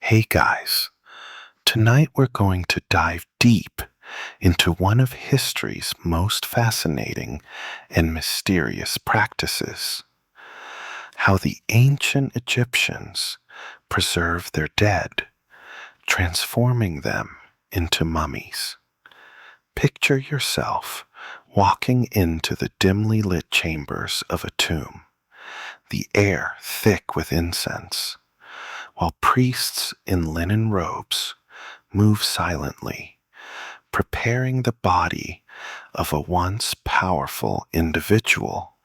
Hey guys, tonight we're going to dive deep into one of history's most fascinating and mysterious practices: how the ancient Egyptians preserved their dead, transforming them into mummies. Picture yourself walking into the dimly lit chambers of a tomb, the air thick with incense, while priests in linen robes move silently, preparing the body of a once powerful individual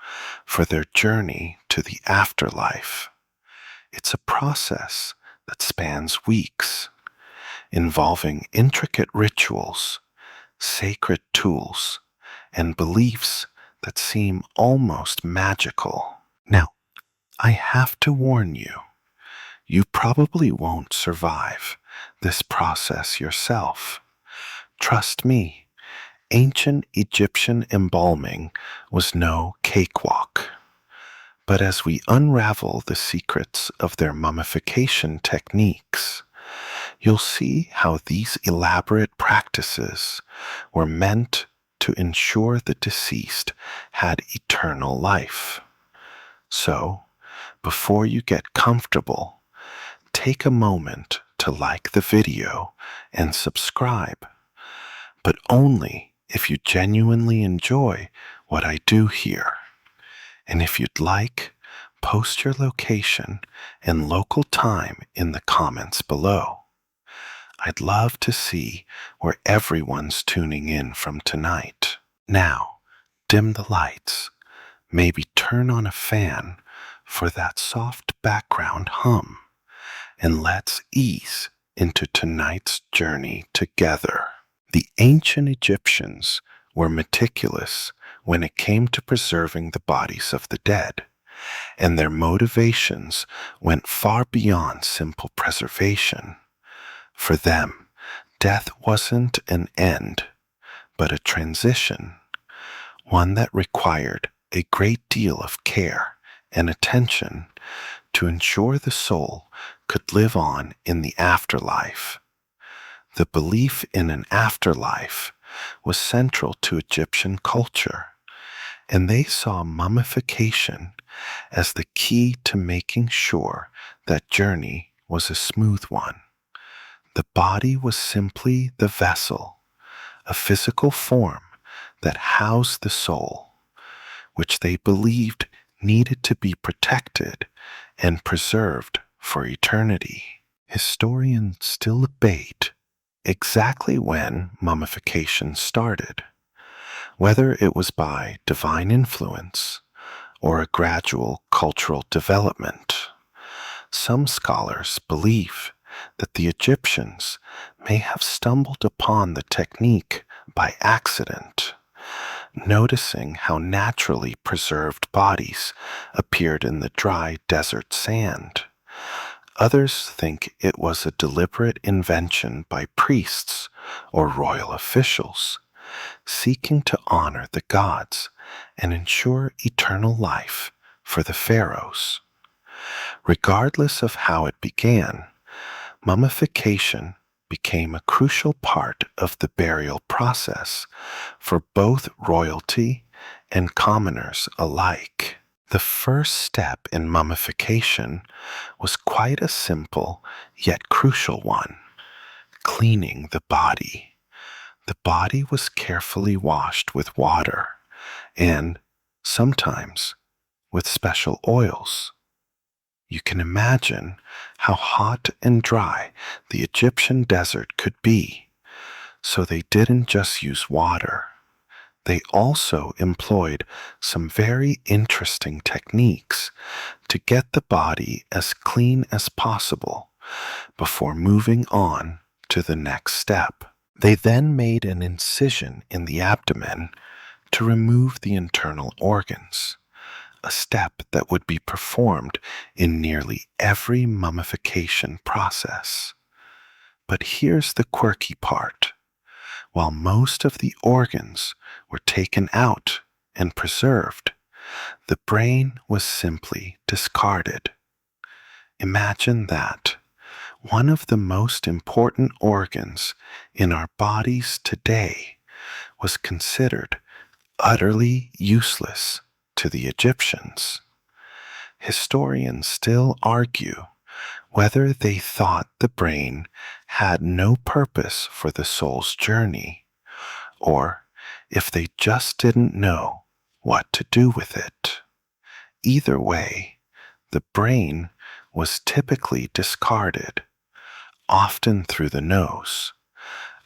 for their journey to the afterlife. It's a process that spans weeks, involving intricate rituals, sacred tools, and beliefs that seem almost magical. Now, I have to warn you, you probably won't survive this process yourself. Trust me, ancient Egyptian embalming was no cakewalk. But as we unravel the secrets of their mummification techniques, you'll see how these elaborate practices were meant to ensure the deceased had eternal life. So, before you get comfortable, take a moment to like the video and subscribe, but only if you genuinely enjoy what I do here. And if you'd like, post your location and local time in the comments below. I'd love to see where everyone's tuning in from tonight. Now, dim the lights, maybe turn on a fan for that soft background hum, and let's ease into tonight's journey together. The ancient Egyptians were meticulous when it came to preserving the bodies of the dead, and their motivations went far beyond simple preservation. For them, death wasn't an end, but a transition, one that required a great deal of care and attention to ensure the soul could live on in the afterlife. The belief in an afterlife was central to Egyptian culture, and they saw mummification as the key to making sure that journey was a smooth one. The body was simply the vessel, a physical form that housed the soul, which they believed needed to be protected and preserved for eternity. Historians still debate exactly when mummification started, whether it was by divine influence or a gradual cultural development. Some scholars believe that the Egyptians may have stumbled upon the technique by accident, noticing how naturally preserved bodies appeared in the dry desert sand. Others think it was a deliberate invention by priests or royal officials, seeking to honor the gods and ensure eternal life for the pharaohs. Regardless of how it began, mummification became a crucial part of the burial process for both royalty and commoners alike. The first step in mummification was quite a simple yet crucial one: cleaning the body. The body was carefully washed with water and, sometimes, with special oils. You can imagine how hot and dry the Egyptian desert could be, so they didn't just use water. They also employed some very interesting techniques to get the body as clean as possible before moving on to the next step. They then made an incision in the abdomen to remove the internal organs, a step that would be performed in nearly every mummification process. But here's the quirky part. While most of the organs were taken out and preserved, the brain was simply discarded. Imagine that. One of the most important organs in our bodies today was considered utterly useless to the Egyptians. Historians still argue whether they thought the brain had no purpose for the soul's journey, or if they just didn't know what to do with it. Either way, the brain was typically discarded, often through the nose,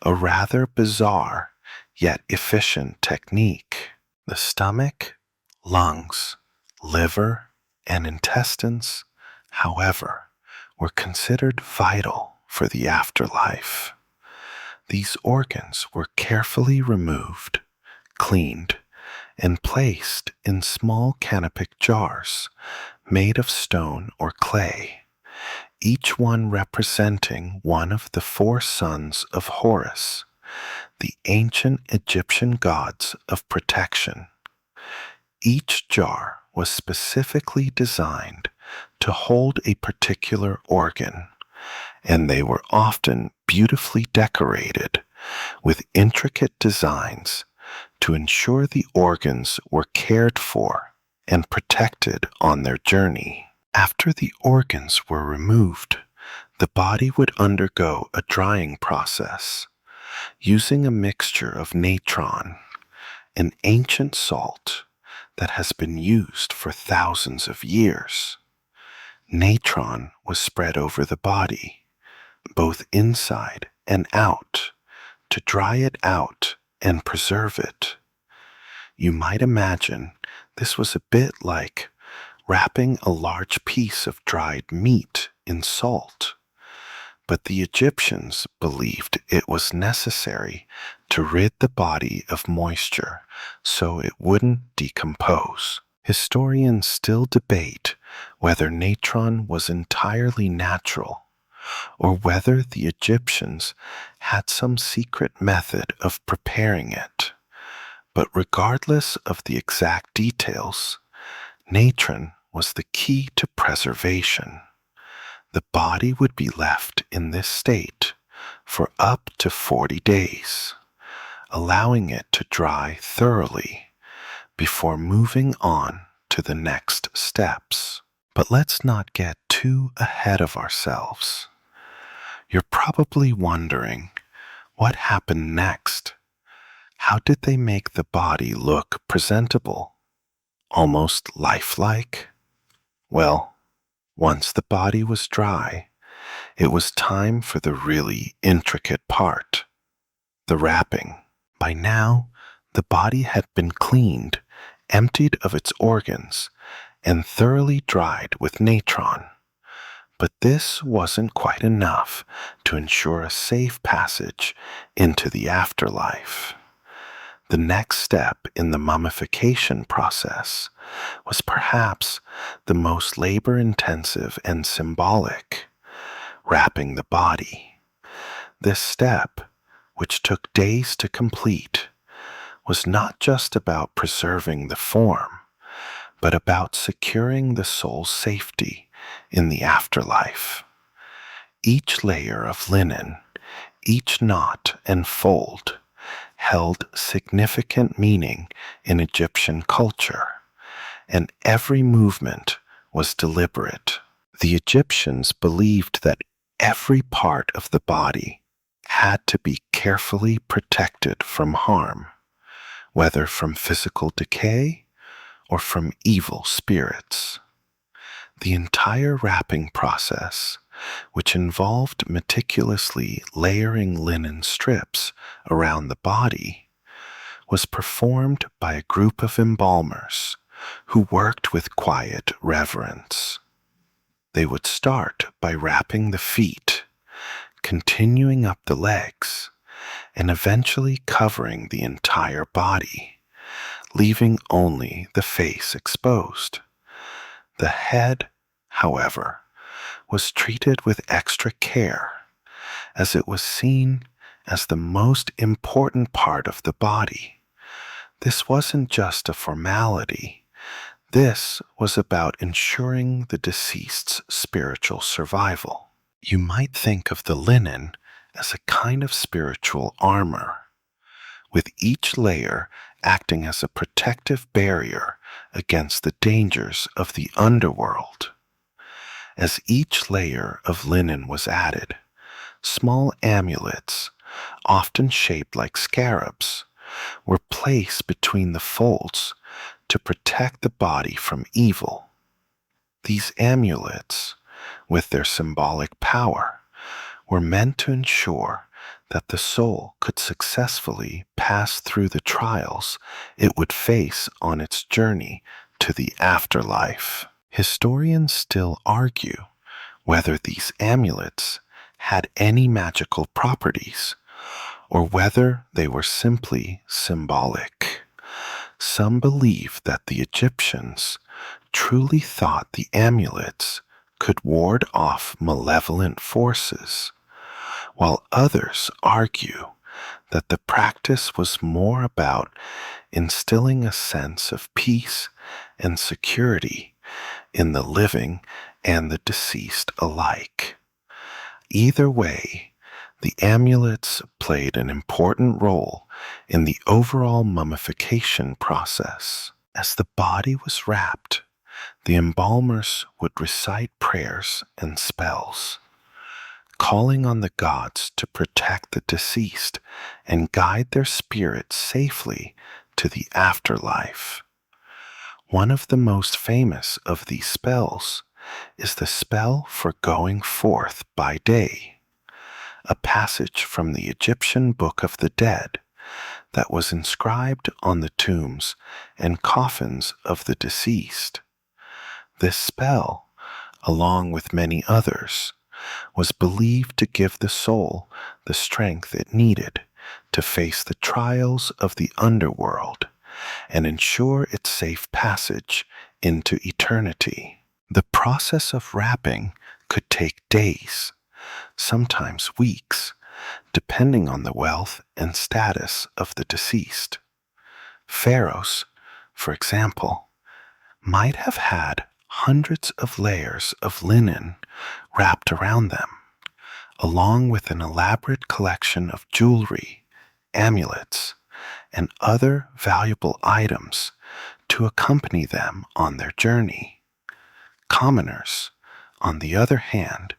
a rather bizarre yet efficient technique. The stomach, lungs, liver, and intestines, however, were considered vital for the afterlife. These organs were carefully removed, cleaned, and placed in small canopic jars made of stone or clay, each one representing one of the four sons of Horus, the ancient Egyptian gods of protection. Each jar was specifically designed to hold a particular organ, and they were often beautifully decorated with intricate designs to ensure the organs were cared for and protected on their journey. After the organs were removed, the body would undergo a drying process using a mixture of natron, an ancient salt that has been used for thousands of years. Natron was spread over the body, both inside and out, to dry it out and preserve it. You might imagine this was a bit like wrapping a large piece of dried meat in salt, but the Egyptians believed it was necessary to rid the body of moisture so it wouldn't decompose. Historians still debate whether natron was entirely natural or whether the Egyptians had some secret method of preparing it. But regardless of the exact details, natron was the key to preservation. The body would be left in this state for up to 40 days, allowing it to dry thoroughly before moving on to the next steps. But let's not get too ahead of ourselves. You're probably wondering, what happened next? How did they make the body look presentable? Almost lifelike? Well, once the body was dry, it was time for the really intricate part, the wrapping. By now, the body had been cleaned, emptied of its organs, and thoroughly dried with natron. But this wasn't quite enough to ensure a safe passage into the afterlife. The next step in the mummification process was perhaps the most labor-intensive and symbolic, wrapping the body. This step, which took days to complete, was not just about preserving the form, but about securing the soul's safety in the afterlife. Each layer of linen, each knot and fold, held significant meaning in Egyptian culture, and every movement was deliberate. The Egyptians believed that every part of the body had to be carefully protected from harm, whether from physical decay or from evil spirits. The entire wrapping process, which involved meticulously layering linen strips around the body, was performed by a group of embalmers who worked with quiet reverence. They would start by wrapping the feet, continuing up the legs, and eventually covering the entire body, leaving only the face exposed. The head, however, was treated with extra care, as it was seen as the most important part of the body. This wasn't just a formality. This was about ensuring the deceased's spiritual survival. You might think of the linen as a kind of spiritual armor, with each layer acting as a protective barrier against the dangers of the underworld. As each layer of linen was added, small amulets, often shaped like scarabs, were placed between the folds to protect the body from evil. These amulets, with their symbolic power, were meant to ensure that the soul could successfully pass through the trials it would face on its journey to the afterlife. Historians still argue whether these amulets had any magical properties or whether they were simply symbolic. Some believe that the Egyptians truly thought the amulets could ward off malevolent forces, while others argue that the practice was more about instilling a sense of peace and security in the living and the deceased alike. Either way, the amulets played an important role in the overall mummification process. As the body was wrapped, the embalmers would recite prayers and spells, calling on the gods to protect the deceased and guide their spirits safely to the afterlife. One of the most famous of these spells is the spell for going forth by day, a passage from the Egyptian Book of the Dead that was inscribed on the tombs and coffins of the deceased. This spell, along with many others, was believed to give the soul the strength it needed to face the trials of the underworld and ensure its safe passage into eternity. The process of wrapping could take days, sometimes weeks, depending on the wealth and status of the deceased. Pharaohs, for example, might have had hundreds of layers of linen wrapped around them, along with an elaborate collection of jewelry, amulets, and other valuable items to accompany them on their journey. Commoners, on the other hand,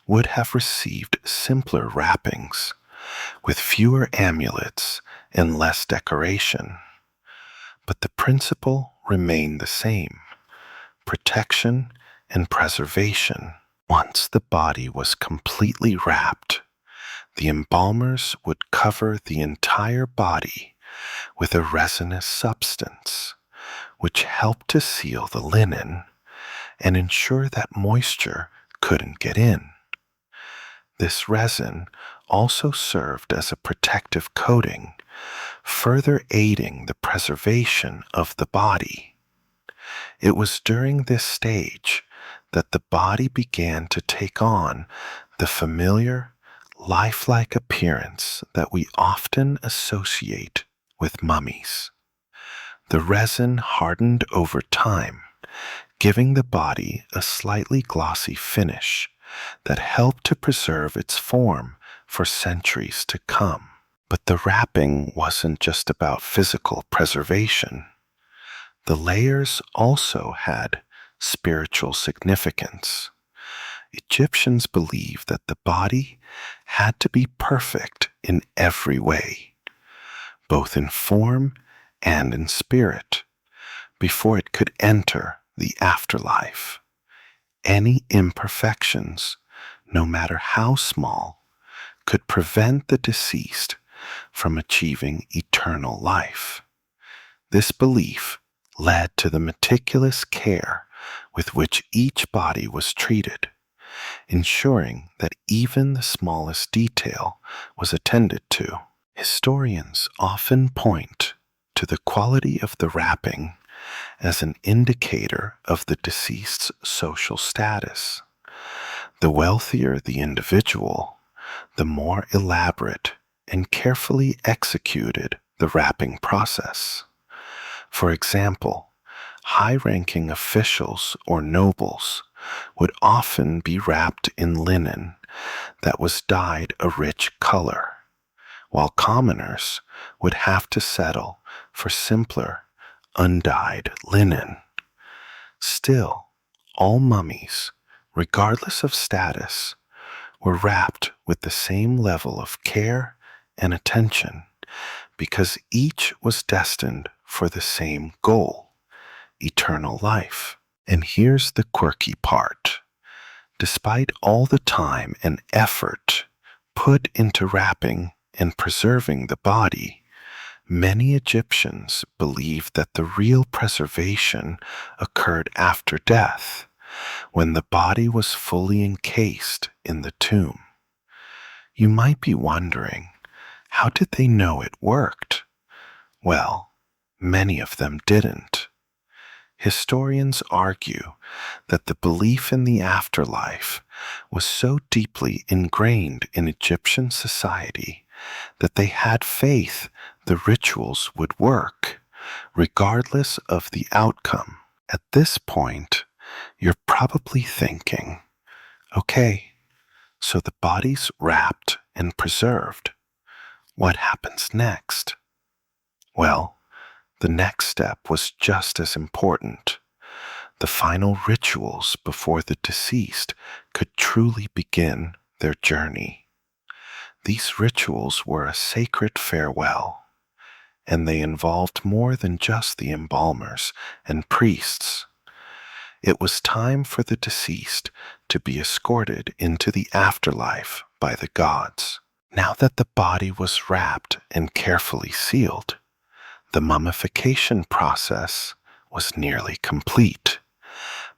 would have received simpler wrappings, with fewer amulets and less decoration. But the principle remained the same: protection and preservation. Once the body was completely wrapped, the embalmers would cover the entire body with a resinous substance, which helped to seal the linen and ensure that moisture couldn't get in. This resin also served as a protective coating, further aiding the preservation of the body. It was during this stage that the body began to take on the familiar, lifelike appearance that we often associate with mummies. The resin hardened over time, giving the body a slightly glossy finish that helped to preserve its form for centuries to come. But the wrapping wasn't just about physical preservation. The layers also had spiritual significance. Egyptians believed that the body had to be perfect in every way, both in form and in spirit, before it could enter the afterlife. Any imperfections, no matter how small, could prevent the deceased from achieving eternal life. This belief led to the meticulous care with which each body was treated, ensuring that even the smallest detail was attended to. Historians often point to the quality of the wrapping as an indicator of the deceased's social status. The wealthier the individual, the more elaborate and carefully executed the wrapping process. For example, high-ranking officials or nobles would often be wrapped in linen that was dyed a rich color, while commoners would have to settle for simpler, undyed linen. Still, all mummies, regardless of status, were wrapped with the same level of care and attention because each was destined for the same goal, eternal life. And here's the quirky part. Despite all the time and effort put into wrapping and preserving the body, many Egyptians believed that the real preservation occurred after death, when the body was fully encased in the tomb. You might be wondering, how did they know it worked? Well, many of them didn't. Historians argue that the belief in the afterlife was so deeply ingrained in Egyptian society that they had faith the rituals would work, regardless of the outcome. At this point, you're probably thinking, okay, so the body's wrapped and preserved. What happens next? Well, the next step was just as important. The final rituals before the deceased could truly begin their journey. These rituals were a sacred farewell, and they involved more than just the embalmers and priests. It was time for the deceased to be escorted into the afterlife by the gods. Now that the body was wrapped and carefully sealed, the mummification process was nearly complete.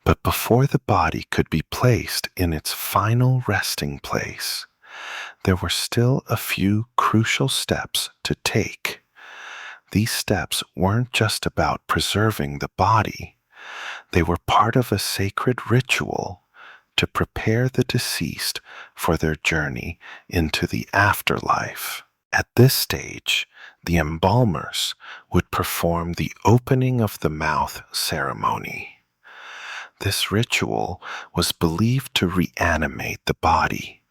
But before the body could be placed in its final resting place, there were still a few crucial steps to take. These steps weren't just about preserving the body. They were part of a sacred ritual to prepare the deceased for their journey into the afterlife. At this stage, the embalmers would perform the opening of the mouth ceremony. This ritual was believed to reanimate the body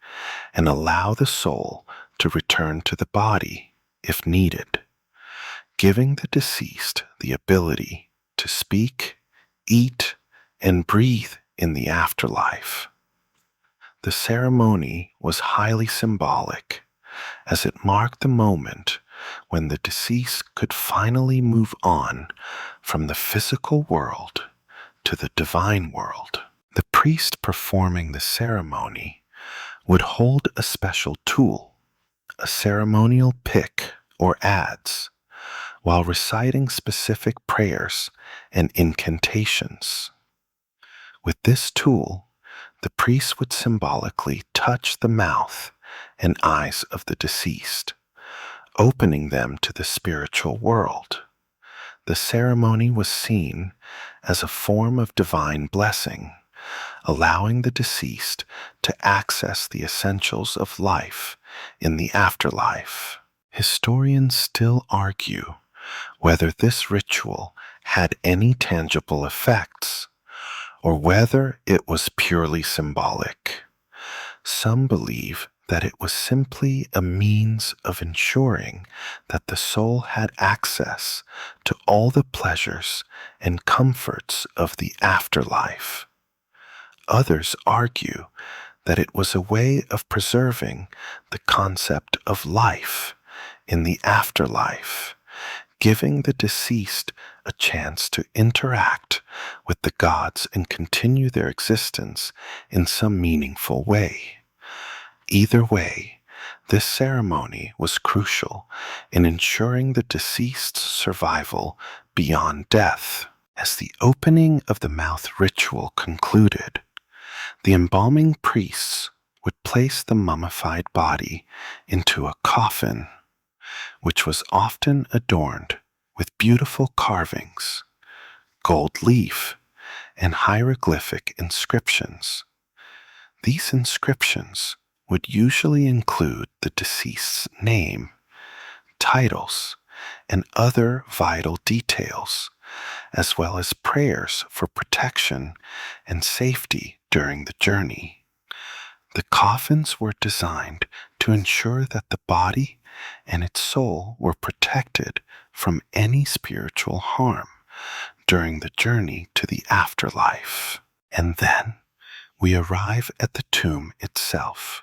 and allow the soul to return to the body if needed, giving the deceased the ability to speak, eat, and breathe in the afterlife. The ceremony was highly symbolic, as it marked the moment when the deceased could finally move on from the physical world to the divine world. The priest performing the ceremony would hold a special tool, a ceremonial pick or adze, while reciting specific prayers and incantations. With this tool, the priest would symbolically touch the mouth and eyes of the deceased, opening them to the spiritual world. The ceremony was seen as a form of divine blessing, allowing the deceased to access the essentials of life in the afterlife. Historians still argue whether this ritual had any tangible effects, or whether it was purely symbolic. Some believe that it was simply a means of ensuring that the soul had access to all the pleasures and comforts of the afterlife. Others argue that it was a way of preserving the concept of life in the afterlife, giving the deceased a chance to interact with the gods and continue their existence in some meaningful way. Either way, this ceremony was crucial in ensuring the deceased's survival beyond death. As the opening of the mouth ritual concluded, the embalming priests would place the mummified body into a coffin, which was often adorned with beautiful carvings, gold leaf, and hieroglyphic inscriptions. These inscriptions would usually include the deceased's name, titles, and other vital details, as well as prayers for protection and safety during the journey. The coffins were designed to ensure that the body and its soul were protected from any spiritual harm during the journey to the afterlife. And then we arrive at the tomb itself.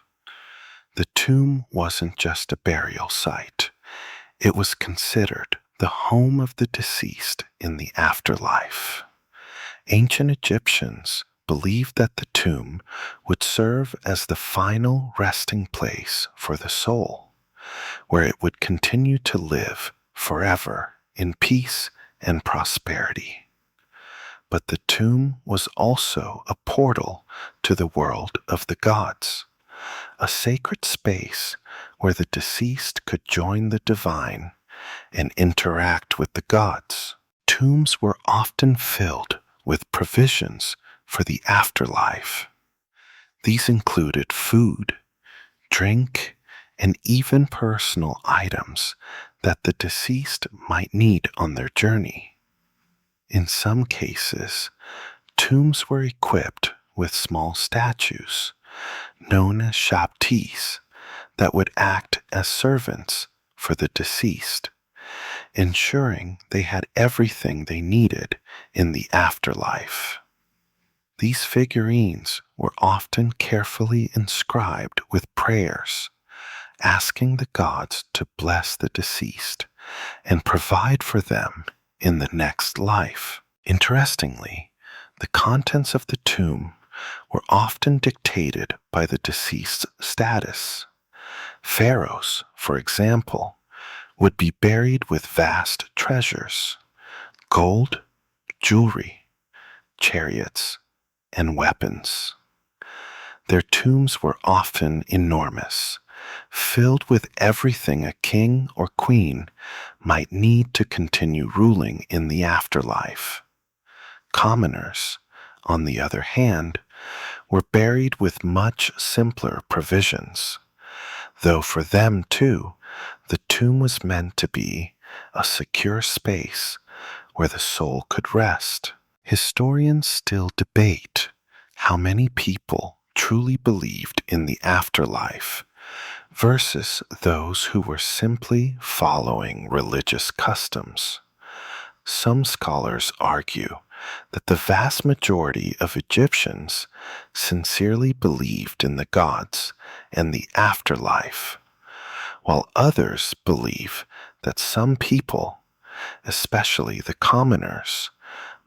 The tomb wasn't just a burial site. It was considered the home of the deceased in the afterlife. Ancient Egyptians believed that the tomb would serve as the final resting place for the soul, where it would continue to live forever in peace and prosperity. But the tomb was also a portal to the world of the gods, a sacred space where the deceased could join the divine and interact with the gods. Tombs were often filled with provisions for the afterlife. These included food, drink, and even personal items that the deceased might need on their journey. In some cases, tombs were equipped with small statues, known as shabtis, that would act as servants for the deceased, ensuring they had everything they needed in the afterlife. These figurines were often carefully inscribed with prayers, asking the gods to bless the deceased and provide for them in the next life. Interestingly, the contents of the tomb were often dictated by the deceased's status. Pharaohs, for example, would be buried with vast treasures: gold, jewelry, chariots, and weapons. Their tombs were often enormous, filled with everything a king or queen might need to continue ruling in the afterlife. Commoners, on the other hand, were buried with much simpler provisions, though for them too, the tomb was meant to be a secure space where the soul could rest. Historians still debate how many people truly believed in the afterlife versus those who were simply following religious customs. Some scholars argue that the vast majority of Egyptians sincerely believed in the gods and the afterlife, while others believe that some people, especially the commoners,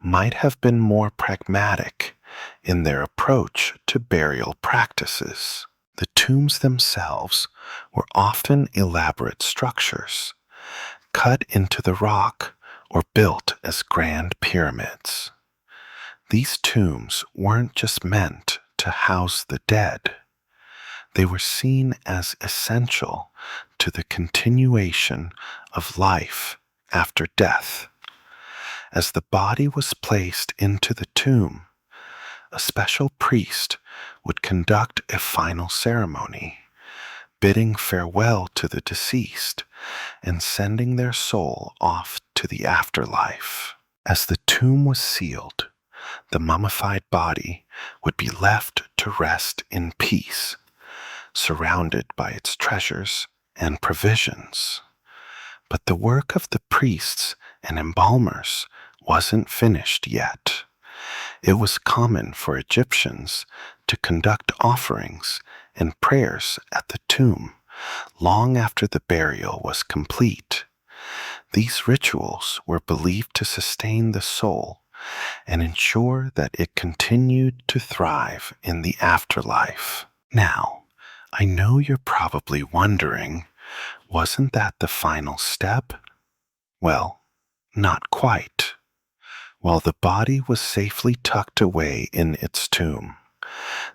might have been more pragmatic in their approach to burial practices. The tombs themselves were often elaborate structures, cut into the rock or built as grand pyramids. These tombs weren't just meant to house the dead. They were seen as essential to the continuation of life after death. As the body was placed into the tomb, a special priest would conduct a final ceremony, bidding farewell to the deceased and sending their soul off to the afterlife. As the tomb was sealed, the mummified body would be left to rest in peace, surrounded by its treasures and provisions. But the work of the priests and embalmers wasn't finished yet. It was common for Egyptians to conduct offerings and prayers at the tomb long after the burial was complete. These rituals were believed to sustain the soul and ensure that it continued to thrive in the afterlife. Now, I know you're probably wondering, wasn't that the final step? Well, not quite. While the body was safely tucked away in its tomb,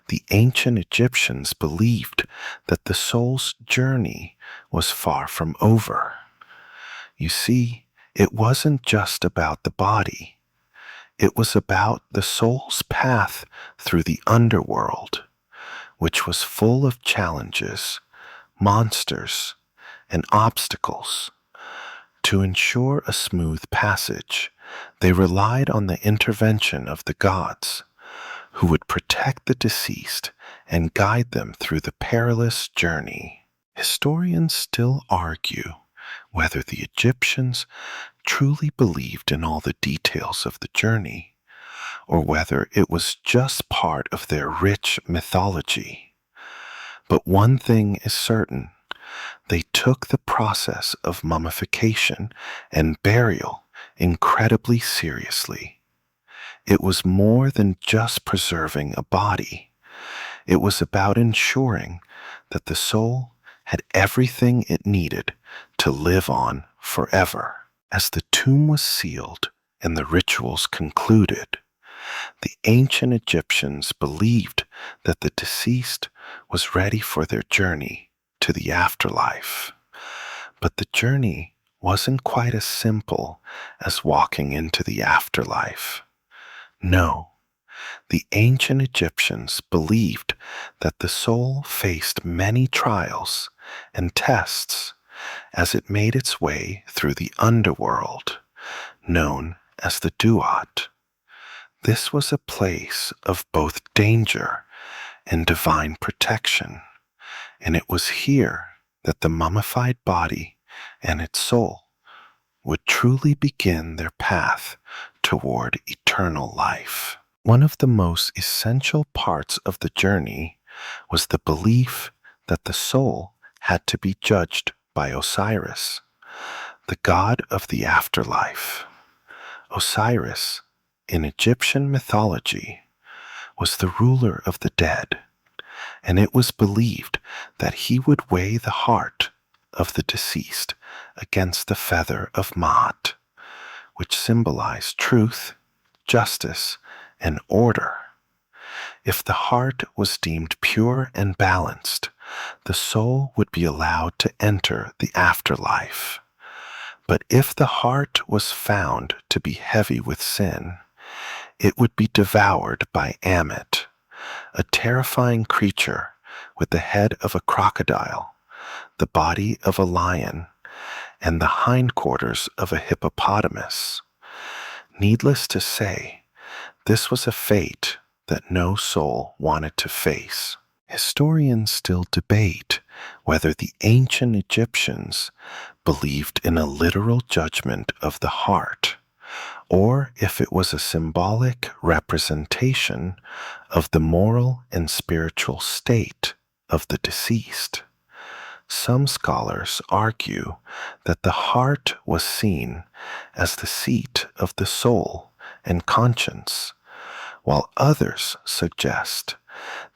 the ancient Egyptians believed that the soul's journey was far from over. You see, it wasn't just about the body. It was about the soul's path through the underworld, which was full of challenges, monsters, and obstacles. To ensure a smooth passage, they relied on the intervention of the gods, who would protect the deceased and guide them through the perilous journey. Historians still argue whether the Egyptians truly believed in all the details of the journey, or whether it was just part of their rich mythology. But one thing is certain: they took the process of mummification and burial incredibly seriously. It was more than just preserving a body. It was about ensuring that the soul had everything it needed to live on forever. As the tomb was sealed and the rituals concluded, the ancient Egyptians believed that the deceased was ready for their journey to the afterlife. But the journey wasn't quite as simple as walking into the afterlife. No, the ancient Egyptians believed that the soul faced many trials and tests as it made its way through the underworld, known as the Duat. This was a place of both danger and divine protection, and it was here that the mummified body and its soul would truly begin their path toward eternal life. One of the most essential parts of the journey was the belief that the soul had to be judged by Osiris, the god of the afterlife. Osiris, in Egyptian mythology, was the ruler of the dead, and it was believed that he would weigh the heart of the deceased against the feather of Ma'at, which symbolized truth, justice, and order. If the heart was deemed pure and balanced, the soul would be allowed to enter the afterlife. But if the heart was found to be heavy with sin, it would be devoured by Ammit, a terrifying creature with the head of a crocodile, the body of a lion, and the hindquarters of a hippopotamus. Needless to say, this was a fate that no soul wanted to face. Historians still debate whether the ancient Egyptians believed in a literal judgment of the heart, or if it was a symbolic representation of the moral and spiritual state of the deceased. Some scholars argue that the heart was seen as the seat of the soul and conscience, while others suggest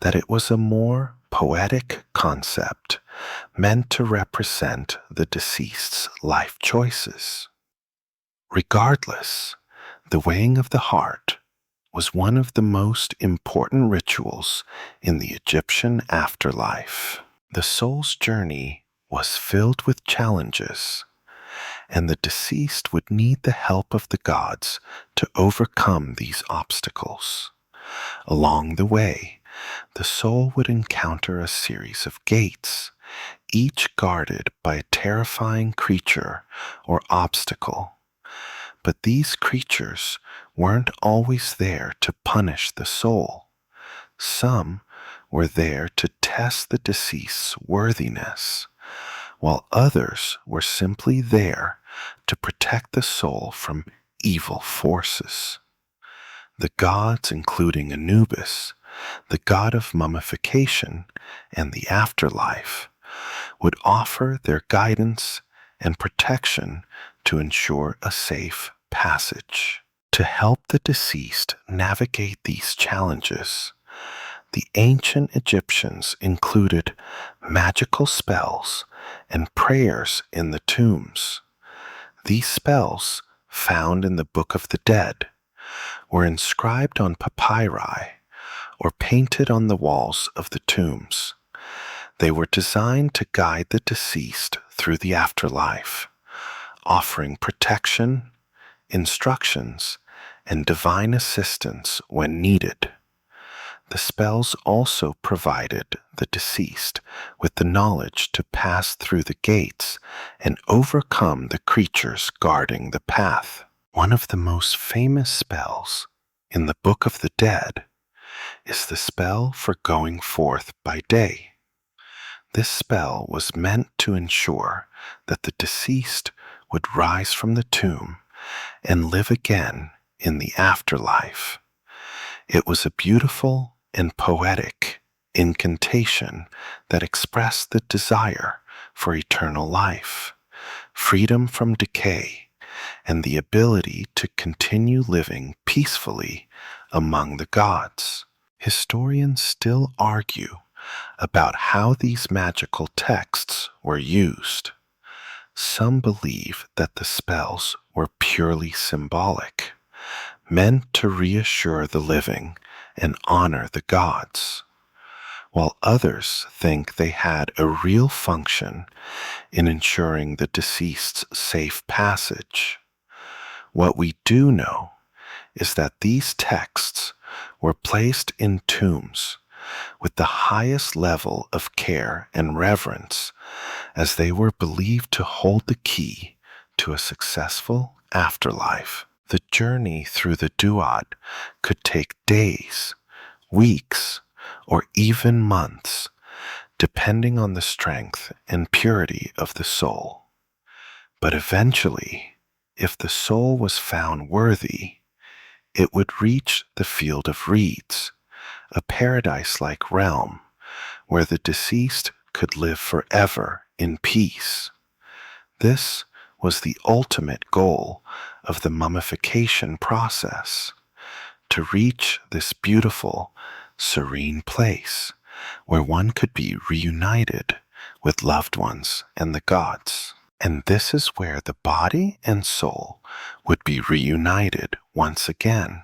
that it was a more poetic concept meant to represent the deceased's life choices. Regardless, the weighing of the heart was one of the most important rituals in the Egyptian afterlife. The soul's journey was filled with challenges, and the deceased would need the help of the gods to overcome these obstacles. Along the way, the soul would encounter a series of gates, each guarded by a terrifying creature or obstacle. But these creatures weren't always there to punish the soul. Some were there to test the deceased's worthiness, while others were simply there to protect the soul from evil forces. The gods, including Anubis, the god of mummification and the afterlife, would offer their guidance and protection to ensure a safe passage. To help the deceased navigate these challenges, the ancient Egyptians included magical spells and prayers in the tombs. These spells, found in the Book of the Dead, were inscribed on papyri or painted on the walls of the tombs. They were designed to guide the deceased through the afterlife, offering protection, instructions, and divine assistance when needed. The spells also provided the deceased with the knowledge to pass through the gates and overcome the creatures guarding the path. One of the most famous spells in the Book of the Dead is the spell for going forth by day. This spell was meant to ensure that the deceased would rise from the tomb and live again in the afterlife. It was a beautiful and poetic incantation that expressed the desire for eternal life, freedom from decay, and the ability to continue living peacefully among the gods. Historians still argue about how these magical texts were used. Some believe that the spells were purely symbolic, meant to reassure the living and honor the gods, while others think they had a real function in ensuring the deceased's safe passage. What we do know is that these texts were placed in tombs with the highest level of care and reverence, as they were believed to hold the key to a successful afterlife. The journey through the duat could take days, weeks, or even months, depending on the strength and purity of the soul. But eventually, if the soul was found worthy, it would reach the field of reeds, a paradise-like realm where the deceased could live forever in peace. This was the ultimate goal of the mummification process, to reach this beautiful, serene place where one could be reunited with loved ones and the gods. And this is where the body and soul would be reunited once again.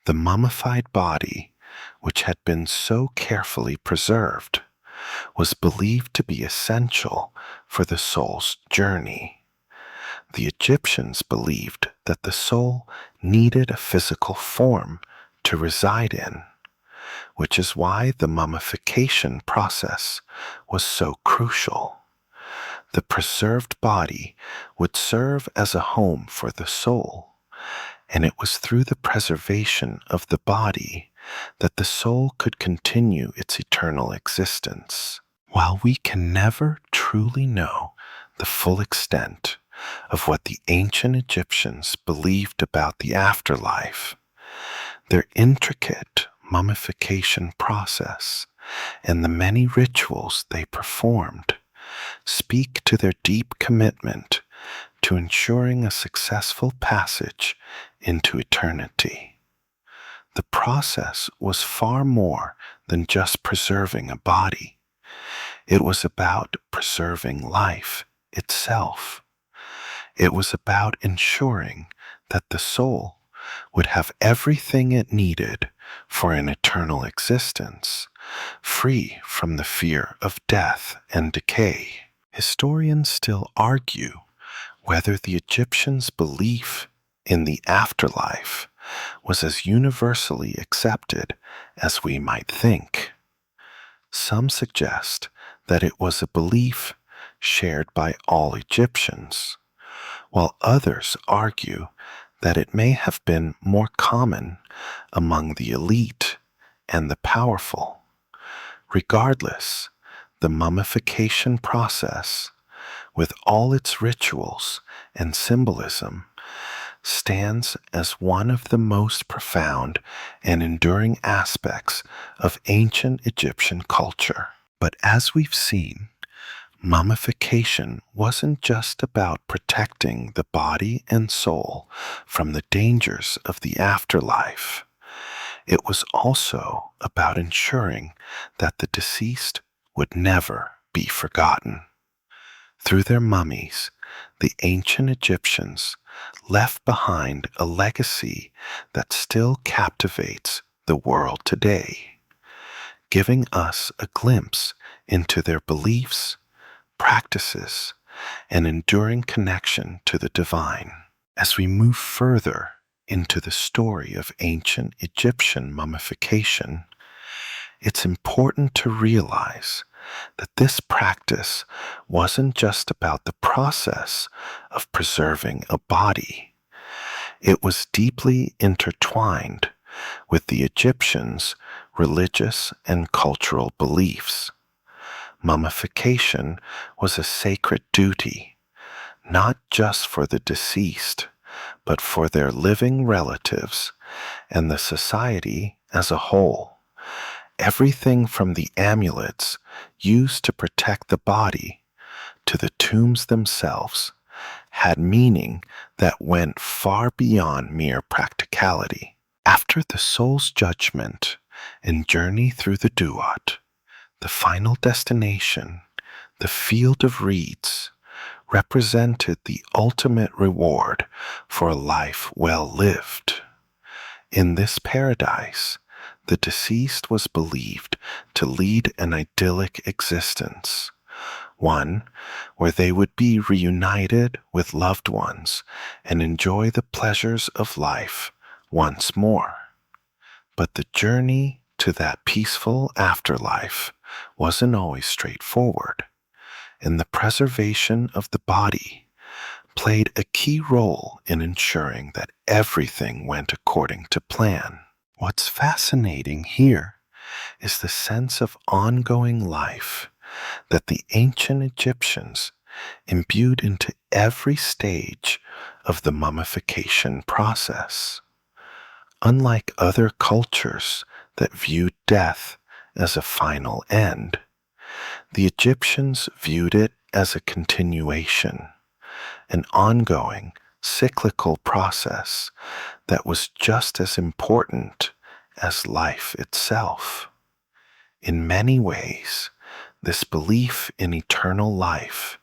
The mummified body, which had been so carefully preserved, was believed to be essential for the soul's journey. The Egyptians believed that the soul needed a physical form to reside in, which is why the mummification process was so crucial. The preserved body would serve as a home for the soul, and it was through the preservation of the body that the soul could continue its eternal existence. While we can never truly know the full extent of what the ancient Egyptians believed about the afterlife, their intricate mummification process and the many rituals they performed speak to their deep commitment to ensuring a successful passage into eternity. The process was far more than just preserving a body. It was about preserving life itself. It was about ensuring that the soul would have everything it needed for an eternal existence, free from the fear of death and decay. Historians still argue whether the Egyptians' belief in the afterlife was as universally accepted as we might think. Some suggest that it was a belief shared by all Egyptians, while others argue that it may have been more common among the elite and the powerful. Regardless, the mummification process, with all its rituals and symbolism, stands as one of the most profound and enduring aspects of ancient Egyptian culture. But as we've seen, mummification wasn't just about protecting the body and soul from the dangers of the afterlife. It was also about ensuring that the deceased would never be forgotten. Through their mummies, the ancient Egyptians left behind a legacy that still captivates the world today, giving us a glimpse into their beliefs, practices, and enduring connection to the divine. As we move further into the story of ancient Egyptian mummification, it's important to realize that this practice wasn't just about the process of preserving a body. It was deeply intertwined with the Egyptians' religious and cultural beliefs. Mummification was a sacred duty, not just for the deceased, but for their living relatives and the society as a whole. Everything from the amulets used to protect the body to the tombs themselves had meaning that went far beyond mere practicality. After the soul's judgment and journey through the duat, the final destination, the field of reeds, represented the ultimate reward for a life well lived. In this paradise, the deceased was believed to lead an idyllic existence, one where they would be reunited with loved ones and enjoy the pleasures of life once more. But the journey to that peaceful afterlife wasn't always straightforward, and the preservation of the body played a key role in ensuring that everything went according to plan. What's fascinating here is the sense of ongoing life that the ancient Egyptians imbued into every stage of the mummification process. Unlike other cultures that viewed death as a final end, the Egyptians viewed it as a continuation, an ongoing, cyclical process that was just as important as life itself. In many ways, this belief in eternal life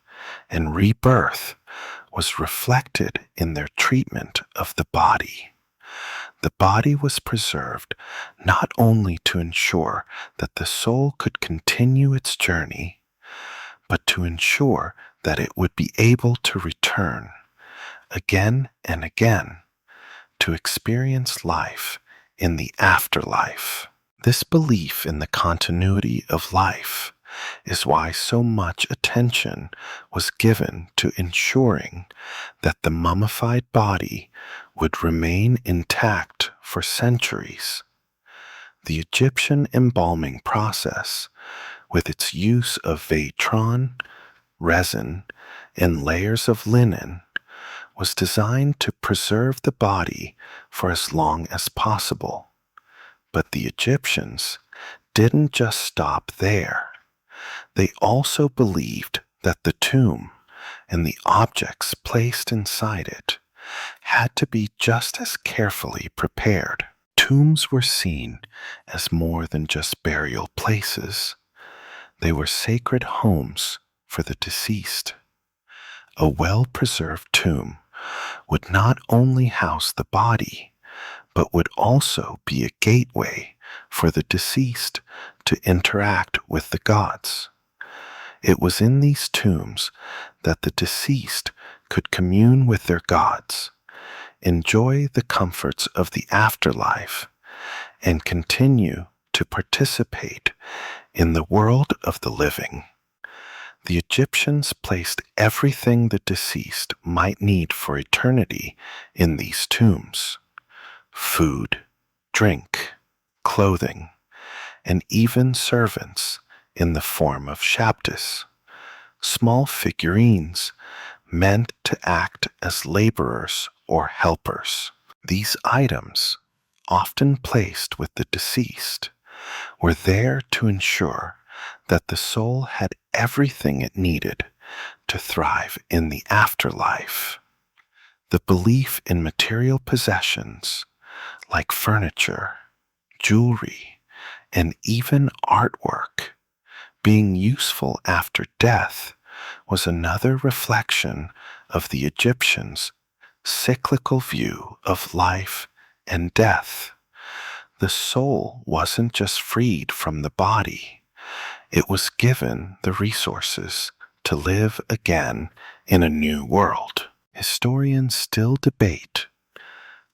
and rebirth was reflected in their treatment of the body. The body was preserved not only to ensure that the soul could continue its journey, but to ensure that it would be able to return again and again to experience life in the afterlife. This belief in the continuity of life is why so much attention was given to ensuring that the mummified body would remain intact for centuries. The Egyptian embalming process, with its use of vatron, resin, and layers of linen, was designed to preserve the body for as long as possible. But the Egyptians didn't just stop there. They also believed that the tomb and the objects placed inside it had to be just as carefully prepared. Tombs were seen as more than just burial places. They were sacred homes for the deceased. A well-preserved tomb would not only house the body, but would also be a gateway for the deceased to interact with the gods. It was in these tombs that the deceased could commune with their gods, enjoy the comforts of the afterlife, and continue to participate in the world of the living. The Egyptians placed everything the deceased might need for eternity in these tombs: food, drink, clothing, and even servants in the form of shabtis, small figurines meant to act as laborers or helpers. These items, often placed with the deceased, were there to ensure that the soul had everything it needed to thrive in the afterlife. The belief in material possessions, like furniture, jewelry, and even artwork, being useful after death was another reflection of the Egyptians' cyclical view of life and death. The soul wasn't just freed from the body, it was given the resources to live again in a new world. Historians still debate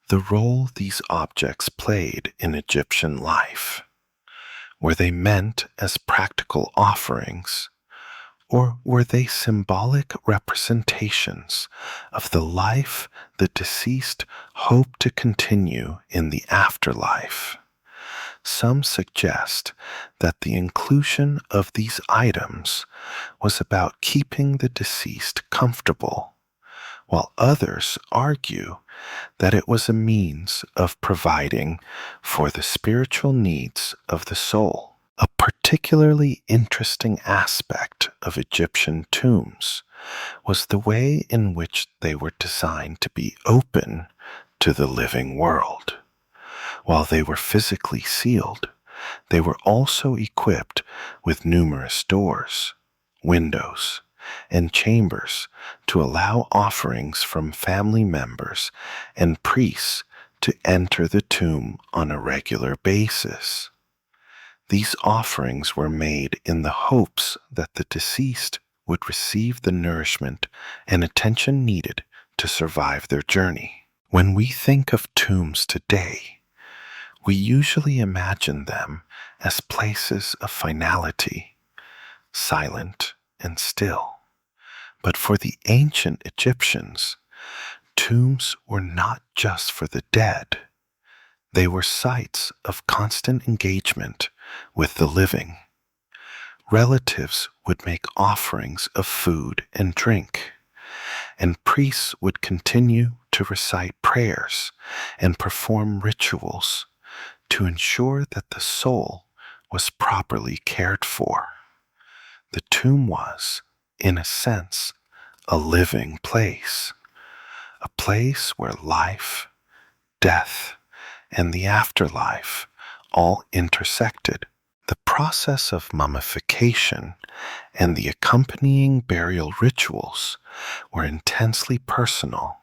the role these objects played in Egyptian life. Were they meant as practical offerings, Or were they symbolic representations of the life the deceased hoped to continue in the afterlife? Some suggest that the inclusion of these items was about keeping the deceased comfortable, while others argue that it was a means of providing for the spiritual needs of the soul. A particularly interesting aspect of Egyptian tombs was the way in which they were designed to be open to the living world. While they were physically sealed, they were also equipped with numerous doors, windows, and chambers to allow offerings from family members and priests to enter the tomb on a regular basis. These offerings were made in the hopes that the deceased would receive the nourishment and attention needed to survive their journey. When we think of tombs today, we usually imagine them as places of finality, silent and still. But for the ancient Egyptians, tombs were not just for the dead. They were sites of constant engagement with the living. Relatives would make offerings of food and drink, and priests would continue to recite prayers and perform rituals to ensure that the soul was properly cared for. The tomb was, in a sense, a living place, a place where life, death, and the afterlife all intersected. The process of mummification and the accompanying burial rituals were intensely personal,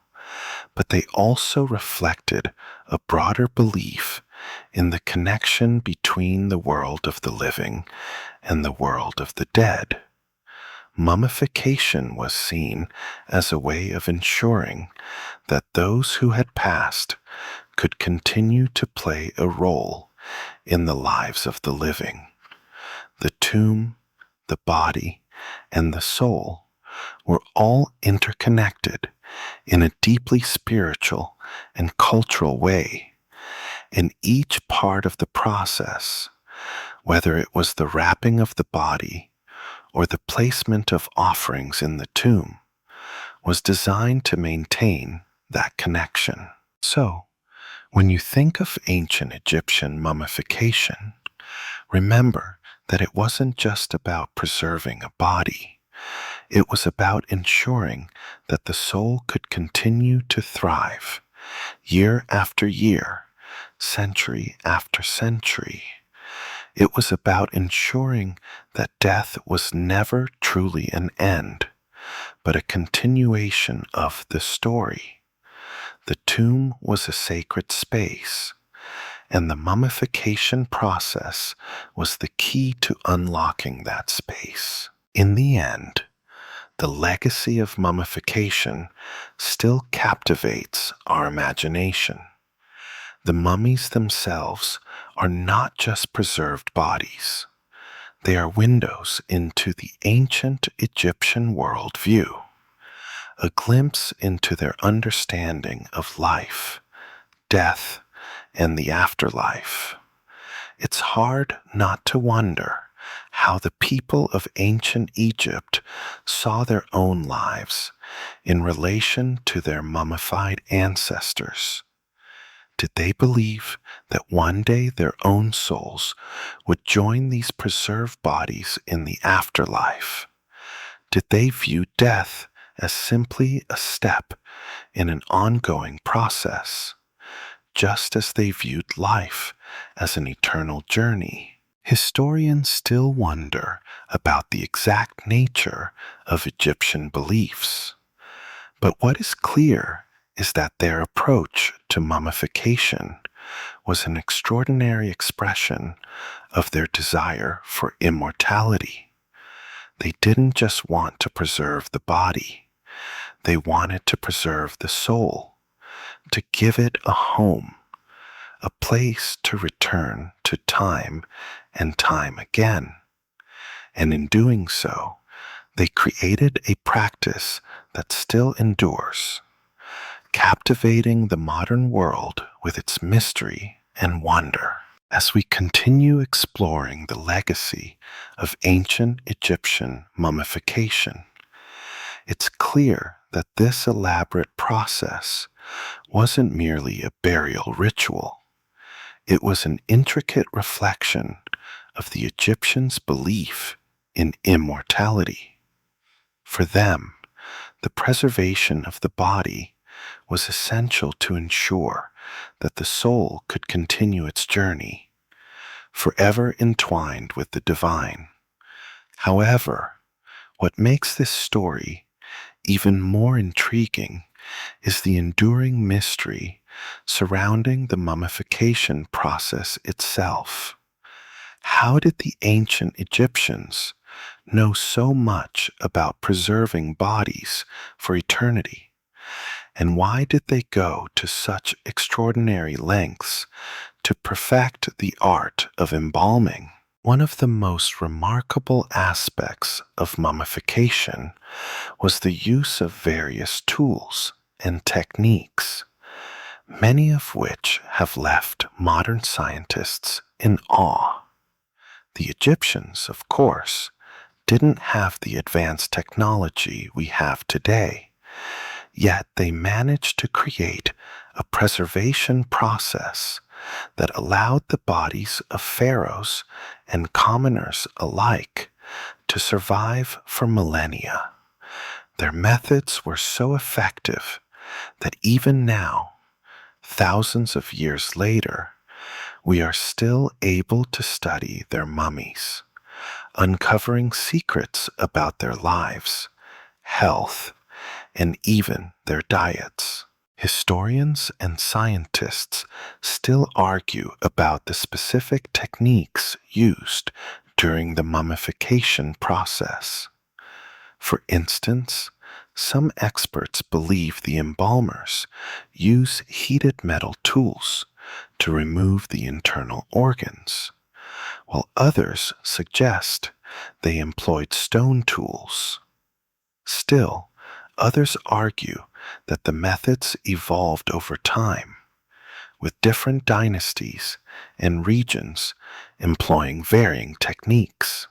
but they also reflected a broader belief in the connection between the world of the living and the world of the dead. Mummification was seen as a way of ensuring that those who had passed could continue to play a role in the lives of the living. The tomb, the body, and the soul were all interconnected in a deeply spiritual and cultural way, and each part of the process, whether it was the wrapping of the body or the placement of offerings in the tomb, was designed to maintain that connection. So, when you think of ancient Egyptian mummification, remember that it wasn't just about preserving a body. It was about ensuring that the soul could continue to thrive year after year, century after century. It was about ensuring that death was never truly an end, but a continuation of the story. The tomb was a sacred space, and the mummification process was the key to unlocking that space. In the end, the legacy of mummification still captivates our imagination. The mummies themselves are not just preserved bodies. They are windows into the ancient Egyptian worldview, a glimpse into their understanding of life, death, and the afterlife. It's hard not to wonder how the people of ancient Egypt saw their own lives in relation to their mummified ancestors. Did they believe that one day their own souls would join these preserved bodies in the afterlife? Did they view death as simply a step in an ongoing process, just as they viewed life as an eternal journey? Historians still wonder about the exact nature of Egyptian beliefs, but what is clear is that their approach to mummification was an extraordinary expression of their desire for immortality. They didn't just want to preserve the body, they wanted to preserve the soul, to give it a home, a place to return to time and time again. And in doing so, They created a practice that still endures, captivating the modern world with its mystery and wonder. As we continue exploring the legacy of ancient Egyptian mummification, it's clear that this elaborate process wasn't merely a burial ritual. It was an intricate reflection of the Egyptians' belief in immortality. For them, the preservation of the body was essential to ensure that the soul could continue its journey, forever entwined with the divine. However, what makes this story even more intriguing is the enduring mystery surrounding the mummification process itself. How did the ancient Egyptians know so much about preserving bodies for eternity? And why did they go to such extraordinary lengths to perfect the art of embalming? One of the most remarkable aspects of mummification was the use of various tools and techniques, many of which have left modern scientists in awe. The Egyptians, of course, didn't have the advanced technology we have today, yet they managed to create a preservation process that allowed the bodies of pharaohs and commoners alike to survive for millennia. Their methods were so effective that even now, thousands of years later, we are still able to study their mummies, uncovering secrets about their lives, health, and even their diets. Historians and scientists still argue about the specific techniques used during the mummification process. For instance, some experts believe the embalmers use heated metal tools to remove the internal organs, while others suggest they employed stone tools. Still, others argue that the methods evolved over time, with different dynasties and regions employing varying techniques.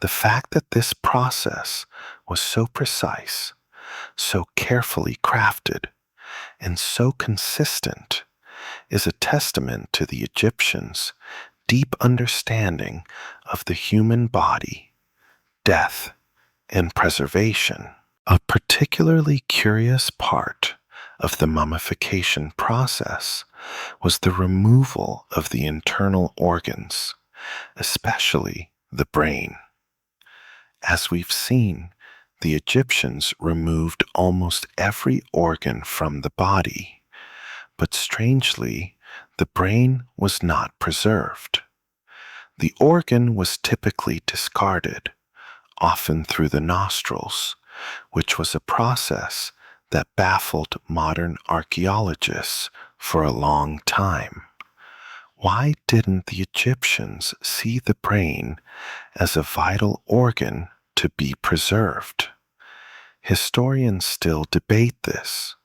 The fact that this process was so precise, so carefully crafted, and so consistent is a testament to the Egyptians' deep understanding of the human body, death, and preservation. A particularly curious part of the mummification process was the removal of the internal organs, especially the brain. As we've seen, the Egyptians removed almost every organ from the body, but strangely, the brain was not preserved. The organ was typically discarded, often through the nostrils, which was a process that baffled modern archaeologists for a long time. Why didn't the Egyptians see the brain as a vital organ to be preserved? Historians still debate this.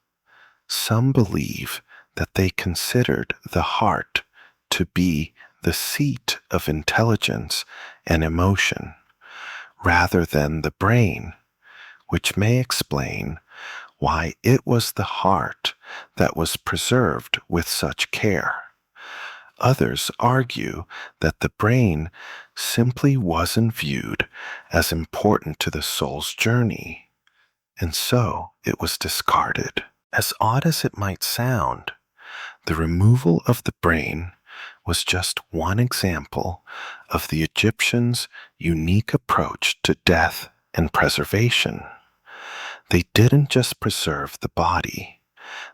Some believe that they considered the heart to be the seat of intelligence and emotion, rather than the brain, which may explain why it was the heart that was preserved with such care. Others argue that the brain simply wasn't viewed as important to the soul's journey, and so it was discarded. As odd as it might sound, the removal of the brain was just one example of the Egyptians' unique approach to death and preservation. They didn't just preserve the body,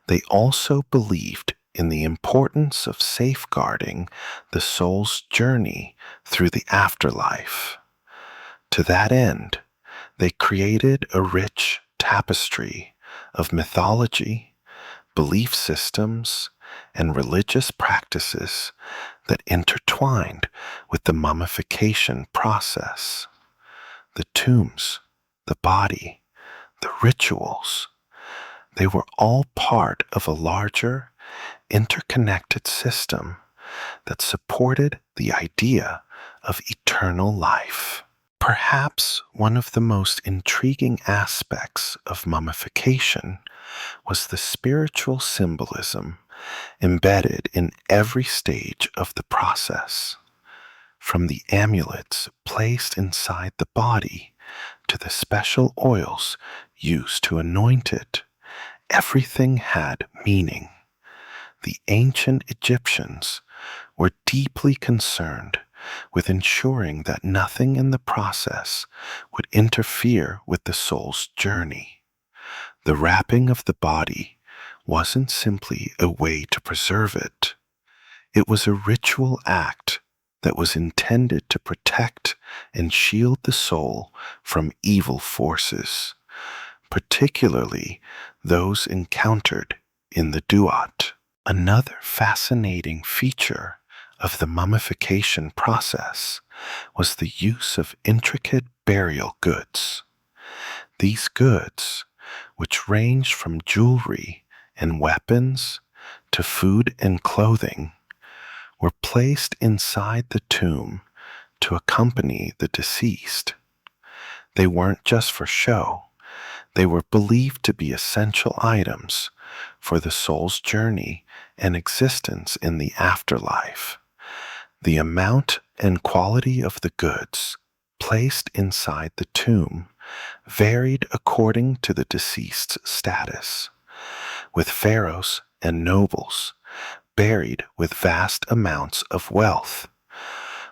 they also believed in the importance of safeguarding the soul's journey through the afterlife. To that end, they created a rich tapestry of mythology, belief systems, and religious practices that intertwined with the mummification process. The tombs the body, the rituals. They were all part of a larger, interconnected system that supported the idea of eternal life. Perhaps one of the most intriguing aspects of mummification was the spiritual symbolism embedded in every stage of the process. From the amulets placed inside the body to the special oils used to anoint it, everything had meaning. The ancient Egyptians were deeply concerned with ensuring that nothing in the process would interfere with the soul's journey. The wrapping of the body wasn't simply a way to preserve it. It was a ritual act that was intended to protect and shield the soul from evil forces, particularly those encountered in the duat. Another fascinating feature of the mummification process was the use of intricate burial goods. These goods, which ranged from jewelry and weapons to food and clothing, were placed inside the tomb to accompany the deceased. They weren't just for show, they were believed to be essential items for the soul's journey and existence in the afterlife. The amount and quality of the goods placed inside the tomb varied according to the deceased's status, with pharaohs and nobles buried with vast amounts of wealth,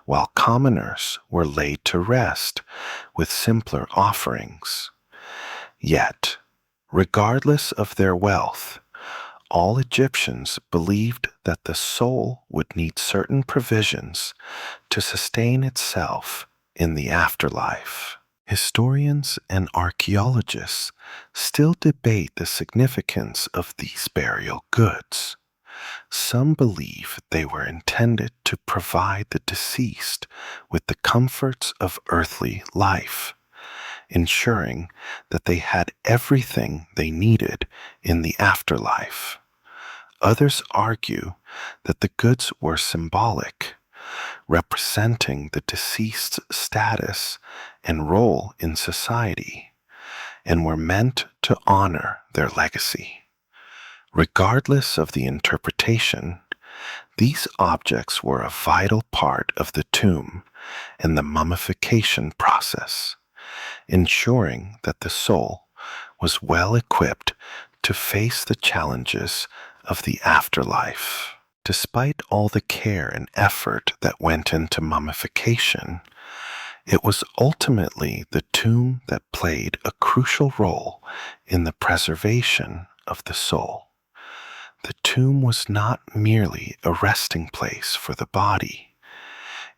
while commoners were laid to rest with simpler offerings. Yet, regardless of their wealth, all Egyptians believed that the soul would need certain provisions to sustain itself in the afterlife. Historians and archaeologists still debate the significance of these burial goods. Some believe they were intended to provide the deceased with the comforts of earthly life, ensuring that they had everything they needed in the afterlife. Others argue that the goods were symbolic, representing the deceased's status and role in society, and were meant to honor their legacy. Regardless of the interpretation, these objects were a vital part of the tomb and the mummification process, ensuring that the soul was well equipped to face the challenges of the afterlife. Despite all the care and effort that went into mummification, it was ultimately the tomb that played a crucial role in the preservation of the soul. The tomb was not merely a resting place for the body.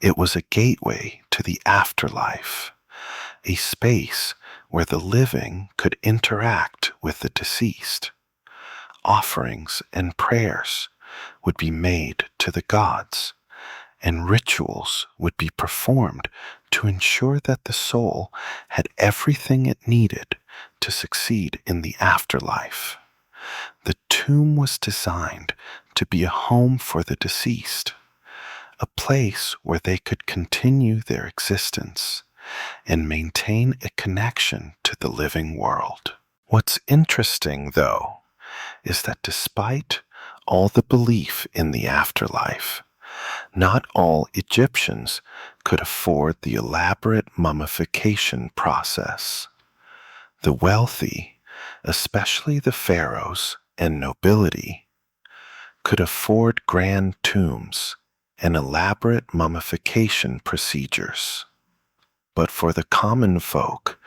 It was a gateway to the afterlife, a space where the living could interact with the deceased. Offerings and prayers would be made to the gods, and rituals would be performed to ensure that the soul had everything it needed to succeed in the afterlife. The tomb was designed to be a home for the deceased, a place where they could continue their existence and maintain a connection to the living world. What's interesting, though, is that despite all the belief in the afterlife, not all Egyptians could afford the elaborate mummification process. The wealthy, especially the pharaohs and nobility, could afford grand tombs and elaborate mummification procedures. But for the common folk,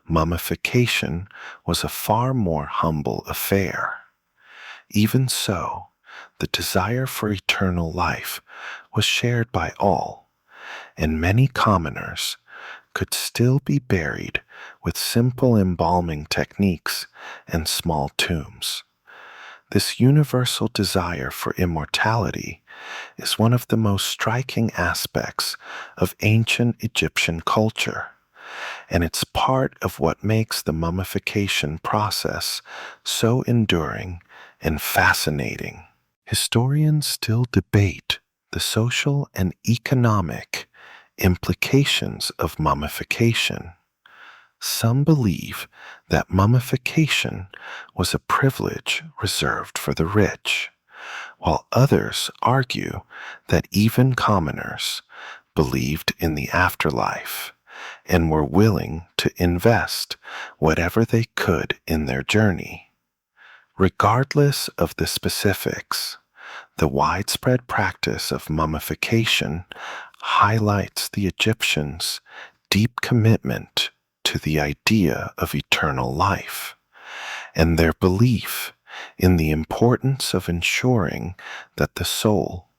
mummification was a far more humble affair. Even so, the desire for eternal life was shared by all, and many commoners could still be buried with simple embalming techniques and small tombs. This universal desire for immortality is one of the most striking aspects of ancient Egyptian culture, and it's part of what makes the mummification process so enduring and fascinating. Historians still debate the social and economic implications of mummification. Some believe that mummification was a privilege reserved for the rich, while others argue that even commoners believed in the afterlife and were willing to invest whatever they could in their journey. Regardless of the specifics, the widespread practice of mummification highlights the Egyptians' deep commitment to the idea of eternal life and their belief in the importance of ensuring that the soul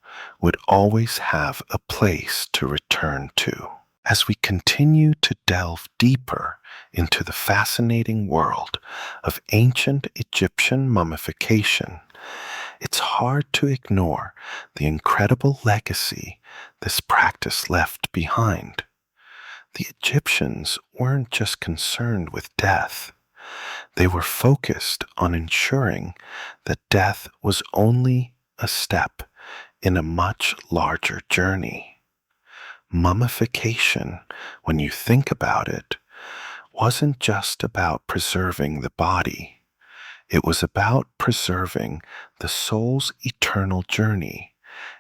would always have a place to return to. As we continue to delve deeper into the fascinating world of ancient Egyptian mummification, it's hard to ignore the incredible legacy this practice left behind. The Egyptians weren't just concerned with death. They were focused on ensuring that death was only a step in a much larger journey. Mummification, when you think about it, wasn't just about preserving the body. It was about preserving the soul's eternal journey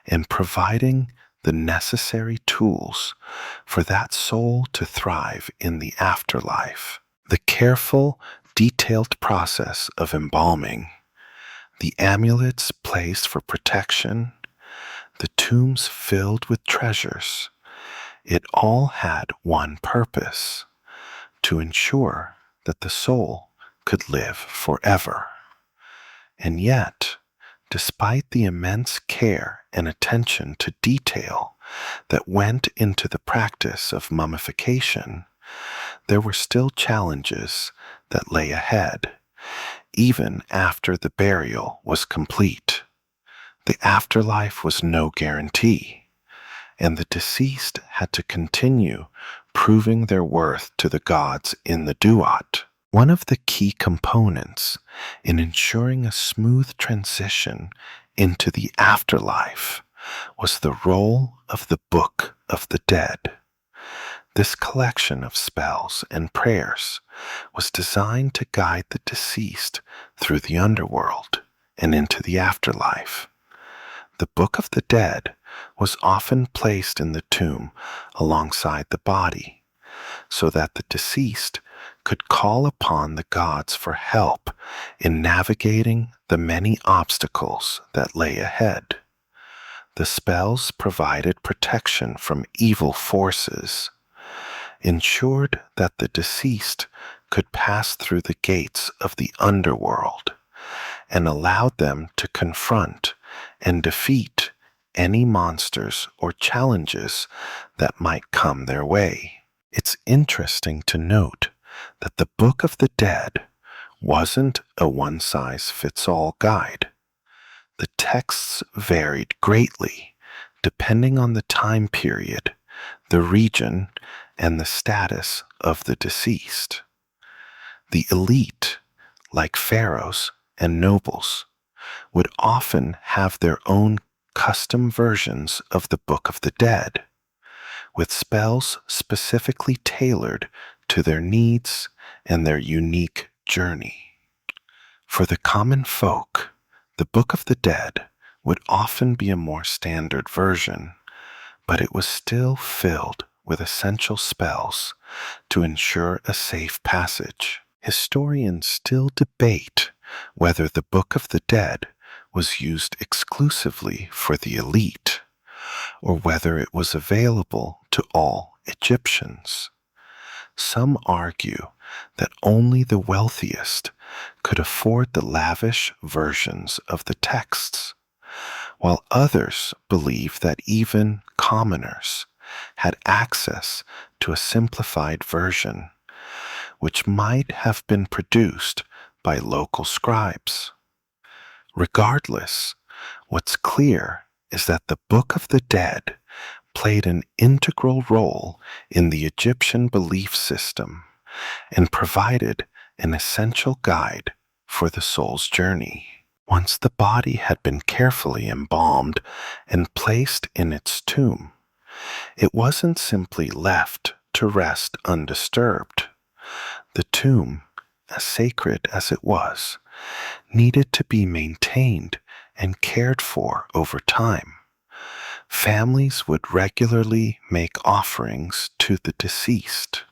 and providing the necessary tools for that soul to thrive in the afterlife. The careful, detailed process of embalming, the amulets placed for protection, the tombs filled with treasures, it all had one purpose: to ensure that the soul could live forever. And yet, despite the immense care and attention to detail that went into the practice of mummification, there were still challenges that lay ahead, even after the burial was complete. The afterlife was no guarantee, and the deceased had to continue proving their worth to the gods in the duat. One of the key components in ensuring a smooth transition into the afterlife was the role of the Book of the Dead. This collection of spells and prayers was designed to guide the deceased through the underworld and into the afterlife. The Book of the Dead was often placed in the tomb alongside the body, so that the deceased could call upon the gods for help in navigating the many obstacles that lay ahead. The spells provided protection from evil forces, ensured that the deceased could pass through the gates of the underworld, and allowed them to confront and defeat any monsters or challenges that might come their way. It's interesting to note that the Book of the Dead wasn't a one-size-fits-all guide. The texts varied greatly depending on the time period, the region, and the status of the deceased. The elite, like pharaohs and nobles, would often have their own custom versions of the Book of the Dead, with spells specifically tailored to their needs and their unique journey. For the common folk, the Book of the Dead would often be a more standard version, but it was still filled with essential spells to ensure a safe passage. Historians still debate whether the Book of the Dead was used exclusively for the elite, or whether it was available to all Egyptians. Some argue that only the wealthiest could afford the lavish versions of the texts, while others believe that even commoners had access to a simplified version, which might have been produced by local scribes. Regardless, what's clear is that the Book of the Dead played an integral role in the Egyptian belief system and provided an essential guide for the soul's journey. Once the body had been carefully embalmed and placed in its tomb, it wasn't simply left to rest undisturbed. The tomb, as sacred as it was, needed to be maintained and cared for over time. Families would regularly make offerings to the deceased,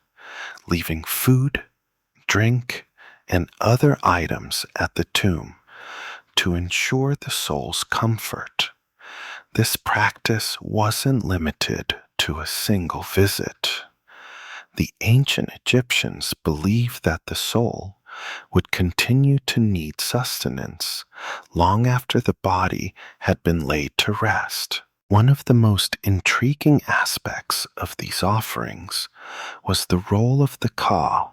leaving food, drink, and other items at the tomb to ensure the soul's comfort. This practice wasn't limited to a single visit. The ancient Egyptians believed that the soul would continue to need sustenance long after the body had been laid to rest. One of the most intriguing aspects of these offerings was the role of the ka,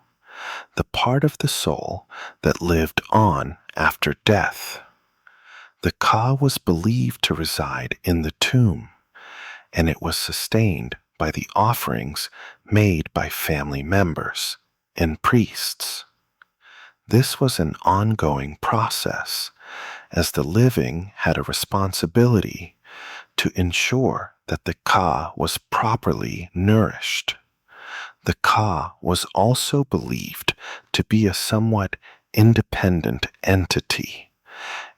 the part of the soul that lived on after death. The ka was believed to reside in the tomb, and it was sustained by the offerings made by family members and priests. This was an ongoing process, as the living had a responsibility to ensure that the ka was properly nourished. The ka was also believed to be a somewhat independent entity,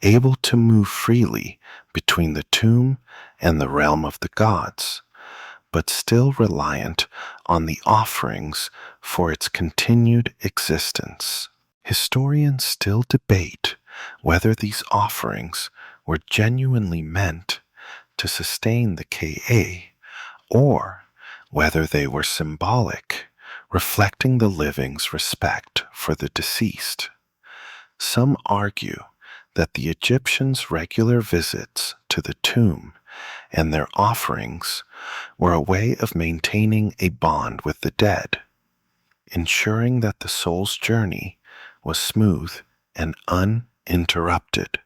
able to move freely between the tomb and the realm of the gods, but still reliant on the offerings for its continued existence. Historians still debate whether these offerings were genuinely meant to sustain the Ka, or whether they were symbolic, reflecting the living's respect for the deceased. Some argue that the Egyptians' regular visits to the tomb and their offerings were a way of maintaining a bond with the dead, ensuring that the soul's journey was smooth and uninterrupted.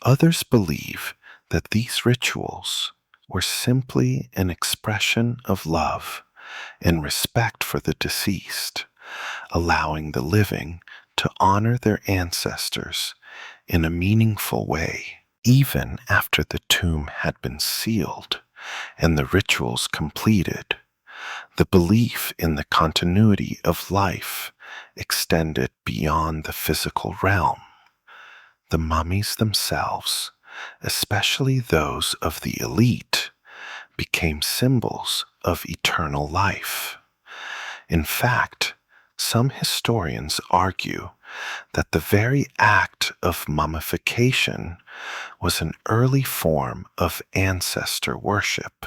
Others believe that these rituals were simply an expression of love and respect for the deceased, allowing the living to honor their ancestors in a meaningful way. Even after the tomb had been sealed and the rituals completed, the belief in the continuity of life extended beyond the physical realm. The mummies themselves, especially those of the elite, became symbols of eternal life. In fact, some historians argue that the very act of mummification was an early form of ancestor worship.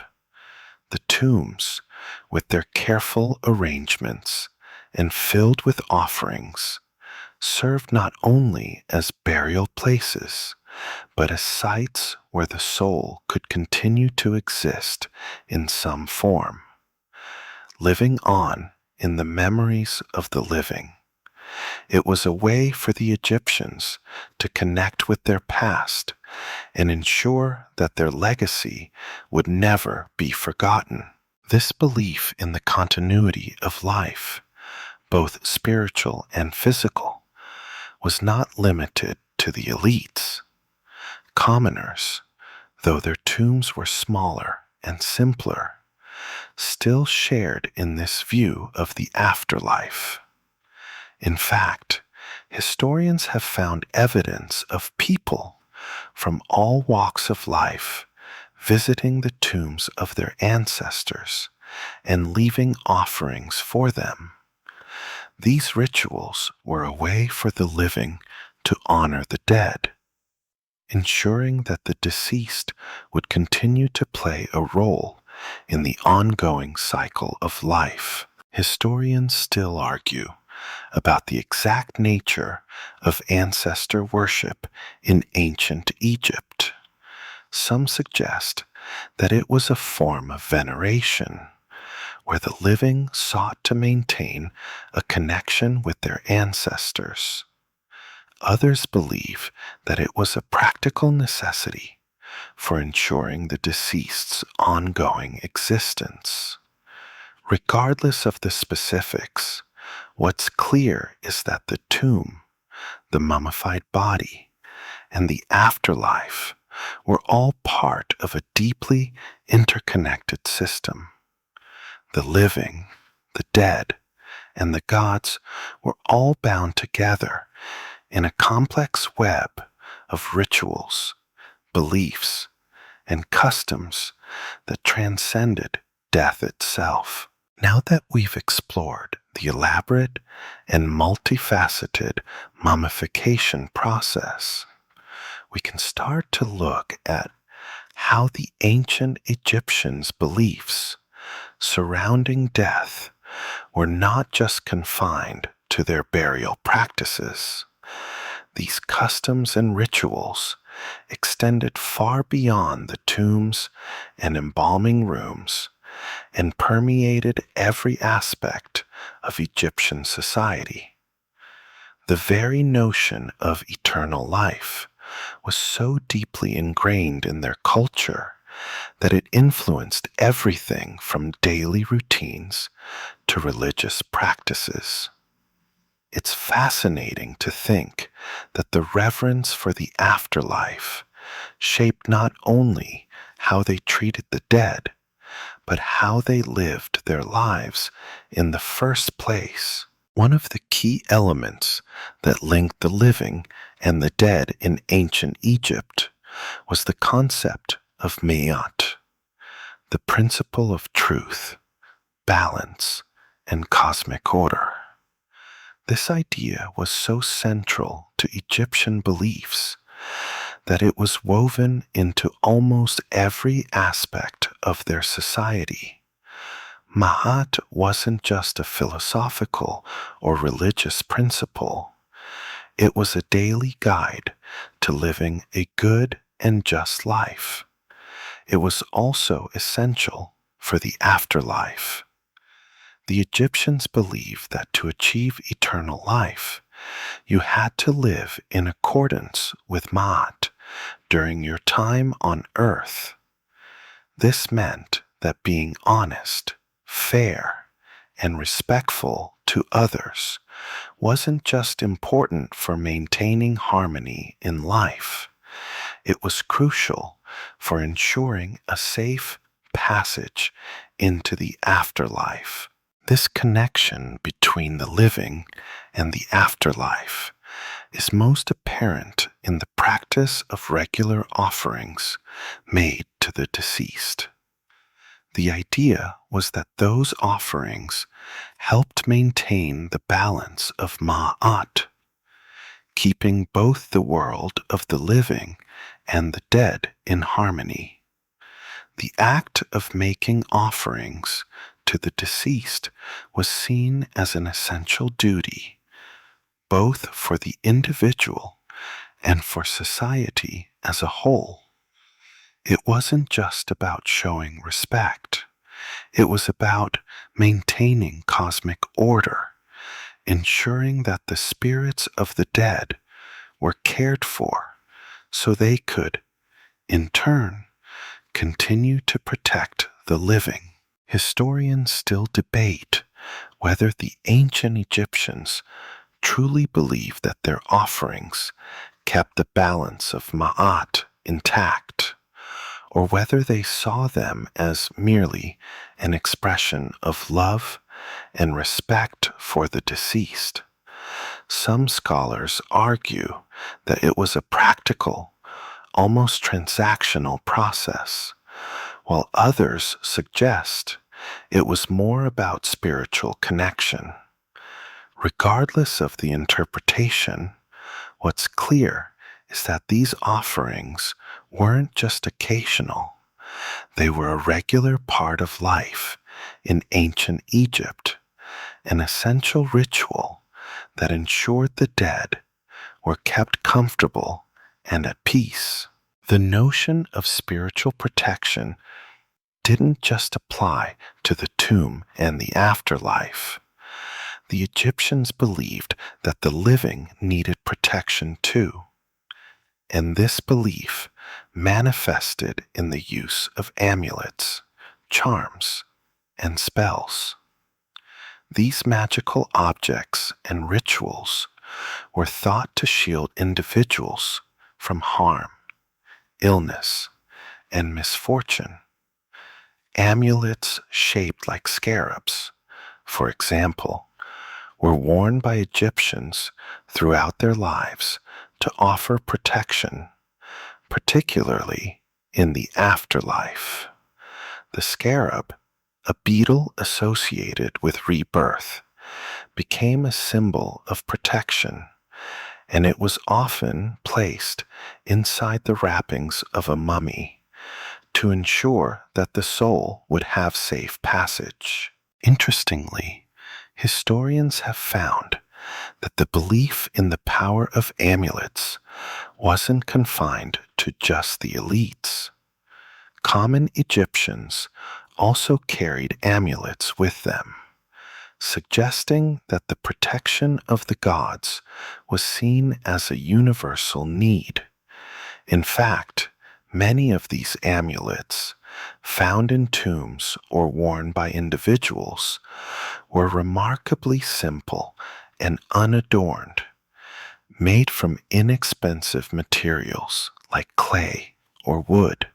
The tombs, with their careful arrangements and filled with offerings, served not only as burial places, but as sites where the soul could continue to exist in some form, living on in the memories of the living. It was a way for the Egyptians to connect with their past and ensure that their legacy would never be forgotten. This belief in the continuity of life, both spiritual and physical, was not limited to the elites. Commoners, though their tombs were smaller and simpler, still shared in this view of the afterlife. In fact, historians have found evidence of people from all walks of life visiting the tombs of their ancestors and leaving offerings for them. These rituals were a way for the living to honor the dead, ensuring that the deceased would continue to play a role in the ongoing cycle of life. Historians still argue about the exact nature of ancestor worship in ancient Egypt. Some suggest that it was a form of veneration, where the living sought to maintain a connection with their ancestors. Others believe that it was a practical necessity, for ensuring the deceased's ongoing existence. Regardless of the specifics, what's clear is that the tomb, the mummified body, and the afterlife were all part of a deeply interconnected system. The living, the dead, and the gods were all bound together in a complex web of rituals, beliefs, and customs that transcended death itself. Now that we've explored the elaborate and multifaceted mummification process, we can start to look at how the ancient Egyptians' beliefs surrounding death were not just confined to their burial practices. These customs and rituals extended far beyond the tombs and embalming rooms and permeated every aspect of Egyptian society. The very notion of eternal life was so deeply ingrained in their culture that it influenced everything from daily routines to religious practices. It's fascinating to think that the reverence for the afterlife shaped not only how they treated the dead, but how they lived their lives in the first place. One of the key elements that linked the living and the dead in ancient Egypt was the concept of Ma'at, the principle of truth, balance, and cosmic order. This idea was so central to Egyptian beliefs that it was woven into almost every aspect of their society. Ma'at wasn't just a philosophical or religious principle. It was a daily guide to living a good and just life. It was also essential for the afterlife. The Egyptians believed that to achieve eternal life, you had to live in accordance with Ma'at during your time on earth. This meant that being honest, fair, and respectful to others wasn't just important for maintaining harmony in life. It was crucial for ensuring a safe passage into the afterlife. This connection between the living and the afterlife is most apparent in the practice of regular offerings made to the deceased. The idea was that those offerings helped maintain the balance of Ma'at, keeping both the world of the living and the dead in harmony. The act of making offerings to the deceased was seen as an essential duty, both for the individual and for society as a whole. It wasn't just about showing respect. It was about maintaining cosmic order, ensuring that the spirits of the dead were cared for so they could, in turn, continue to protect the living. Historians still debate whether the ancient Egyptians truly believed that their offerings kept the balance of Ma'at intact, or whether they saw them as merely an expression of love and respect for the deceased. Some scholars argue that it was a practical, almost transactional process, while others suggest it was more about spiritual connection. Regardless of the interpretation, what's clear is that these offerings weren't just occasional. They were a regular part of life in ancient Egypt, an essential ritual that ensured the dead were kept comfortable and at peace. The notion of spiritual protection didn't just apply to the tomb and the afterlife. The Egyptians believed that the living needed protection too. And this belief manifested in the use of amulets, charms, and spells. These magical objects and rituals were thought to shield individuals from harm, illness, and misfortune. Amulets shaped like scarabs, for example, were worn by Egyptians throughout their lives to offer protection, particularly in the afterlife. The scarab, a beetle associated with rebirth, became a symbol of protection, and it was often placed inside the wrappings of a mummy to ensure that the soul would have safe passage. Interestingly, historians have found that the belief in the power of amulets wasn't confined to just the elites. Common Egyptians also carried amulets with them, suggesting that the protection of the gods was seen as a universal need. In fact, many of these amulets, found in tombs or worn by individuals, were remarkably simple and unadorned, made from inexpensive materials like clay or wood.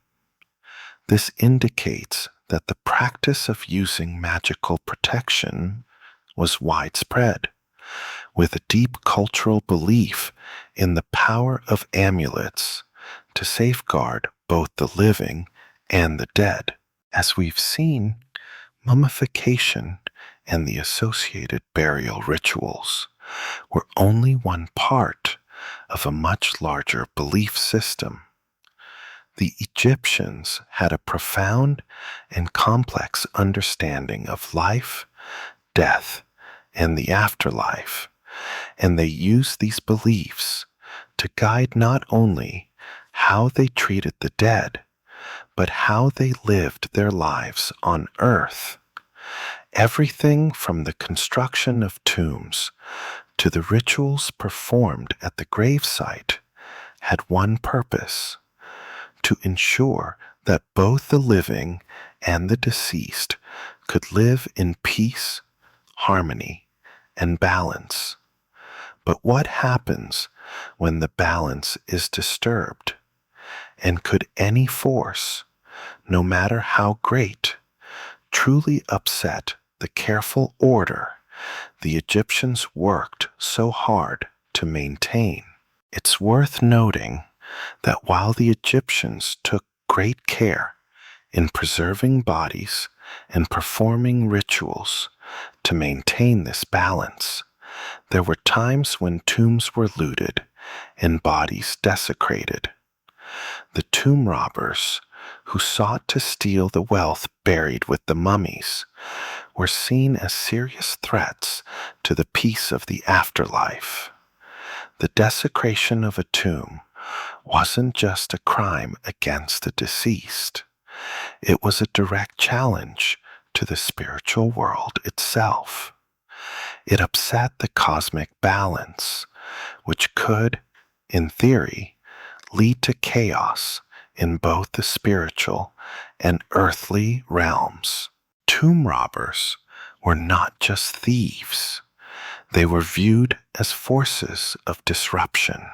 This indicates that the practice of using magical protection was widespread, with a deep cultural belief in the power of amulets to safeguard both the living and the dead. As we've seen, mummification and the associated burial rituals were only one part of a much larger belief system. The Egyptians had a profound and complex understanding of life, death, and the afterlife, and they used these beliefs to guide not only how they treated the dead, but how they lived their lives on earth. Everything from the construction of tombs to the rituals performed at the gravesite had one purpose: to ensure that both the living and the deceased could live in peace, harmony, and balance. But what happens when the balance is disturbed? And could any force, no matter how great, truly upset the careful order the Egyptians worked so hard to maintain? It's worth noting that while the Egyptians took great care in preserving bodies and performing rituals to maintain this balance, there were times when tombs were looted and bodies desecrated. The tomb robbers, who sought to steal the wealth buried with the mummies, were seen as serious threats to the peace of the afterlife. The desecration of a tomb wasn't just a crime against the deceased. It was a direct challenge to the spiritual world itself. It upset the cosmic balance, which could, in theory, lead to chaos in both the spiritual and earthly realms. Tomb robbers were not just thieves. They were viewed as forces of disruption.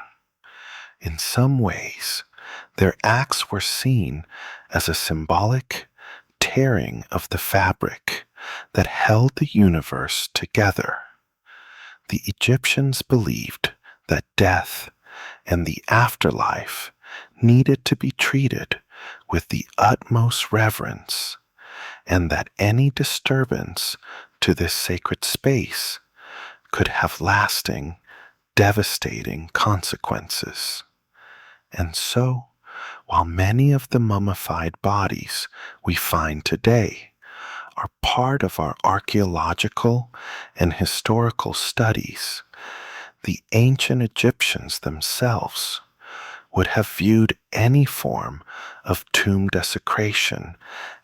In some ways, their acts were seen as a symbolic tearing of the fabric that held the universe together. The Egyptians believed that death and the afterlife needed to be treated with the utmost reverence, and that any disturbance to this sacred space could have lasting, devastating consequences. And so, while many of the mummified bodies we find today are part of our archaeological and historical studies, the ancient Egyptians themselves would have viewed any form of tomb desecration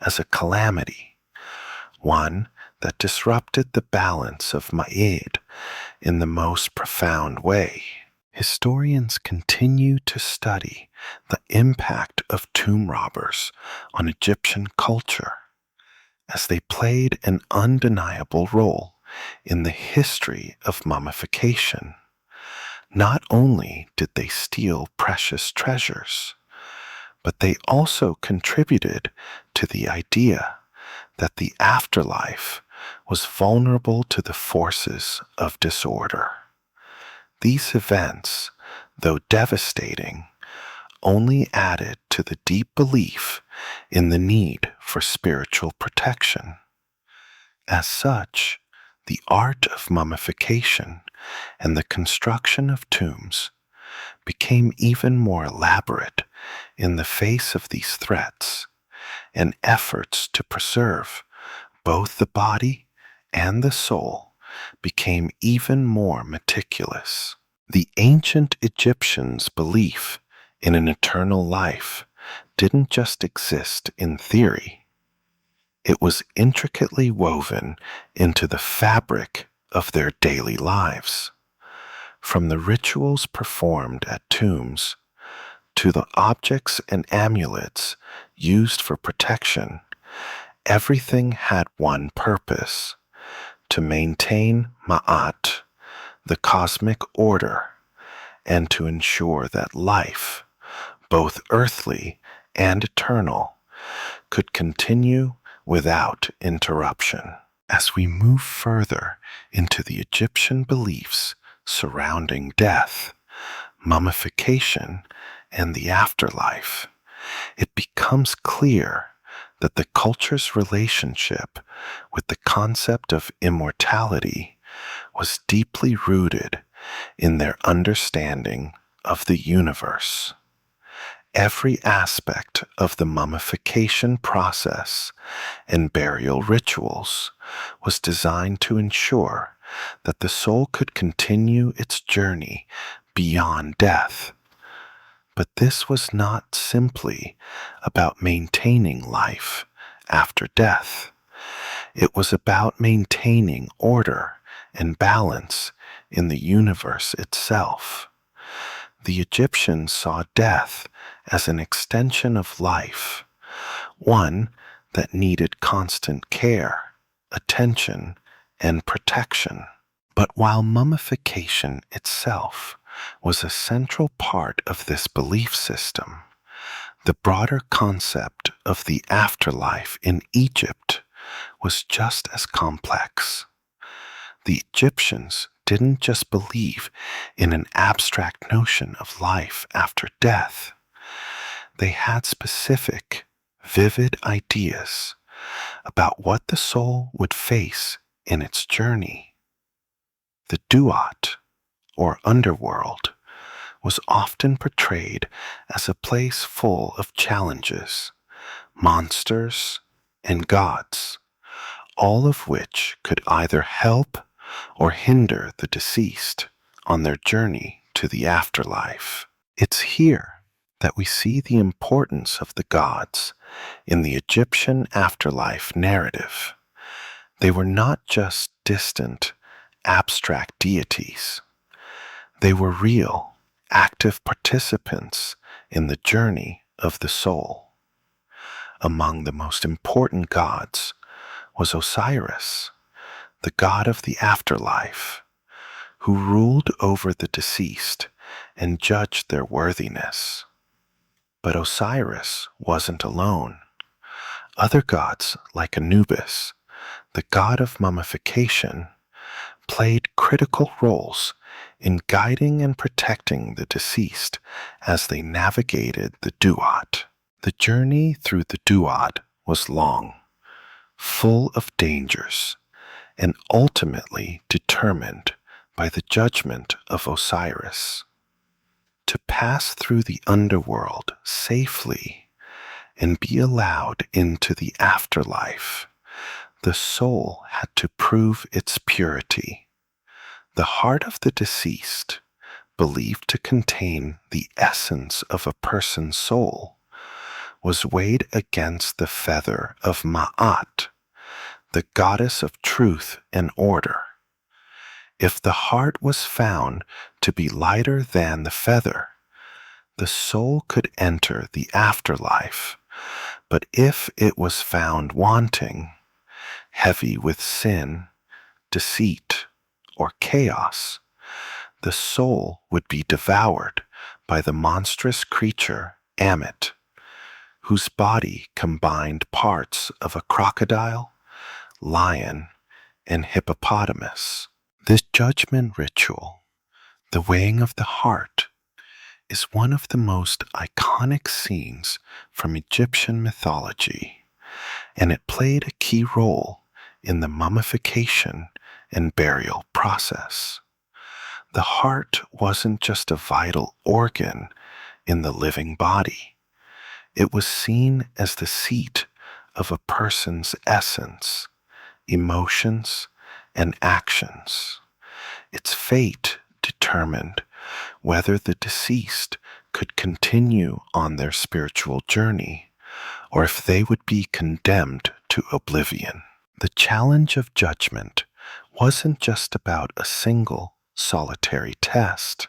as a calamity, one that disrupted the balance of Ma'id in the most profound way. Historians continue to study the impact of tomb robbers on Egyptian culture, as they played an undeniable role in the history of mummification. Not only did they steal precious treasures, but they also contributed to the idea that the afterlife was vulnerable to the forces of disorder. These events, though devastating, only added to the deep belief in the need for spiritual protection. As such, the art of mummification and the construction of tombs became even more elaborate in the face of these threats, and efforts to preserve both the body and the soul became even more meticulous. The ancient Egyptians' belief in an eternal life didn't just exist in theory. It was intricately woven into the fabric of their daily lives. From the rituals performed at tombs to the objects and amulets used for protection, everything had one purpose: to maintain Ma'at, the cosmic order, and to ensure that life, both earthly and eternal, could continue without interruption. As we move further into the Egyptian beliefs surrounding death, mummification, and the afterlife, it becomes clear that the culture's relationship with the concept of immortality was deeply rooted in their understanding of the universe. Every aspect of the mummification process and burial rituals was designed to ensure that the soul could continue its journey beyond death. But this was not simply about maintaining life after death. It was about maintaining order and balance in the universe itself. The Egyptians saw death as an extension of life, one that needed constant care, attention, and protection. But while mummification itself was a central part of this belief system, the broader concept of the afterlife in Egypt was just as complex. The Egyptians didn't just believe in an abstract notion of life after death. They had specific, vivid ideas about what the soul would face in its journey. The Duat, or underworld, was often portrayed as a place full of challenges, monsters, and gods, all of which could either help or hinder the deceased on their journey to the afterlife. It's here that we see the importance of the gods in the Egyptian afterlife narrative. They were not just distant, abstract deities. They were real, active participants in the journey of the soul. Among the most important gods was Osiris, the god of the afterlife, who ruled over the deceased and judged their worthiness. But Osiris wasn't alone. Other gods, like Anubis, the god of mummification, played critical roles in guiding and protecting the deceased as they navigated the Duat. The journey through the Duat was long, full of dangers, and ultimately determined by the judgment of Osiris. To pass through the underworld safely and be allowed into the afterlife, the soul had to prove its purity. The heart of the deceased, believed to contain the essence of a person's soul, was weighed against the feather of Ma'at, the goddess of truth and order. If the heart was found to be lighter than the feather, the soul could enter the afterlife. But if it was found wanting, heavy with sin, deceit, or chaos, the soul would be devoured by the monstrous creature Amit, whose body combined parts of a crocodile, lion, and hippopotamus. This judgment ritual, the weighing of the heart, is one of the most iconic scenes from Egyptian mythology, and it played a key role in the mummification and burial process. The heart wasn't just a vital organ in the living body, it was seen as the seat of a person's essence, emotions, and actions. Its fate determined whether the deceased could continue on their spiritual journey or if they would be condemned to oblivion. The challenge of judgment wasn't just about a single, solitary test.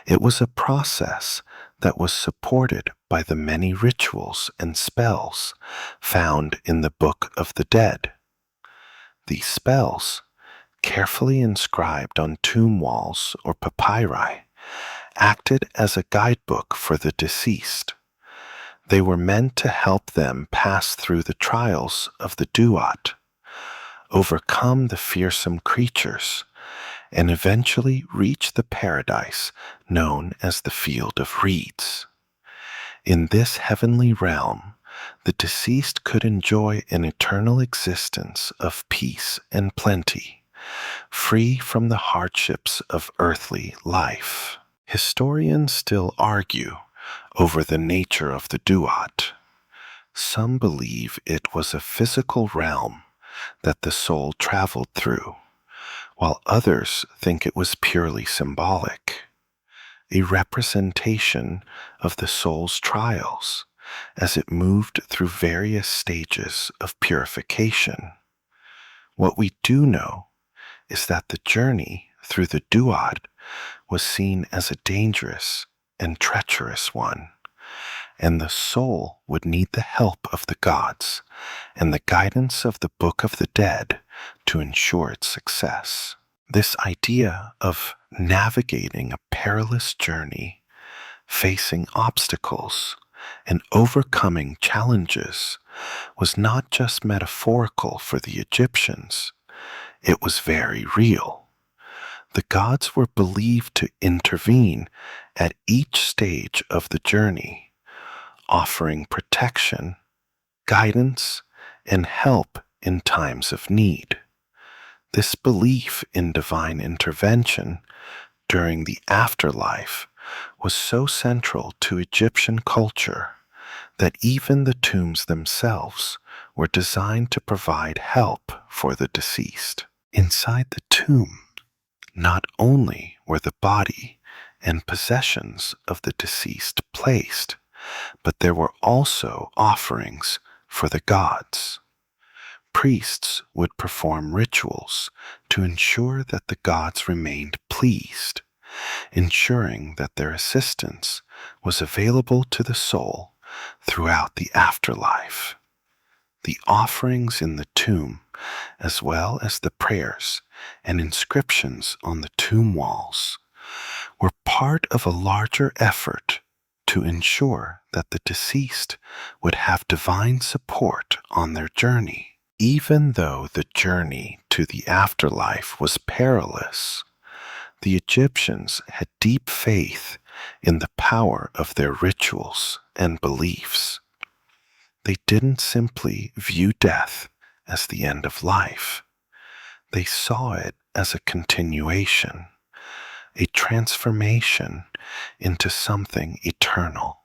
It was a process that was supported by the many rituals and spells found in the Book of the Dead. These spells, carefully inscribed on tomb walls or papyri, acted as a guidebook for the deceased. They were meant to help them pass through the trials of the duat, overcome the fearsome creatures, and eventually reach the paradise known as the Field of Reeds. In this heavenly realm, the deceased could enjoy an eternal existence of peace and plenty, free from the hardships of earthly life. Historians still argue over the nature of the duat. Some believe it was a physical realm that the soul traveled through, while others think it was purely symbolic, a representation of the soul's trials as it moved through various stages of purification. What we do know is that the journey through the duat was seen as a dangerous and treacherous one, and the soul would need the help of the gods and the guidance of the Book of the Dead to ensure its success. This idea of navigating a perilous journey, facing obstacles, and overcoming challenges was not just metaphorical for the Egyptians, it was very real. The gods were believed to intervene at each stage of the journey, offering protection, guidance, and help in times of need. This belief in divine intervention during the afterlife was so central to Egyptian culture that even the tombs themselves were designed to provide help for the deceased. Inside the tomb, not only were the body and possessions of the deceased placed, but there were also offerings for the gods. Priests would perform rituals to ensure that the gods remained pleased, ensuring that their assistance was available to the soul throughout the afterlife. The offerings in the tomb, as well as the prayers and inscriptions on the tomb walls, were part of a larger effort to ensure that the deceased would have divine support on their journey. Even though the journey to the afterlife was perilous, the Egyptians had deep faith in the power of their rituals and beliefs. They didn't simply view death as the end of life. They saw it as a continuation, a transformation into something eternal.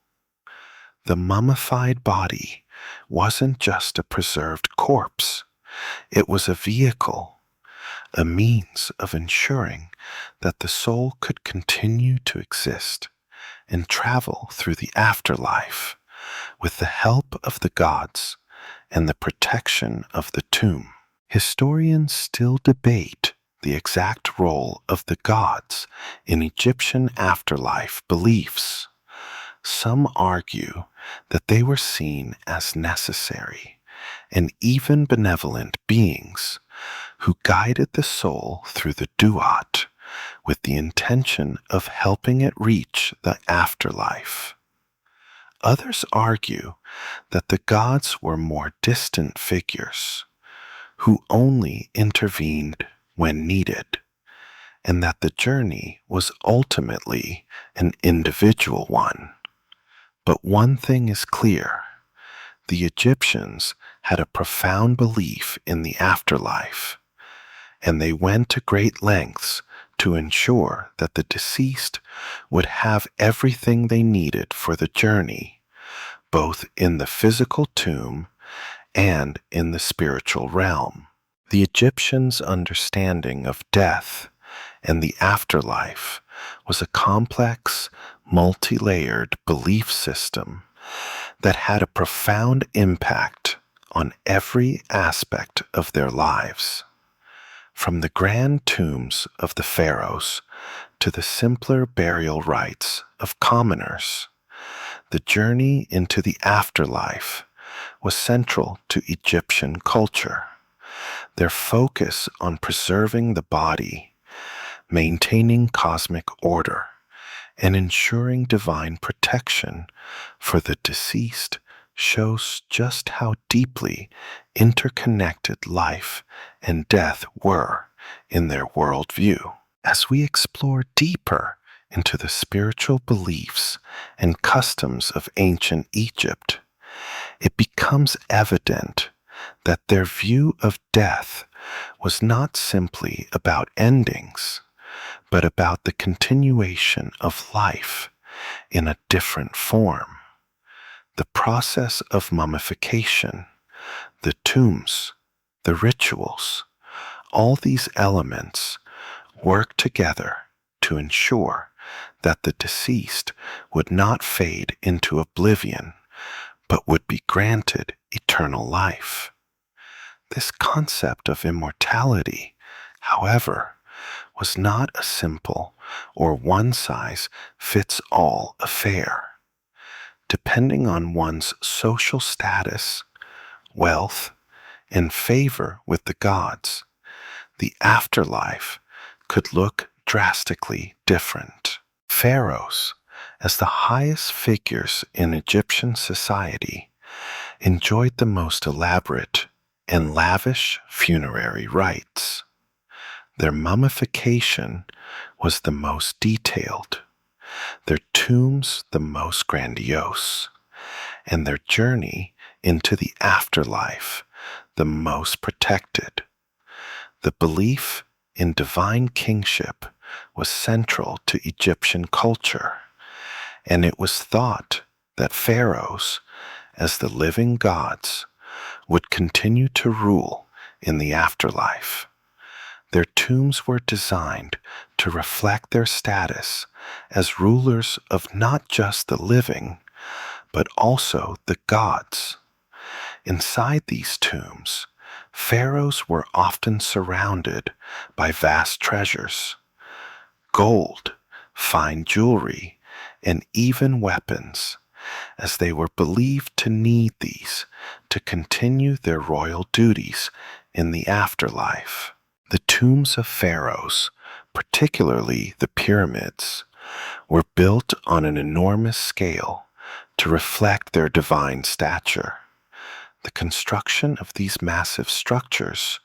The mummified body wasn't just a preserved corpse. It was a vehicle, a means of ensuring that the soul could continue to exist and travel through the afterlife with the help of the gods and the protection of the tomb. Historians still debate the exact role of the gods in Egyptian afterlife beliefs. Some argue that they were seen as necessary and even benevolent beings who guided the soul through the duat with the intention of helping it reach the afterlife. Others argue that the gods were more distant figures who only intervened when needed, and that the journey was ultimately an individual one. But one thing is clear: the Egyptians had a profound belief in the afterlife, and they went to great lengths to ensure that the deceased would have everything they needed for the journey, both in the physical tomb and in the spiritual realm. The Egyptians' understanding of death and the afterlife was a complex, multi-layered belief system that had a profound impact on every aspect of their lives. From the grand tombs of the pharaohs to the simpler burial rites of commoners, the journey into the afterlife was central to Egyptian culture. Their focus on preserving the body, maintaining cosmic order, and ensuring divine protection for the deceased shows just how deeply interconnected life and death were in their worldview. As we explore deeper into the spiritual beliefs and customs of ancient Egypt, it becomes evident that their view of death was not simply about endings, but about the continuation of life in a different form. The process of mummification, the tombs, the rituals, all these elements work together to ensure that the deceased would not fade into oblivion, but would be granted eternal life. This concept of immortality, however, was not a simple or one-size-fits-all affair. Depending on one's social status, wealth, and favor with the gods, the afterlife could look drastically different. Pharaohs, as the highest figures in Egyptian society, enjoyed the most elaborate and lavish funerary rites. Their mummification was the most detailed, their tombs the most grandiose, and their journey into the afterlife the most protected. The belief in divine kingship was central to Egyptian culture, and it was thought that pharaohs, as the living gods, would continue to rule in the afterlife. Their tombs were designed to reflect their status as rulers of not just the living, but also the gods. Inside these tombs, pharaohs were often surrounded by vast treasures, gold, fine jewelry, and even weapons, as they were believed to need these to continue their royal duties in the afterlife. The tombs of pharaohs, particularly the pyramids, were built on an enormous scale to reflect their divine stature. The construction of these massive structures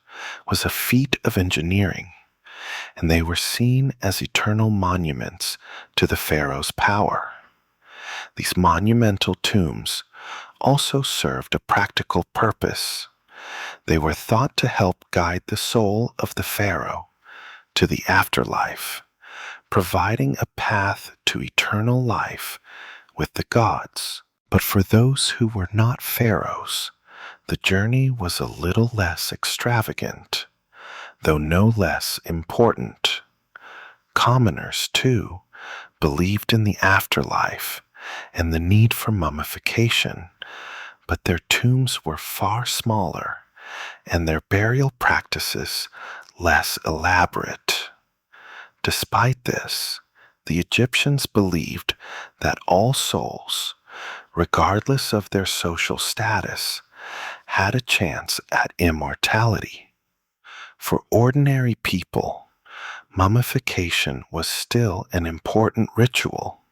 was a feat of engineering, and they were seen as eternal monuments to the pharaoh's power. These monumental tombs also served a practical purpose. They were thought to help guide the soul of the pharaoh to the afterlife, providing a path to eternal life with the gods. But for those who were not pharaohs, the journey was a little less extravagant, though no less important. Commoners, too, believed in the afterlife and the need for mummification, but their tombs were far smaller, and their burial practices less elaborate. Despite this, the Egyptians believed that all souls, regardless of their social status, had a chance at immortality. For ordinary people, mummification was still an important ritual,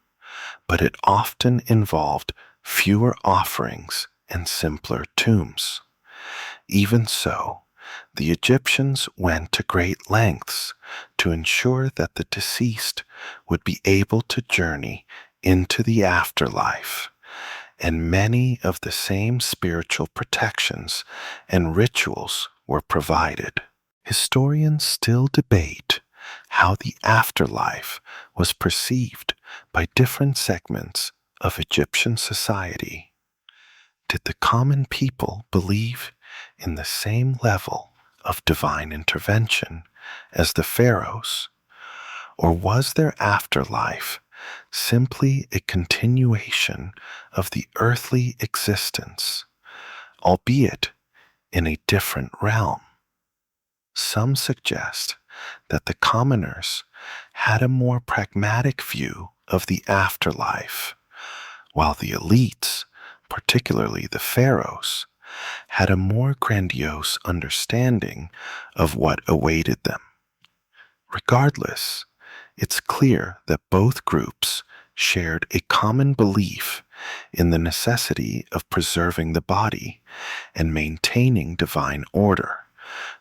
but it often involved fewer offerings and simpler tombs. Even so, the Egyptians went to great lengths to ensure that the deceased would be able to journey into the afterlife, and many of the same spiritual protections and rituals were provided. Historians still debate how the afterlife was perceived by different segments of Egyptian society. Did the common people believe in the same level of divine intervention as the pharaohs, or was their afterlife simply a continuation of the earthly existence, albeit in a different realm? Some suggest that the commoners had a more pragmatic view of the afterlife, while the elites, particularly the pharaohs, had a more grandiose understanding of what awaited them. Regardless, it's clear that both groups shared a common belief in the necessity of preserving the body and maintaining divine order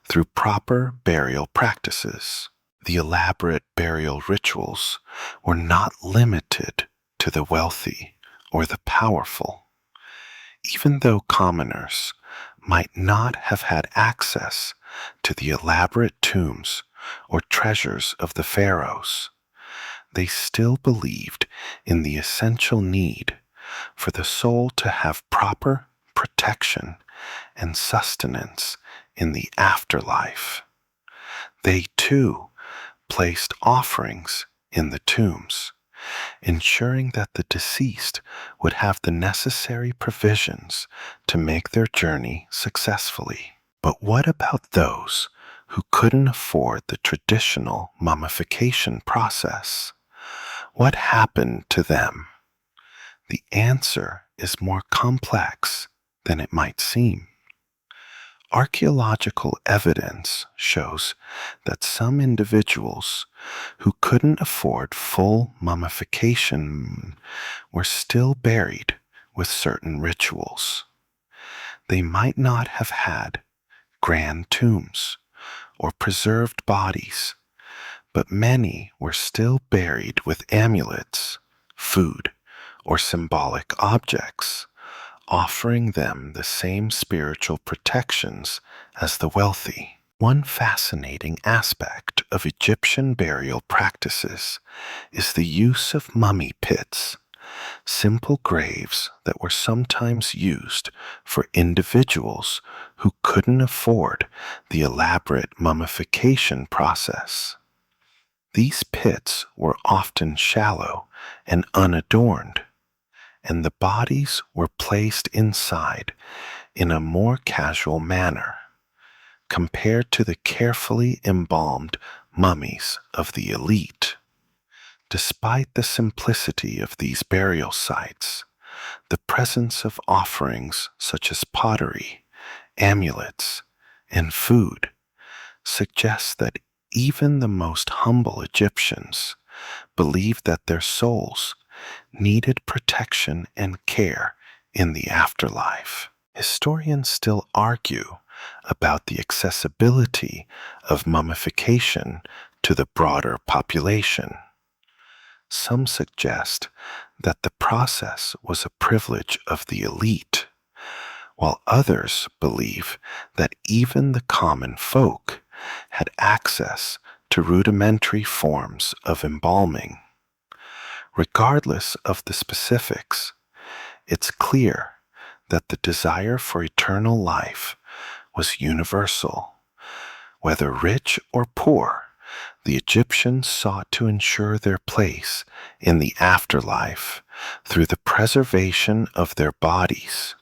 through proper burial practices. The elaborate burial rituals were not limited to the wealthy or the powerful. Even though commoners might not have had access to the elaborate tombs or treasures of the pharaohs, they still believed in the essential need for the soul to have proper protection and sustenance in the afterlife. They too placed offerings in the tombs, ensuring that the deceased would have the necessary provisions to make their journey successfully. But what about those who couldn't afford the traditional mummification process? What happened to them? The answer is more complex than it might seem. Archaeological evidence shows that some individuals who couldn't afford full mummification were still buried with certain rituals. They might not have had grand tombs or preserved bodies, but many were still buried with amulets, food, or symbolic objects, offering them the same spiritual protections as the wealthy. One fascinating aspect of Egyptian burial practices is the use of mummy pits, simple graves that were sometimes used for individuals who couldn't afford the elaborate mummification process. These pits were often shallow and unadorned, and the bodies were placed inside in a more casual manner, compared to the carefully embalmed mummies of the elite. Despite the simplicity of these burial sites, the presence of offerings such as pottery, amulets, and food suggests that even the most humble Egyptians believed that their souls needed protection and care in the afterlife. Historians still argue about the accessibility of mummification to the broader population. Some suggest that the process was a privilege of the elite, while others believe that even the common folk had access to rudimentary forms of embalming. Regardless of the specifics, it's clear that the desire for eternal life was universal. Whether rich or poor, the Egyptians sought to ensure their place in the afterlife through the preservation of their bodies,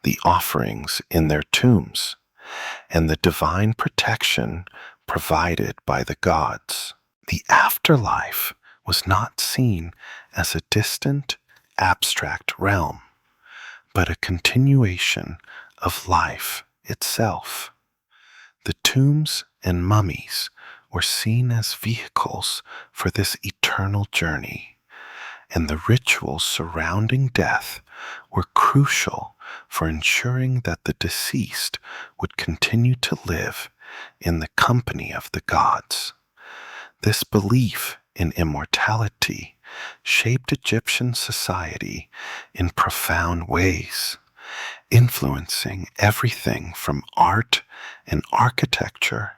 the offerings in their tombs, and the divine protection provided by the gods. The afterlife was not seen as a distant, abstract realm, but a continuation of life itself. The tombs and mummies were seen as vehicles for this eternal journey, and the rituals surrounding death were crucial for ensuring that the deceased would continue to live in the company of the gods. This belief in immortality shaped Egyptian society in profound ways, influencing everything from art and architecture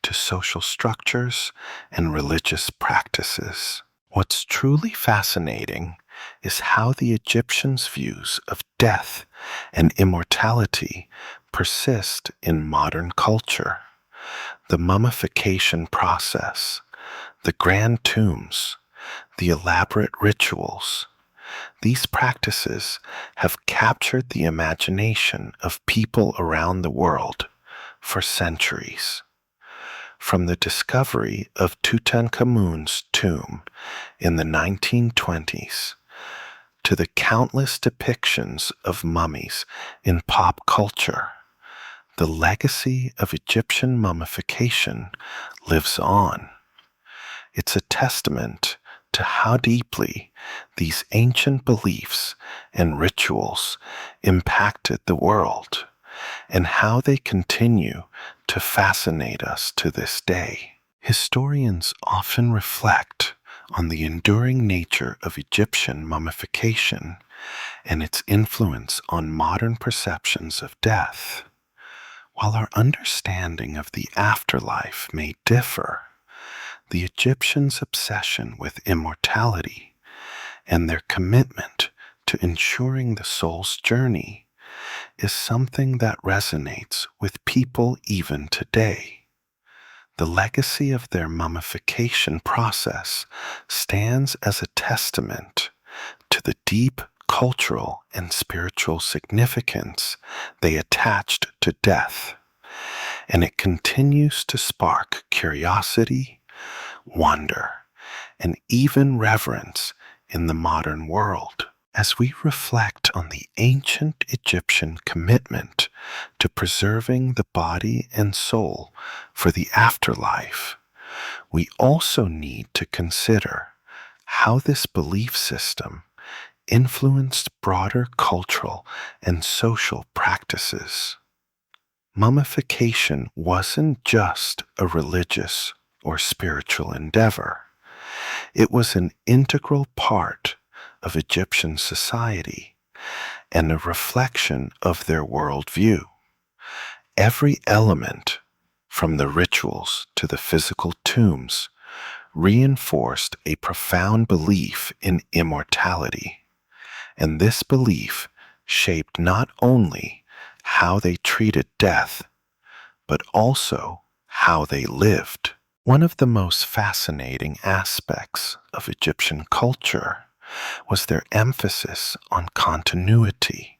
to social structures and religious practices. What's truly fascinating is how the Egyptians' views of death and immortality persist in modern culture. The mummification process, the grand tombs, the elaborate rituals, these practices have captured the imagination of people around the world for centuries. From the discovery of Tutankhamun's tomb in the 1920s to the countless depictions of mummies in pop culture, the legacy of Egyptian mummification lives on. It's a testament to how deeply these ancient beliefs and rituals impacted the world, and how they continue to fascinate us to this day. Historians often reflect on the enduring nature of Egyptian mummification and its influence on modern perceptions of death. While our understanding of the afterlife may differ, the Egyptians' obsession with immortality and their commitment to ensuring the soul's journey is something that resonates with people even today. The legacy of their mummification process stands as a testament to the deep cultural and spiritual significance they attached to death, and it continues to spark curiosity, wonder, and even reverence in the modern world. As we reflect on the ancient Egyptian commitment to preserving the body and soul for the afterlife, we also need to consider how this belief system influenced broader cultural and social practices. Mummification wasn't just a religious or spiritual endeavor. It was an integral part of Egyptian society and a reflection of their worldview. Every element, from the rituals to the physical tombs, reinforced a profound belief in immortality, and this belief shaped not only how they treated death, but also how they lived. One of the most fascinating aspects of Egyptian culture was their emphasis on continuity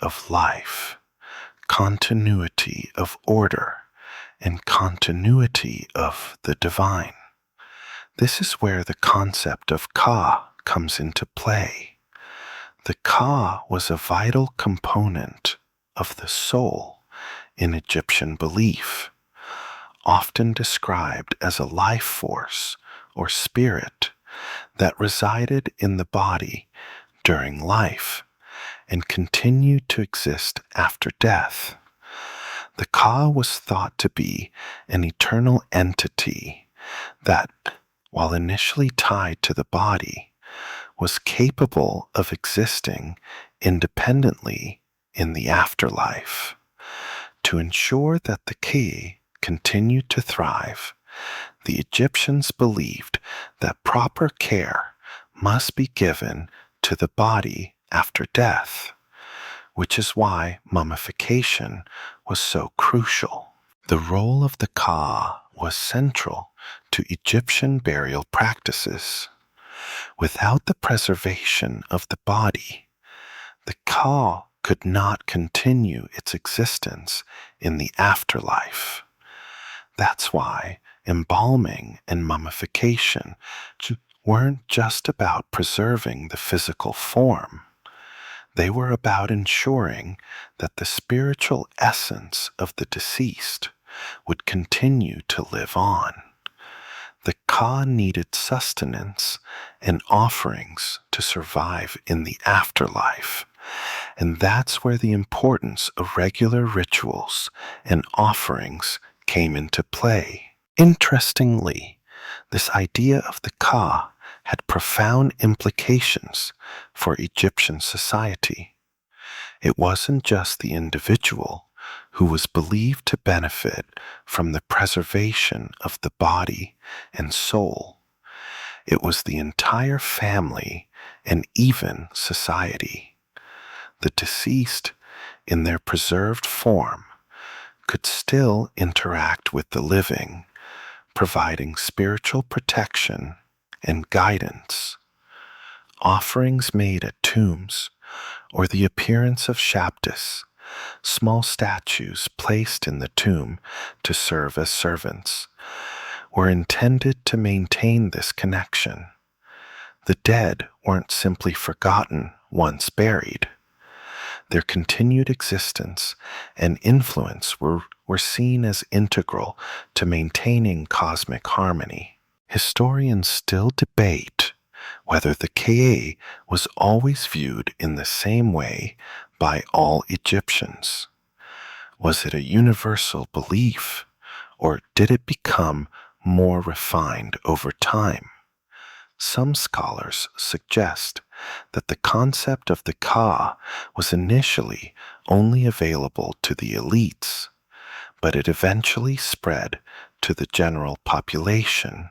of life, continuity of order, and continuity of the divine. This is where the concept of Ka comes into play. The Ka was a vital component of the soul in Egyptian belief, often described as a life force or spirit that resided in the body during life and continued to exist after death. The Ka was thought to be an eternal entity that, while initially tied to the body, was capable of existing independently in the afterlife. To ensure that the Ka continued to thrive, the Egyptians believed that proper care must be given to the body after death, which is why mummification was so crucial. The role of the Ka was central to Egyptian burial practices. Without the preservation of the body, the Ka could not continue its existence in the afterlife. That's why embalming and mummification weren't just about preserving the physical form. They were about ensuring that the spiritual essence of the deceased would continue to live on. The Ka needed sustenance and offerings to survive in the afterlife, and that's where the importance of regular rituals and offerings came into play. Interestingly, this idea of the Ka had profound implications for Egyptian society. It wasn't just the individual who was believed to benefit from the preservation of the body and soul. It was the entire family and even society. The deceased, in their preserved form, could still interact with the living, providing spiritual protection and guidance. Offerings made at tombs or the appearance of Shabdas, small statues placed in the tomb to serve as servants, were intended to maintain this connection. The dead weren't simply forgotten once buried. Their continued existence and influence were seen as integral to maintaining cosmic harmony. Historians still debate whether the Ka was always viewed in the same way by all Egyptians. Was it a universal belief, or did it become more refined over time? Some scholars suggest that the concept of the Ka was initially only available to the elites, but it eventually spread to the general population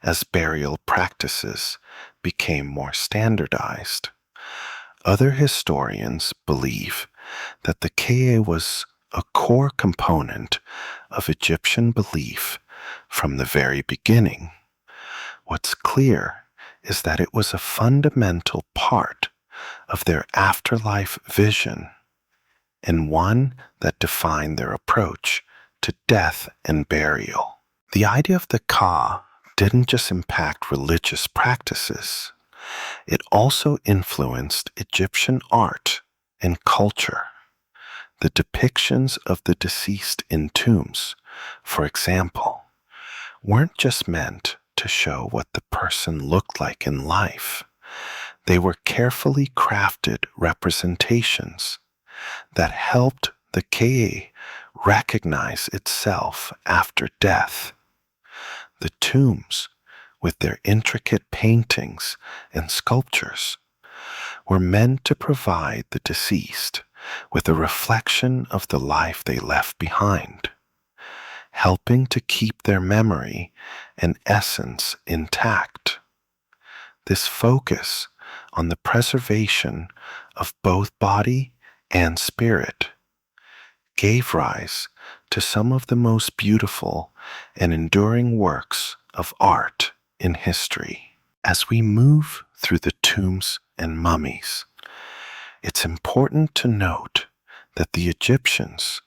as burial practices became more standardized. Other historians believe that the Ka was a core component of Egyptian belief from the very beginning. What's clear is that it was a fundamental part of their afterlife vision, and one that defined their approach to death and burial. The idea of the Ka didn't just impact religious practices, it also influenced Egyptian art and culture. The depictions of the deceased in tombs, for example, weren't just meant to show what the person looked like in life. They were carefully crafted representations that helped the Ka recognize itself after death. The tombs, with their intricate paintings and sculptures, were meant to provide the deceased with a reflection of the life they left behind, helping to keep their memory and essence intact. This focus on the preservation of both body and spirit gave rise to some of the most beautiful and enduring works of art in history. As we move through the tombs and mummies, it's important to note that the Egyptians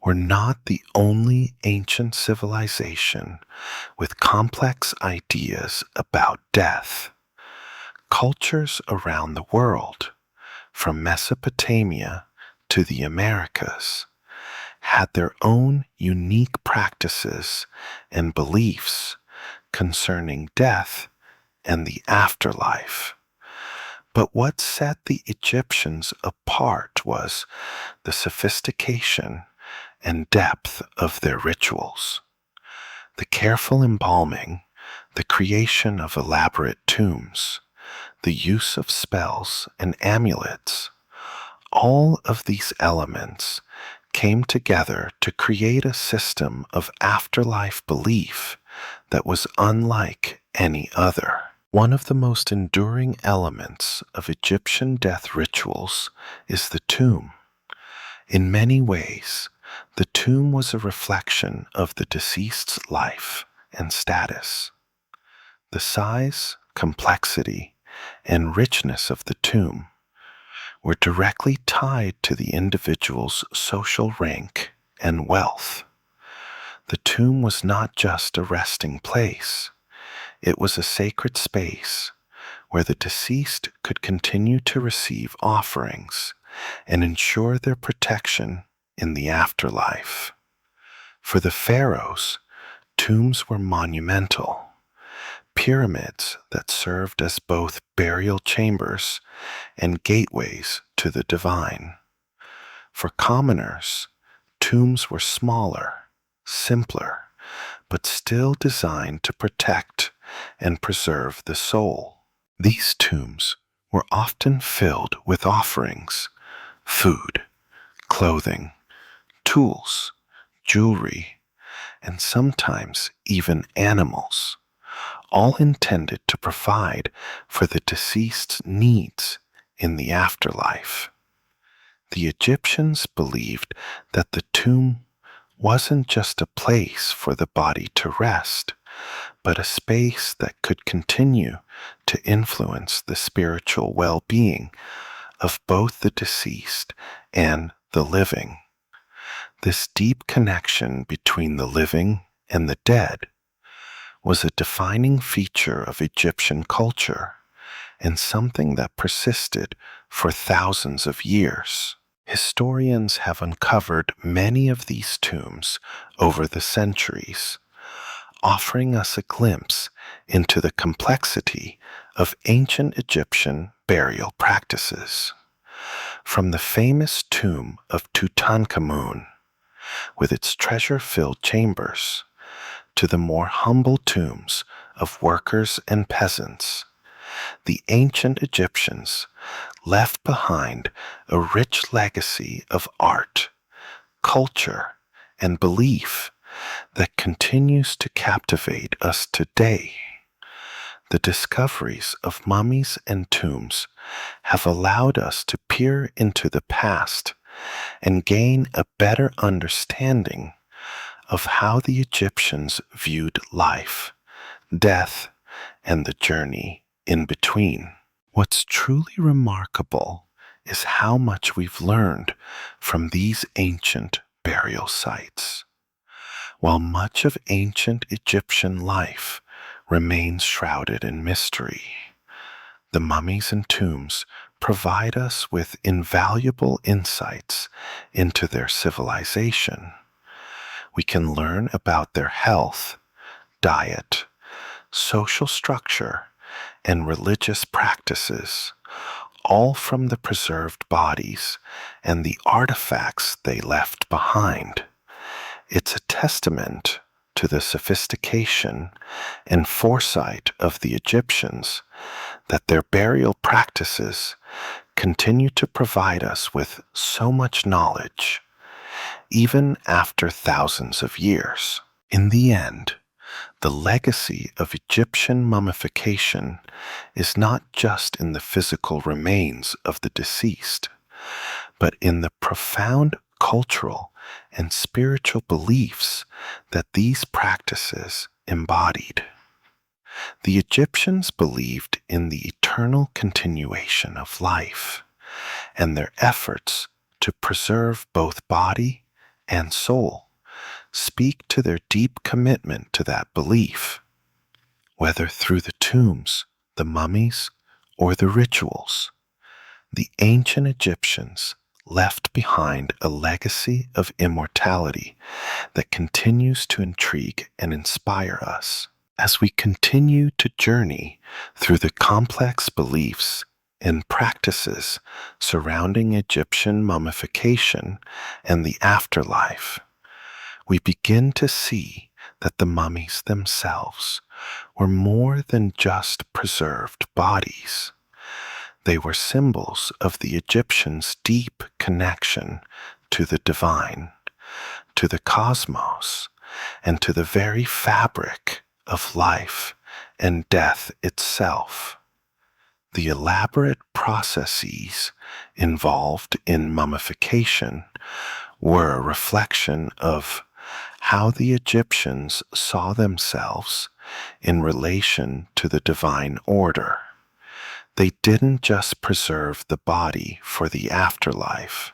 were not the only ancient civilization with complex ideas about death. Cultures around the world, from Mesopotamia to the Americas, had their own unique practices and beliefs concerning death and the afterlife. But what set the Egyptians apart was the sophistication and depth of their rituals. The careful embalming, the creation of elaborate tombs, the use of spells and amulets, all of these elements came together to create a system of afterlife belief that was unlike any other. One of the most enduring elements of Egyptian death rituals is the tomb. In many ways, the tomb was a reflection of the deceased's life and status. The size, complexity, and richness of the tomb were directly tied to the individual's social rank and wealth. The tomb was not just a resting place, it was a sacred space where the deceased could continue to receive offerings and ensure their protection in the afterlife. For the pharaohs, tombs were monumental, pyramids that served as both burial chambers and gateways to the divine. For commoners, tombs were smaller, simpler, but still designed to protect and preserve the soul. These tombs were often filled with offerings, food, clothing, tools, jewelry, and sometimes even animals, all intended to provide for the deceased's needs in the afterlife. The Egyptians believed that the tomb wasn't just a place for the body to rest, but a space that could continue to influence the spiritual well-being of both the deceased and the living. This deep connection between the living and the dead was a defining feature of Egyptian culture and something that persisted for thousands of years. Historians have uncovered many of these tombs over the centuries, offering us a glimpse into the complexity of ancient Egyptian burial practices. From the famous tomb of Tutankhamun, with its treasure-filled chambers, to the more humble tombs of workers and peasants, the ancient Egyptians left behind a rich legacy of art, culture, and belief that continues to captivate us today. The discoveries of mummies and tombs have allowed us to peer into the past and gain a better understanding of how the Egyptians viewed life, death, and the journey in between. What's truly remarkable is how much we've learned from these ancient burial sites. While much of ancient Egyptian life remains shrouded in mystery, the mummies and tombs provide us with invaluable insights into their civilization. We can learn about their health, diet, social structure, and religious practices, all from the preserved bodies and the artifacts they left behind. It's a testament to the sophistication and foresight of the Egyptians that their burial practices continue to provide us with so much knowledge, even after thousands of years. In the end, the legacy of Egyptian mummification is not just in the physical remains of the deceased, but in the profound cultural and spiritual beliefs that these practices embodied. The Egyptians believed in the eternal continuation of life, and their efforts to preserve both body and soul speak to their deep commitment to that belief. Whether through the tombs, the mummies, or the rituals, the ancient Egyptians left behind a legacy of immortality that continues to intrigue and inspire us. As we continue to journey through the complex beliefs and practices surrounding Egyptian mummification and the afterlife, we begin to see that the mummies themselves were more than just preserved bodies. They were symbols of the Egyptians' deep connection to the divine, to the cosmos, and to the very fabric of life and death itself. The elaborate processes involved in mummification were a reflection of how the Egyptians saw themselves in relation to the divine order. They didn't just preserve the body for the afterlife.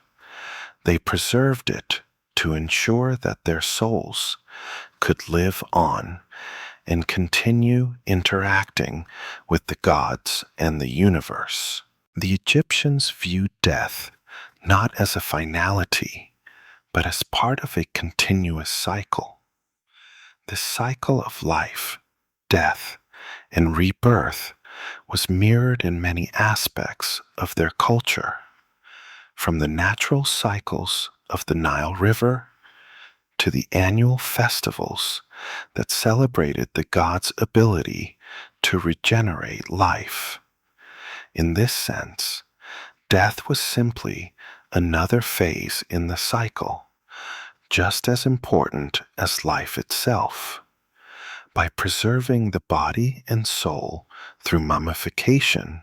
They preserved it to ensure that their souls could live on and continue interacting with the gods and the universe. The Egyptians viewed death not as a finality, but as part of a continuous cycle. This cycle of life, death, and rebirth was mirrored in many aspects of their culture, from the natural cycles of the Nile River to the annual festivals that celebrated the god's ability to regenerate life. In this sense, death was simply another phase in the cycle, just as important as life itself. By preserving the body and soul through mummification,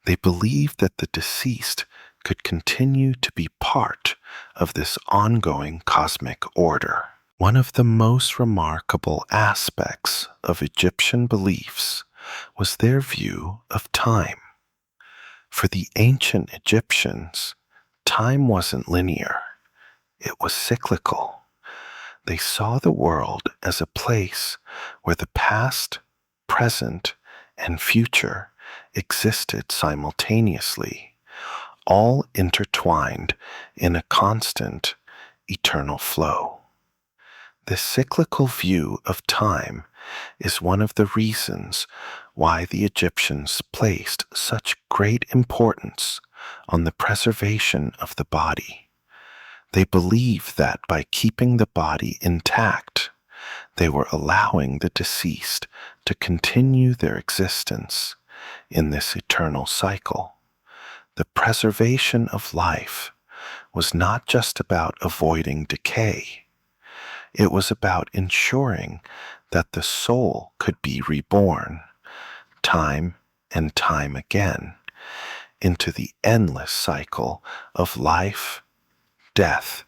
they believed that the deceased could continue to be part of this ongoing cosmic order. One of the most remarkable aspects of Egyptian beliefs was their view of time. For the ancient Egyptians, time wasn't linear, it was cyclical. They saw the world as a place where the past, present, and future existed simultaneously, all intertwined in a constant, eternal flow. This cyclical view of time is one of the reasons why the Egyptians placed such great importance on the preservation of the body. They believed that by keeping the body intact, they were allowing the deceased to continue their existence in this eternal cycle. The preservation of life was not just about avoiding decay. It was about ensuring that the soul could be reborn, time and time again, into the endless cycle of life, death,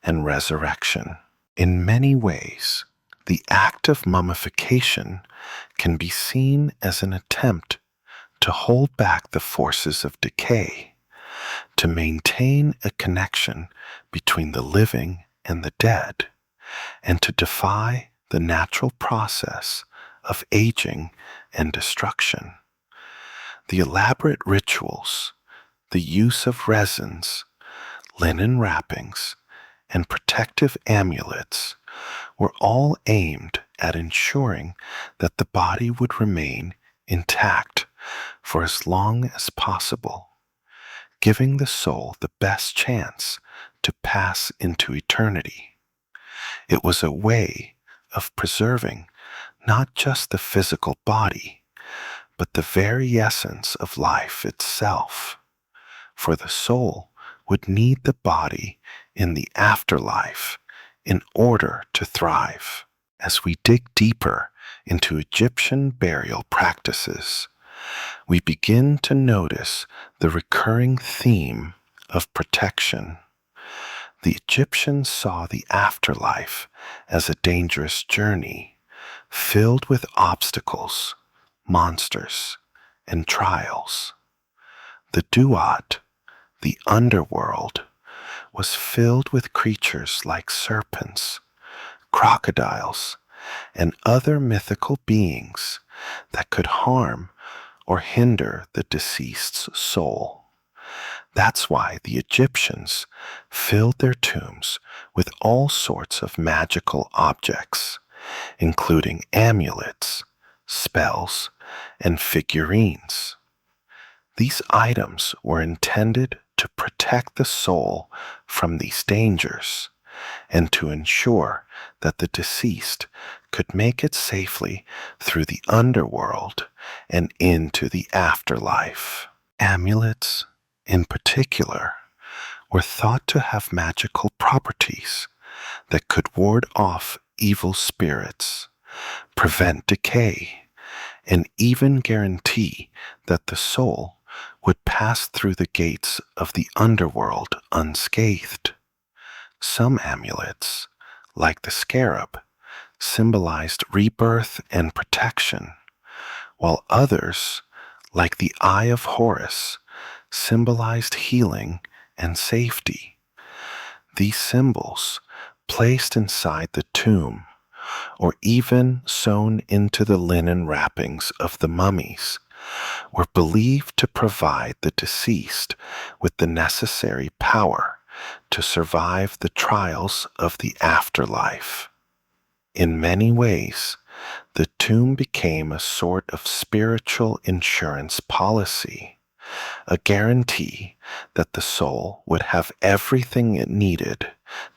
and resurrection. In many ways, the act of mummification can be seen as an attempt to hold back the forces of decay, to maintain a connection between the living and the dead, and to defy the natural process of aging and destruction. The elaborate rituals, the use of resins, linen wrappings, and protective amulets were all aimed at ensuring that the body would remain intact for as long as possible, giving the soul the best chance to pass into eternity. It was a way of preserving not just the physical body, but the very essence of life itself. For the soul would need the body in the afterlife in order to thrive. As we dig deeper into Egyptian burial practices, we begin to notice the recurring theme of protection. The Egyptians saw the afterlife as a dangerous journey, filled with obstacles, monsters, and trials. The Duat, the underworld, was filled with creatures like serpents, crocodiles, and other mythical beings that could harm or hinder the deceased's soul. That's why the Egyptians filled their tombs with all sorts of magical objects, including amulets, spells, and figurines. These items were intended to protect the soul from these dangers and to ensure that the deceased could make it safely through the underworld and into the afterlife. Amulets, in particular, were thought to have magical properties that could ward off evil spirits, prevent decay, and even guarantee that the soul would pass through the gates of the underworld unscathed. Some amulets, like the scarab, symbolized rebirth and protection, while others, like the Eye of Horus, symbolized healing and safety. These symbols placed inside the tomb or even sewn into the linen wrappings of the mummies, were believed to provide the deceased with the necessary power to survive the trials of the afterlife. In many ways, the tomb became a sort of spiritual insurance policy, a guarantee that the soul would have everything it needed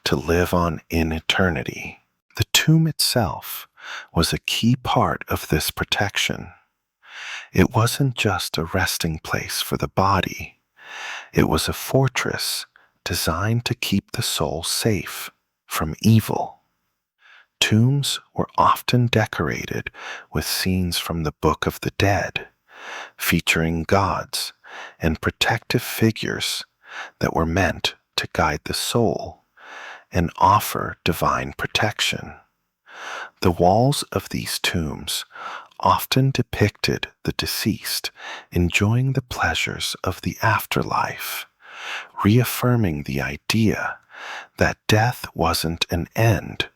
to live on in eternity. The tomb itself was a key part of this protection. It wasn't just a resting place for the body, it was a fortress designed to keep the soul safe from evil. Tombs were often decorated with scenes from the Book of the Dead, featuring gods and protective figures that were meant to guide the soul and offer divine protection. The walls of these tombs often depicted the deceased enjoying the pleasures of the afterlife, reaffirming the idea that death wasn't an end,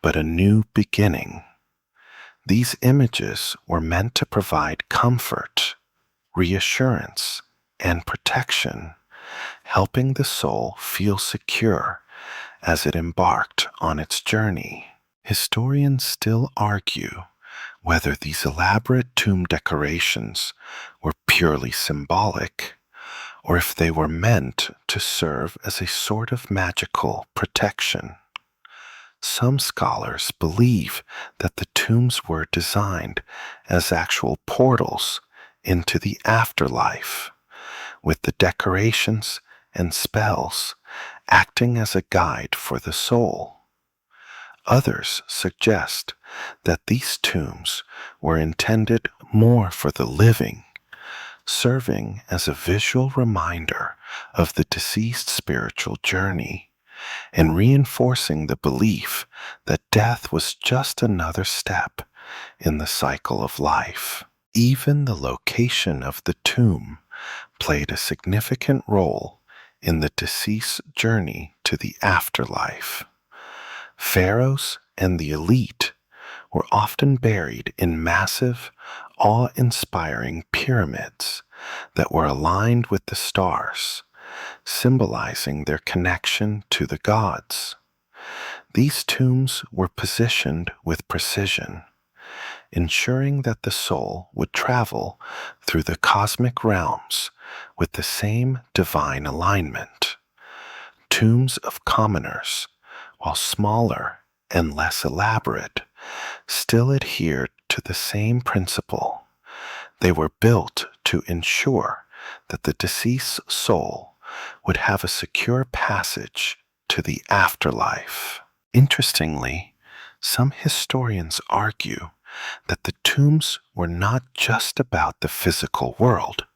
but a new beginning. These images were meant to provide comfort, reassurance, and protection, helping the soul feel secure as it embarked on its journey. Historians still argue whether these elaborate tomb decorations were purely symbolic or if they were meant to serve as a sort of magical protection. Some scholars believe that the tombs were designed as actual portals into the afterlife, with the decorations and spells acting as a guide for the soul. Others suggest that these tombs were intended more for the living, serving as a visual reminder of the deceased's spiritual journey and reinforcing the belief that death was just another step in the cycle of life. Even the location of the tomb played a significant role in the deceased's journey to the afterlife. Pharaohs and the elite were often buried in massive, awe-inspiring pyramids that were aligned with the stars, symbolizing their connection to the gods. These tombs were positioned with precision, ensuring that the soul would travel through the cosmic realms with the same divine alignment. Tombs of commoners, while smaller and less elaborate, still adhered to the same principle. They were built to ensure that the deceased's soul would have a secure passage to the afterlife. Interestingly, some historians argue that the tombs were not just about the physical world,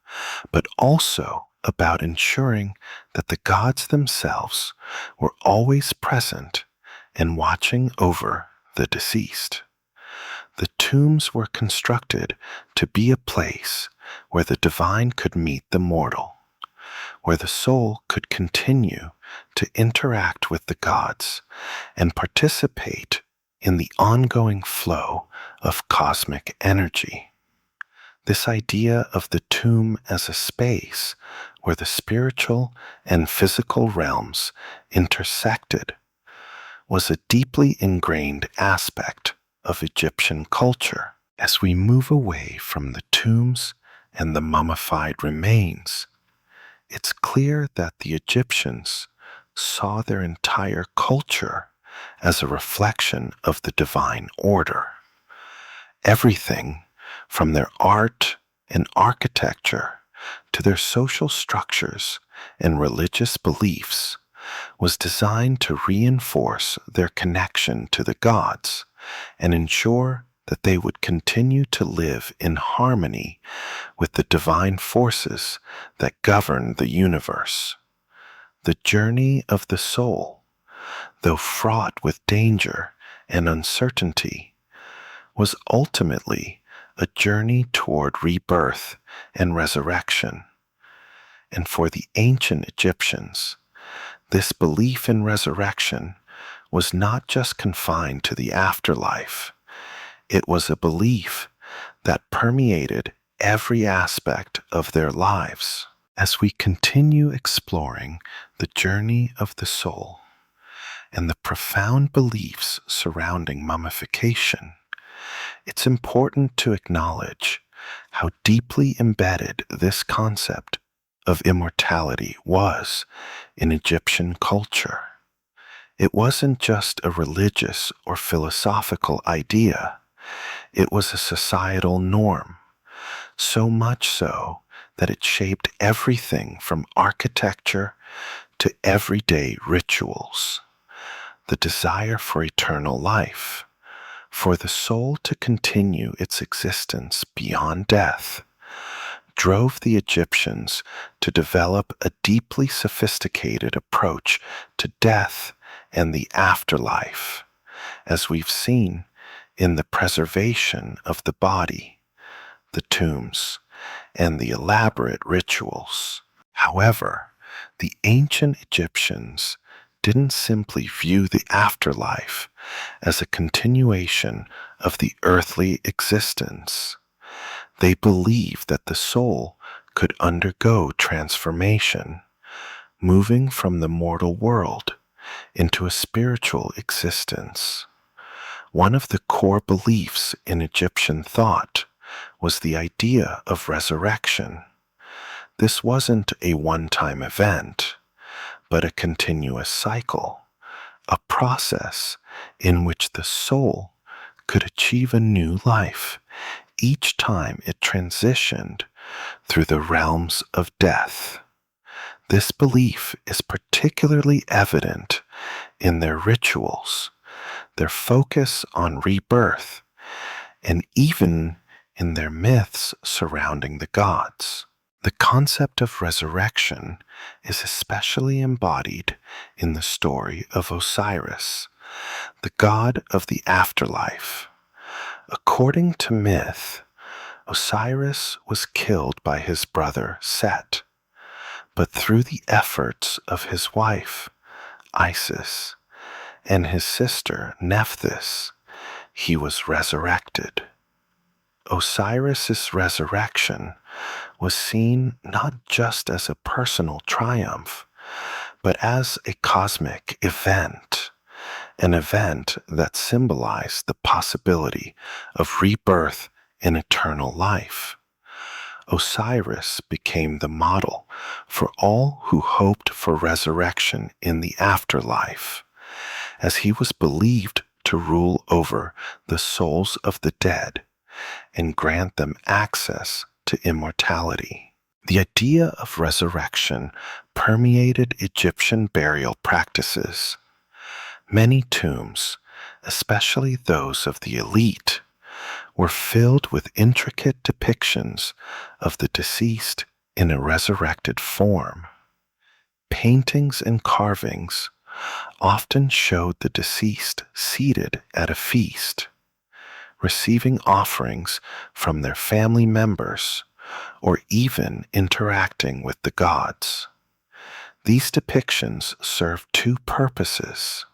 but also about ensuring that the gods themselves were always present and watching over the deceased. The tombs were constructed to be a place where the divine could meet the mortal, where the soul could continue to interact with the gods and participate in the ongoing flow of cosmic energy. This idea of the tomb as a space where the spiritual and physical realms intersected was a deeply ingrained aspect of Egyptian culture. As we move away from the tombs and the mummified remains, it's clear that the Egyptians saw their entire culture as a reflection of the divine order. Everything from their art and architecture to their social structures and religious beliefs was designed to reinforce their connection to the gods and ensure that they would continue to live in harmony with the divine forces that govern the universe. The journey of the soul, though fraught with danger and uncertainty, was ultimately a journey toward rebirth and resurrection. And for the ancient Egyptians, this belief in resurrection was not just confined to the afterlife. It was a belief that permeated every aspect of their lives. As we continue exploring the journey of the soul and the profound beliefs surrounding mummification, it's important to acknowledge how deeply embedded this concept of immortality was in Egyptian culture. It wasn't just a religious or philosophical idea, it was a societal norm, so much so that it shaped everything from architecture to everyday rituals. The desire for eternal life, for the soul to continue its existence beyond death, drove the Egyptians to develop a deeply sophisticated approach to death and the afterlife, as we've seen in the preservation of the body, the tombs, and the elaborate rituals. However, the ancient Egyptians didn't simply view the afterlife as a continuation of the earthly existence. They believed that the soul could undergo transformation, moving from the mortal world into a spiritual existence. One of the core beliefs in Egyptian thought was the idea of resurrection. This wasn't a one-time event, but a continuous cycle, a process in which the soul could achieve a new life each time it transitioned through the realms of death. This belief is particularly evident in their rituals, their focus on rebirth, and even in their myths surrounding the gods. The concept of resurrection is especially embodied in the story of Osiris, the god of the afterlife. According to myth, Osiris was killed by his brother Set, but through the efforts of his wife, Isis, and his sister Nephthys, he was resurrected. Osiris's resurrection was seen not just as a personal triumph, but as a cosmic event, an event that symbolized the possibility of rebirth in eternal life. Osiris became the model for all who hoped for resurrection in the afterlife, as he was believed to rule over the souls of the dead and grant them access to immortality. The idea of resurrection permeated Egyptian burial practices. Many tombs, especially those of the elite, were filled with intricate depictions of the deceased in a resurrected form. Paintings and carvings often showed the deceased seated at a feast, receiving offerings from their family members, or even interacting with the gods. These depictions served two purposes.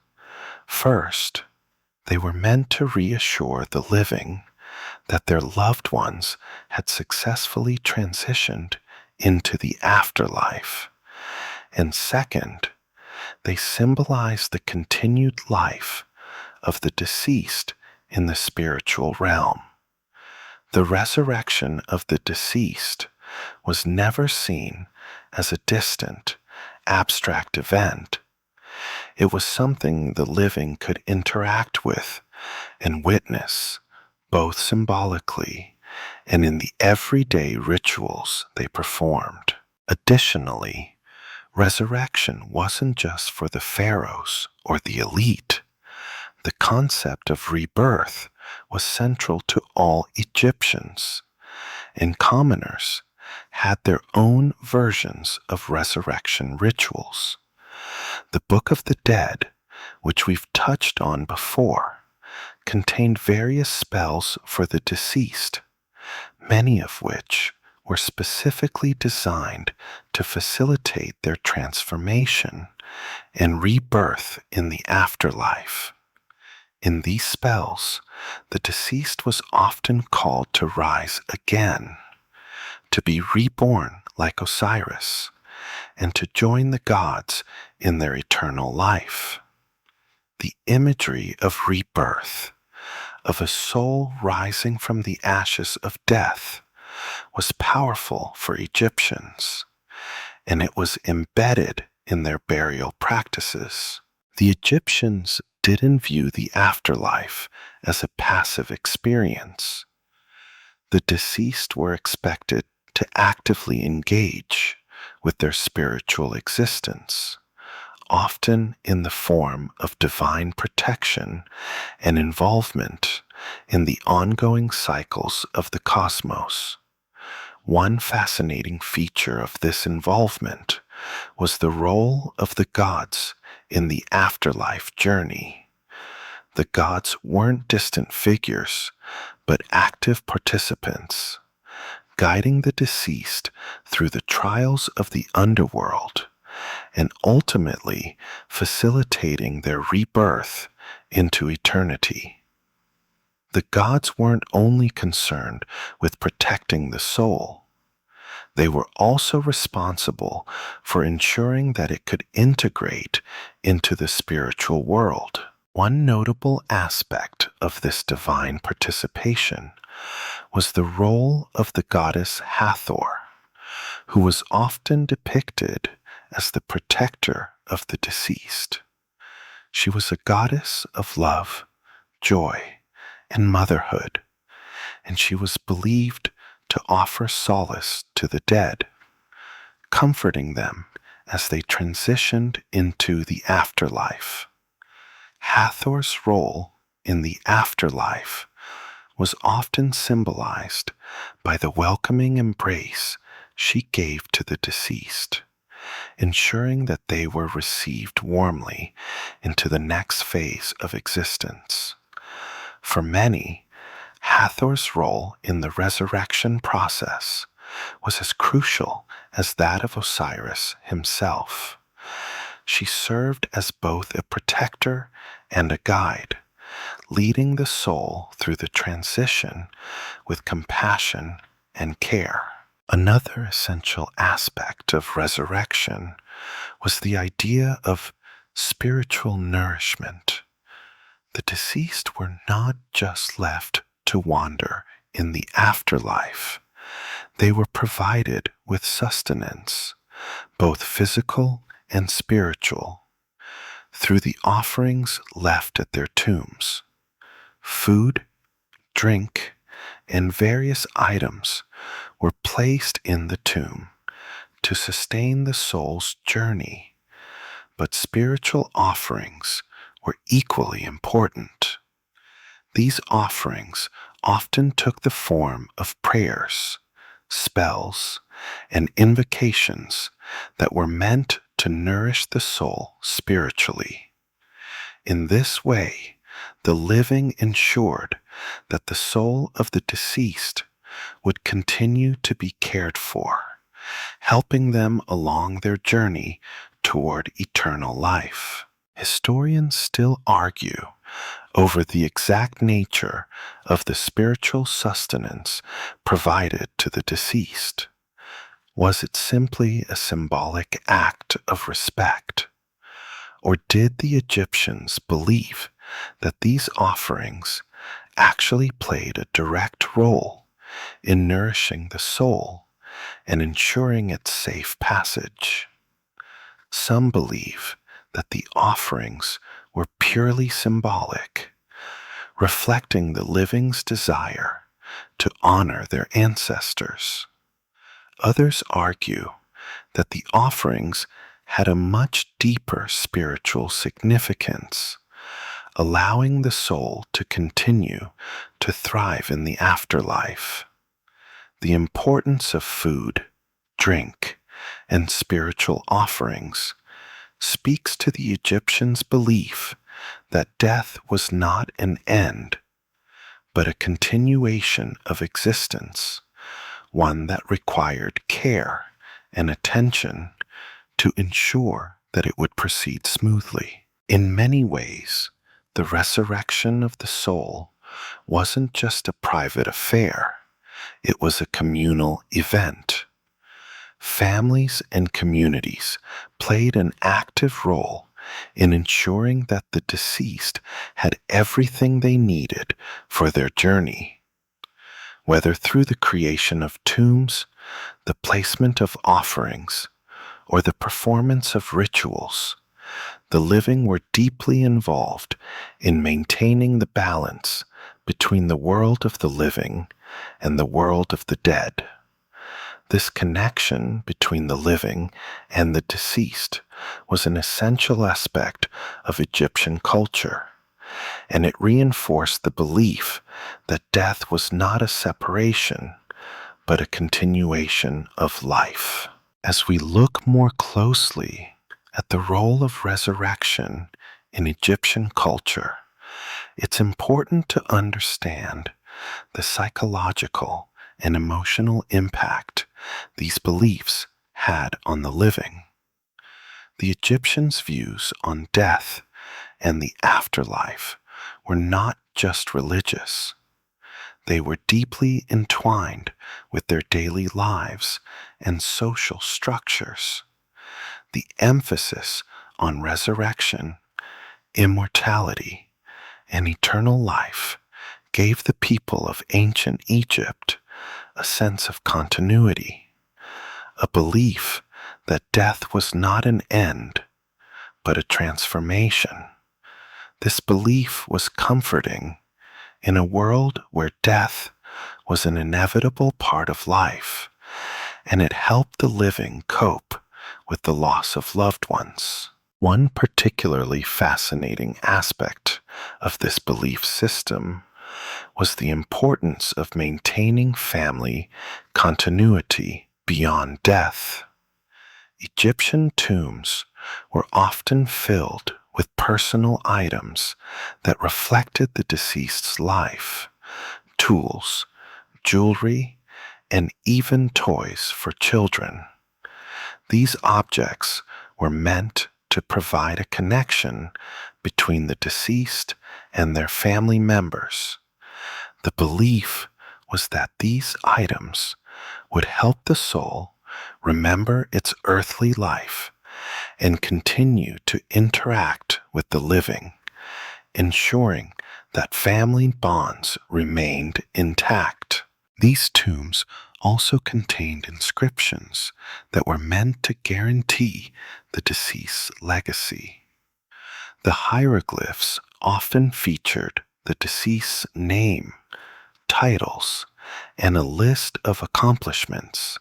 First, they were meant to reassure the living that their loved ones had successfully transitioned into the afterlife. And second, they symbolized the continued life of the deceased in the spiritual realm. The resurrection of the deceased was never seen as a distant, abstract event. It was something the living could interact with and witness, both symbolically and in the everyday rituals they performed. Additionally, resurrection wasn't just for the pharaohs or the elite. The concept of rebirth was central to all Egyptians, and commoners had their own versions of resurrection rituals. The Book of the Dead, which we've touched on before, contained various spells for the deceased, many of which were specifically designed to facilitate their transformation and rebirth in the afterlife. In these spells, the deceased was often called to rise again, to be reborn like Osiris, and to join the gods in their eternal life. The imagery of rebirth, of a soul rising from the ashes of death, was powerful for Egyptians, and it was embedded in their burial practices. The Egyptians didn't view the afterlife as a passive experience. The deceased were expected to actively engage with their spiritual existence, often in the form of divine protection and involvement in the ongoing cycles of the cosmos. One fascinating feature of this involvement was the role of the gods in the afterlife journey. The gods weren't distant figures, but active participants, guiding the deceased through the trials of the underworld and ultimately facilitating their rebirth into eternity. The gods weren't only concerned with protecting the soul, they were also responsible for ensuring that it could integrate into the spiritual world. One notable aspect of this divine participation was the role of the goddess Hathor, who was often depicted as the protector of the deceased. She was a goddess of love, joy, and motherhood, and she was believed to offer solace to the dead, comforting them as they transitioned into the afterlife. Hathor's role in the afterlife was often symbolized by the welcoming embrace she gave to the deceased, ensuring that they were received warmly into the next phase of existence. For many, Hathor's role in the resurrection process was as crucial as that of Osiris himself. She served as both a protector and a guide, leading the soul through the transition with compassion and care. Another essential aspect of resurrection was the idea of spiritual nourishment. The deceased were not just left to wander in the afterlife. They were provided with sustenance, both physical and spiritual, through the offerings left at their tombs. Food, drink, and various items were placed in the tomb to sustain the soul's journey, but spiritual offerings were equally important. These offerings often took the form of prayers, spells, and invocations that were meant to nourish the soul spiritually. In this way, the living ensured that the soul of the deceased would continue to be cared for, helping them along their journey toward eternal life. Historians still argue over the exact nature of the spiritual sustenance provided to the deceased. Was it simply a symbolic act of respect? Or did the Egyptians believe that these offerings actually played a direct role in nourishing the soul and ensuring its safe passage? Some believe that the offerings were purely symbolic, reflecting the living's desire to honor their ancestors. Others argue that the offerings had a much deeper spiritual significance, allowing the soul to continue to thrive in the afterlife. The importance of food, drink, and spiritual offerings speaks to the Egyptians' belief that death was not an end, but a continuation of existence, one that required care and attention to ensure that it would proceed smoothly. In many ways, the resurrection of the soul wasn't just a private affair, it was a communal event. Families and communities played an active role in ensuring that the deceased had everything they needed for their journey. Whether through the creation of tombs, the placement of offerings, or the performance of rituals, the living were deeply involved in maintaining the balance between the world of the living and the world of the dead. This connection between the living and the deceased was an essential aspect of Egyptian culture, and it reinforced the belief that death was not a separation, but a continuation of life. As we look more closely at the role of resurrection in Egyptian culture, it's important to understand the psychological and emotional impact these beliefs had on the living. The Egyptians' views on death and the afterlife were not just religious. They were deeply entwined with their daily lives and social structures. The emphasis on resurrection, immortality, and eternal life gave the people of ancient Egypt a sense of continuity, a belief that death was not an end, but a transformation. This belief was comforting in a world where death was an inevitable part of life, and it helped the living cope with the loss of loved ones. One particularly fascinating aspect of this belief system was the importance of maintaining family continuity beyond death. Egyptian tombs were often filled with personal items that reflected the deceased's life: tools, jewelry, and even toys for children. These objects were meant to provide a connection between the deceased and their family members. The belief was that these items would help the soul remember its earthly life and continue to interact with the living, ensuring that family bonds remained intact. These tombs also contained inscriptions that were meant to guarantee the deceased's legacy. The hieroglyphs often featured the deceased's name, titles, and a list of accomplishments,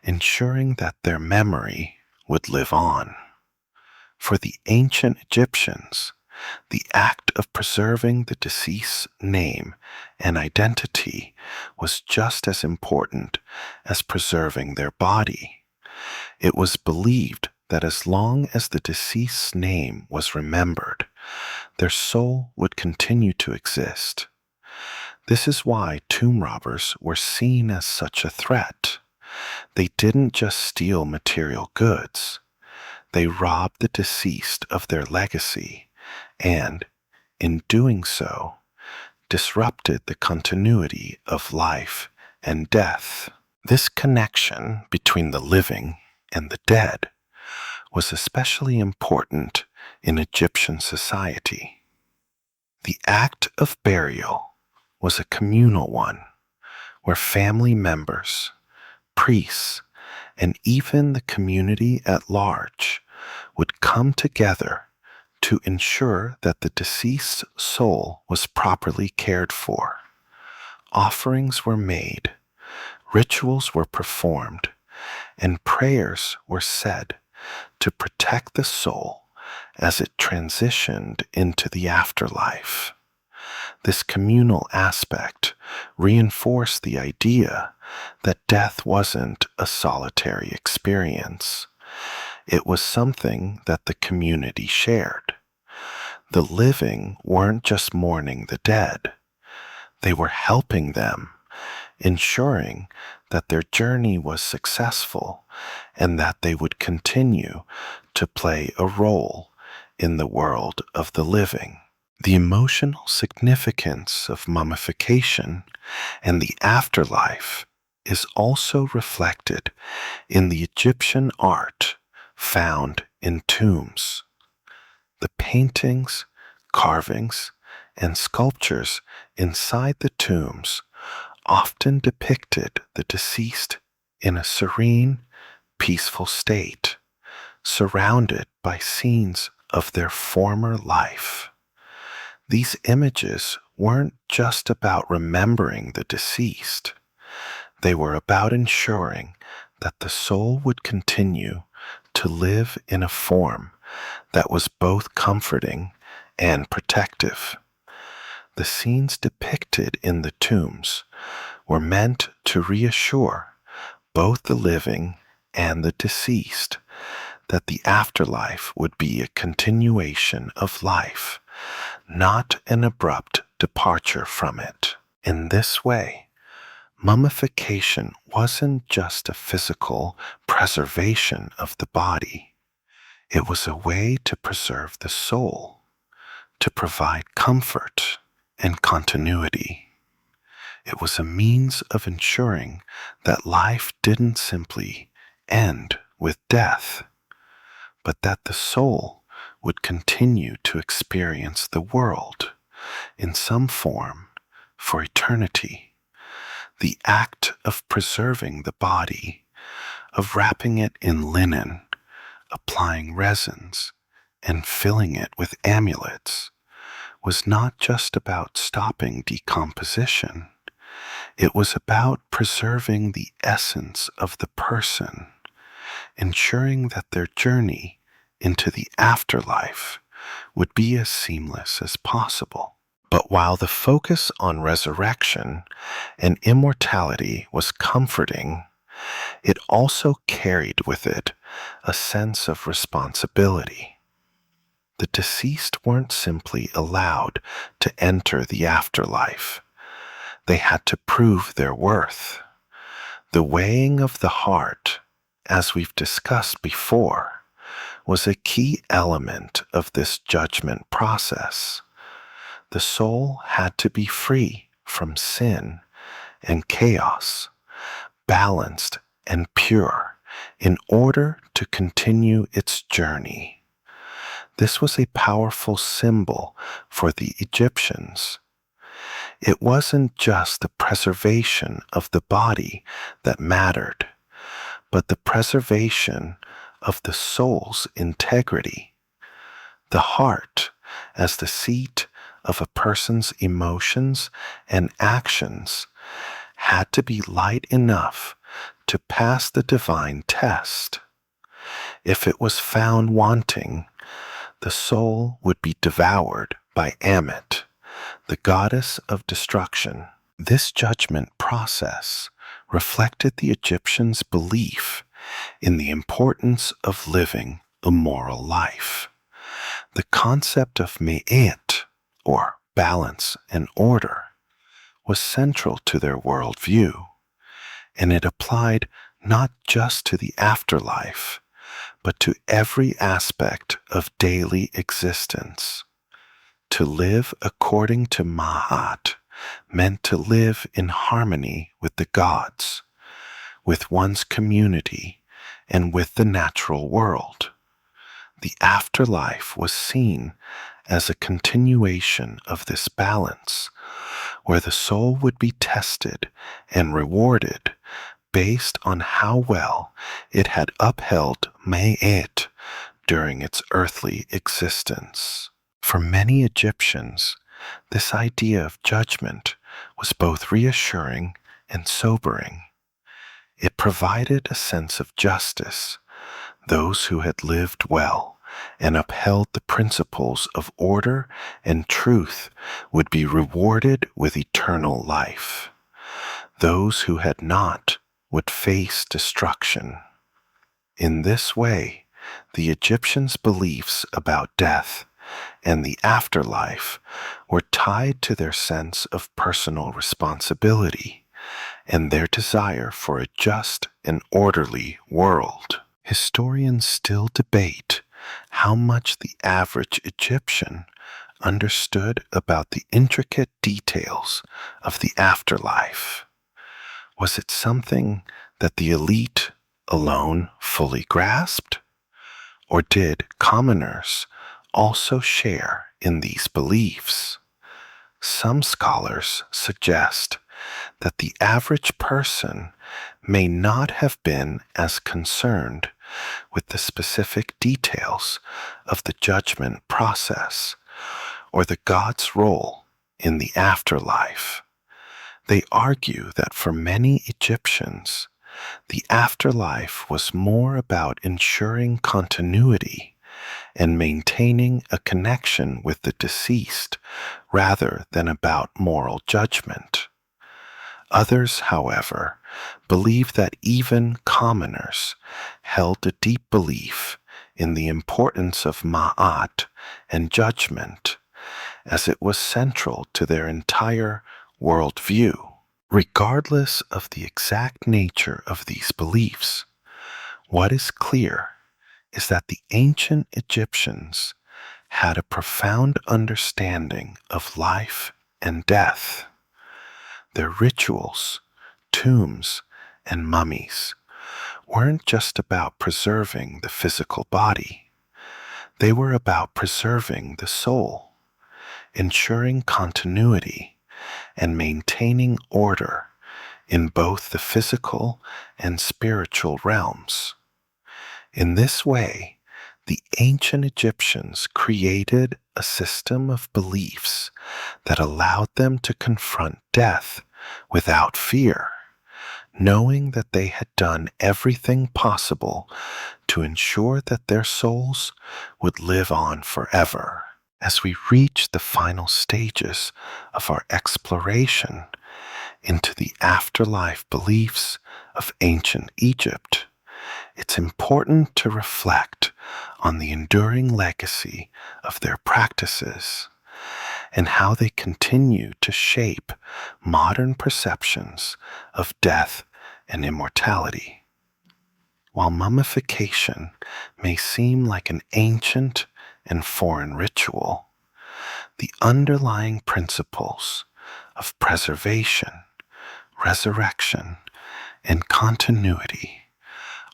ensuring that their memory would live on. For the ancient Egyptians, the act of preserving the deceased's name and identity was just as important as preserving their body. It was believed that as long as the deceased's name was remembered, their soul would continue to exist. This is why tomb robbers were seen as such a threat. They didn't just steal material goods. They robbed the deceased of their legacy and, in doing so, disrupted the continuity of life and death. This connection between the living and the dead was especially important in Egyptian society. The act of burial was a communal one, where family members, priests, and even the community at large would come together to ensure that the deceased's soul was properly cared for. Offerings were made, rituals were performed, and prayers were said to protect the soul as it transitioned into the afterlife. This communal aspect reinforced the idea that death wasn't a solitary experience. It was something that the community shared. The living weren't just mourning the dead, they were helping them, ensuring that their journey was successful and that they would continue to play a role in the world of the living. The emotional significance of mummification and the afterlife is also reflected in the Egyptian art found in tombs. The paintings, carvings, and sculptures inside the tombs often depicted the deceased in a serene, peaceful state, surrounded by scenes of their former life. These images weren't just about remembering the deceased. They were about ensuring that the soul would continue to live in a form that was both comforting and protective. The scenes depicted in the tombs were meant to reassure both the living and the deceased that the afterlife would be a continuation of life, not an abrupt departure from it. In this way, mummification wasn't just a physical preservation of the body. It was a way to preserve the soul, to provide comfort and continuity. It was a means of ensuring that life didn't simply end with death, but that the soul would continue to experience the world in some form for eternity. The act of preserving the body, of wrapping it in linen, applying resins, and filling it with amulets, was not just about stopping decomposition. It was about preserving the essence of the person, ensuring that their journey into the afterlife would be as seamless as possible. But while the focus on resurrection and immortality was comforting, it also carried with it a sense of responsibility. The deceased weren't simply allowed to enter the afterlife. They had to prove their worth. The weighing of the heart, as we've discussed before, was a key element of this judgment process. The soul had to be free from sin and chaos, balanced and pure, in order to continue its journey. This was a powerful symbol for the Egyptians. It wasn't just the preservation of the body that mattered, but the preservation of the soul's integrity. The heart, as the seat of a person's emotions and actions, had to be light enough to pass the divine test. If it was found wanting, the soul would be devoured by Ammit, the goddess of destruction. This judgment process reflected the Egyptians' belief in the importance of living a moral life. The concept of me'et, or balance and order, was central to their worldview, and it applied not just to the afterlife, but to every aspect of daily existence. To live according to Ma'at meant to live in harmony with the gods, with one's community, and with the natural world. The afterlife was seen as a continuation of this balance, where the soul would be tested and rewarded based on how well it had upheld Ma'at during its earthly existence. For many Egyptians, this idea of judgment was both reassuring and sobering. It provided a sense of justice. Those who had lived well and upheld the principles of order and truth would be rewarded with eternal life. Those who had not would face destruction. In this way, the Egyptians' beliefs about death and the afterlife were tied to their sense of personal responsibility and their desire for a just and orderly world. Historians still debate how much the average Egyptian understood about the intricate details of the afterlife. Was it something that the elite alone fully grasped? Or did commoners also share in these beliefs? Some scholars suggest that the average person may not have been as concerned with the specific details of the judgment process or the God's role in the afterlife. They argue that for many Egyptians, the afterlife was more about ensuring continuity and maintaining a connection with the deceased rather than about moral judgment. Others, however, believe that even commoners held a deep belief in the importance of ma'at and judgment, as it was central to their entire worldview. Regardless of the exact nature of these beliefs, what is clear is that the ancient Egyptians had a profound understanding of life and death. Their rituals, tombs, and mummies weren't just about preserving the physical body. They were about preserving the soul, ensuring continuity, and maintaining order in both the physical and spiritual realms. In this way, the ancient Egyptians created a system of beliefs that allowed them to confront death without fear, knowing that they had done everything possible to ensure that their souls would live on forever. As we reach the final stages of our exploration into the afterlife beliefs of ancient Egypt, it's important to reflect on the enduring legacy of their practices and how they continue to shape modern perceptions of death and immortality. While mummification may seem like an ancient and foreign ritual, the underlying principles of preservation, resurrection, and continuity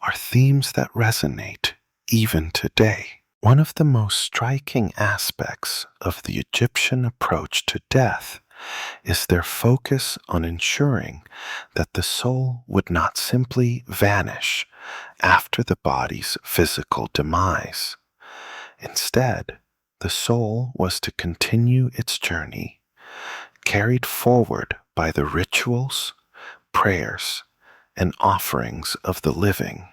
are themes that resonate even today. One of the most striking aspects of the Egyptian approach to death is their focus on ensuring that the soul would not simply vanish after the body's physical demise. Instead, the soul was to continue its journey, carried forward by the rituals, prayers, and offerings of the living.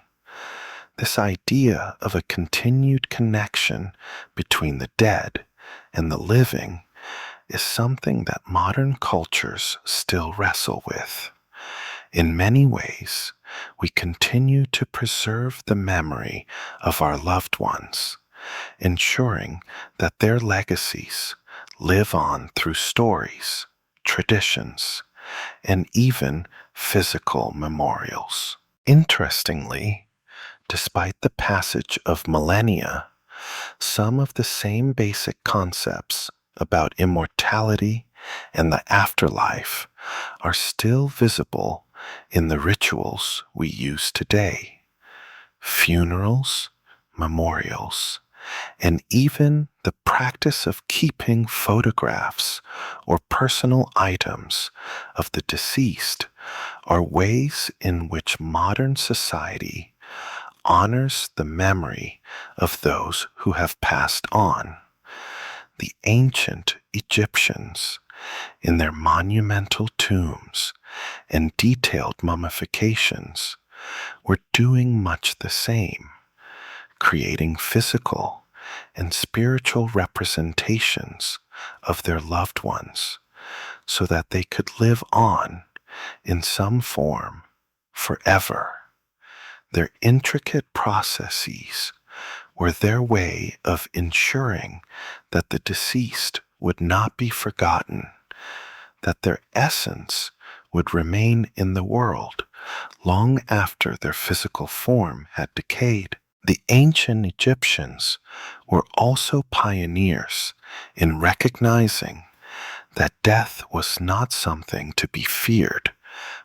This idea of a continued connection between the dead and the living is something that modern cultures still wrestle with. In many ways, we continue to preserve the memory of our loved ones, ensuring that their legacies live on through stories, traditions, and even physical memorials. Interestingly, despite the passage of millennia, some of the same basic concepts about immortality and the afterlife are still visible in the rituals we use today. Funerals, memorials, and even the practice of keeping photographs or personal items of the deceased are ways in which modern society honors the memory of those who have passed on. The ancient Egyptians, in their monumental tombs and detailed mummifications, were doing much the same, creating physical and spiritual representations of their loved ones so that they could live on in some form forever. Their intricate processes were their way of ensuring that the deceased would not be forgotten, that their essence would remain in the world long after their physical form had decayed. The ancient Egyptians were also pioneers in recognizing that death was not something to be feared,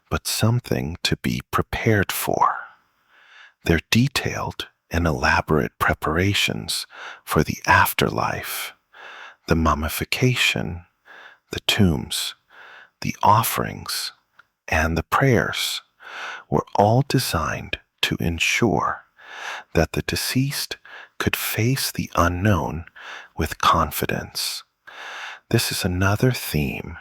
but something to be prepared for. Their detailed and elaborate preparations for the afterlife, the mummification, the tombs, the offerings, and the prayers were all designed to ensure that the deceased could face the unknown with confidence. This is another theme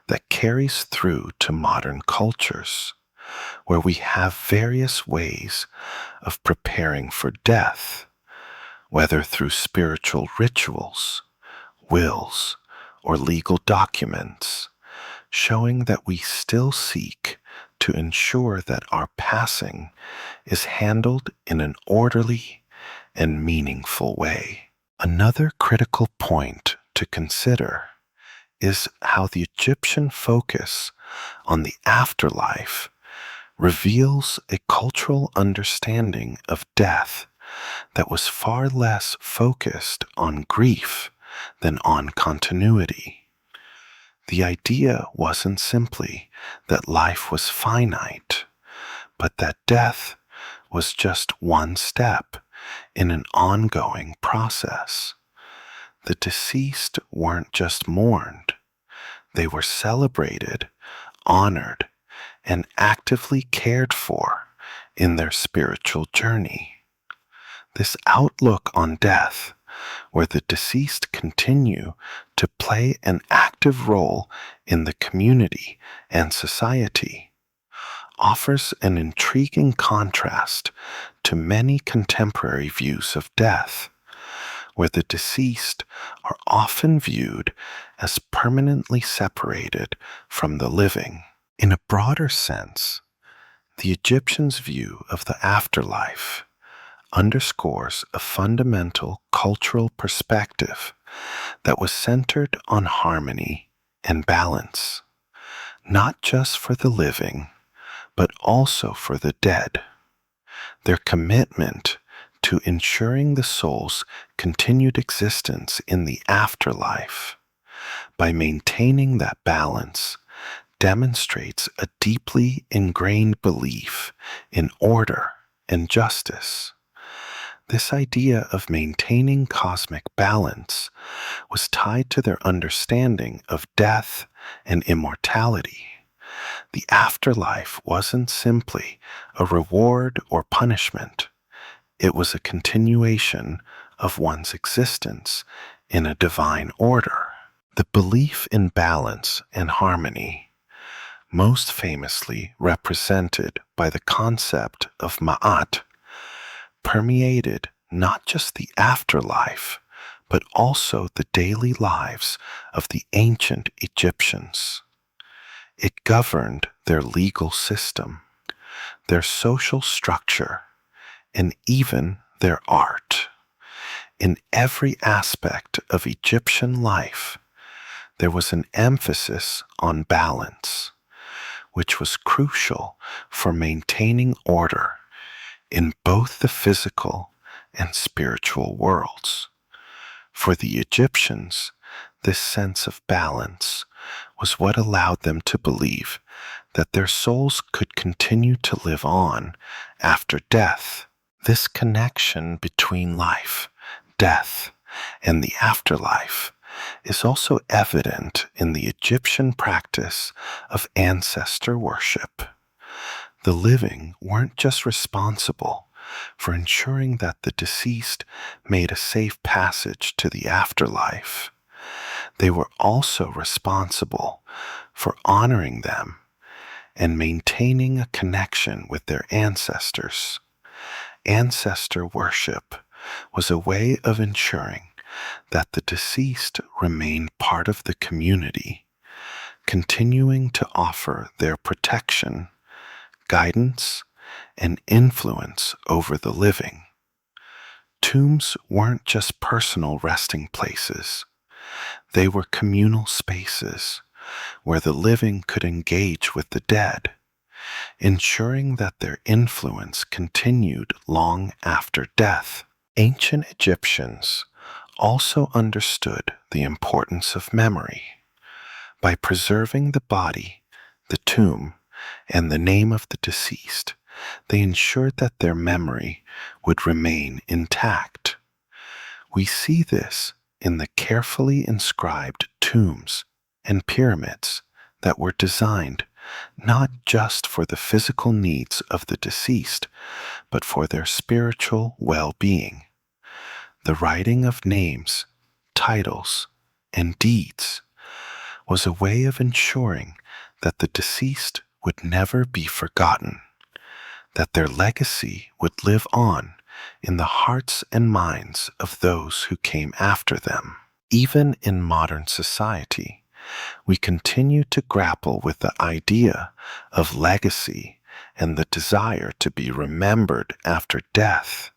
that carries through to modern cultures, where we have various ways of preparing for death, whether through spiritual rituals, wills, or legal documents, showing that we still seek to ensure that our passing is handled in an orderly and meaningful way. Another critical point to consider is how the Egyptian focus on the afterlife reveals a cultural understanding of death that was far less focused on grief than on continuity. The idea wasn't simply that life was finite, but that death was just one step in an ongoing process. The deceased weren't just mourned, they were celebrated, honored, and actively cared for in their spiritual journey. This outlook on death, where the deceased continue to play an active role in the community and society, offers an intriguing contrast to many contemporary views of death, where the deceased are often viewed as permanently separated from the living. In a broader sense, the Egyptians' view of the afterlife underscores a fundamental cultural perspective that was centered on harmony and balance, not just for the living, but also for the dead. Their commitment to ensuring the soul's continued existence in the afterlife by maintaining that balance demonstrates a deeply ingrained belief in order and justice. This idea of maintaining cosmic balance was tied to their understanding of death and immortality. The afterlife wasn't simply a reward or punishment. It was a continuation of one's existence in a divine order. The belief in balance and harmony, most famously represented by the concept of Ma'at, permeated not just the afterlife, but also the daily lives of the ancient Egyptians. It governed their legal system, their social structure, and even their art. In every aspect of Egyptian life, there was an emphasis on balance, which was crucial for maintaining order in both the physical and spiritual worlds. For the Egyptians, this sense of balance was what allowed them to believe that their souls could continue to live on after death. This connection between life, death, and the afterlife is also evident in the Egyptian practice of ancestor worship. The living weren't just responsible for ensuring that the deceased made a safe passage to the afterlife. They were also responsible for honoring them and maintaining a connection with their ancestors. Ancestor worship was a way of ensuring that the deceased remained part of the community, continuing to offer their protection, guidance, and influence over the living. Tombs weren't just personal resting places. They were communal spaces where the living could engage with the dead, ensuring that their influence continued long after death. Ancient Egyptians also understood the importance of memory. By preserving the body, the tomb, and the name of the deceased, they ensured that their memory would remain intact. We see this in the carefully inscribed tombs and pyramids that were designed not just for the physical needs of the deceased, but for their spiritual well-being. The writing of names, titles, and deeds was a way of ensuring that the deceased would never be forgotten, that their legacy would live on in the hearts and minds of those who came after them. Even in modern society, we continue to grapple with the idea of legacy and the desire to be remembered after death.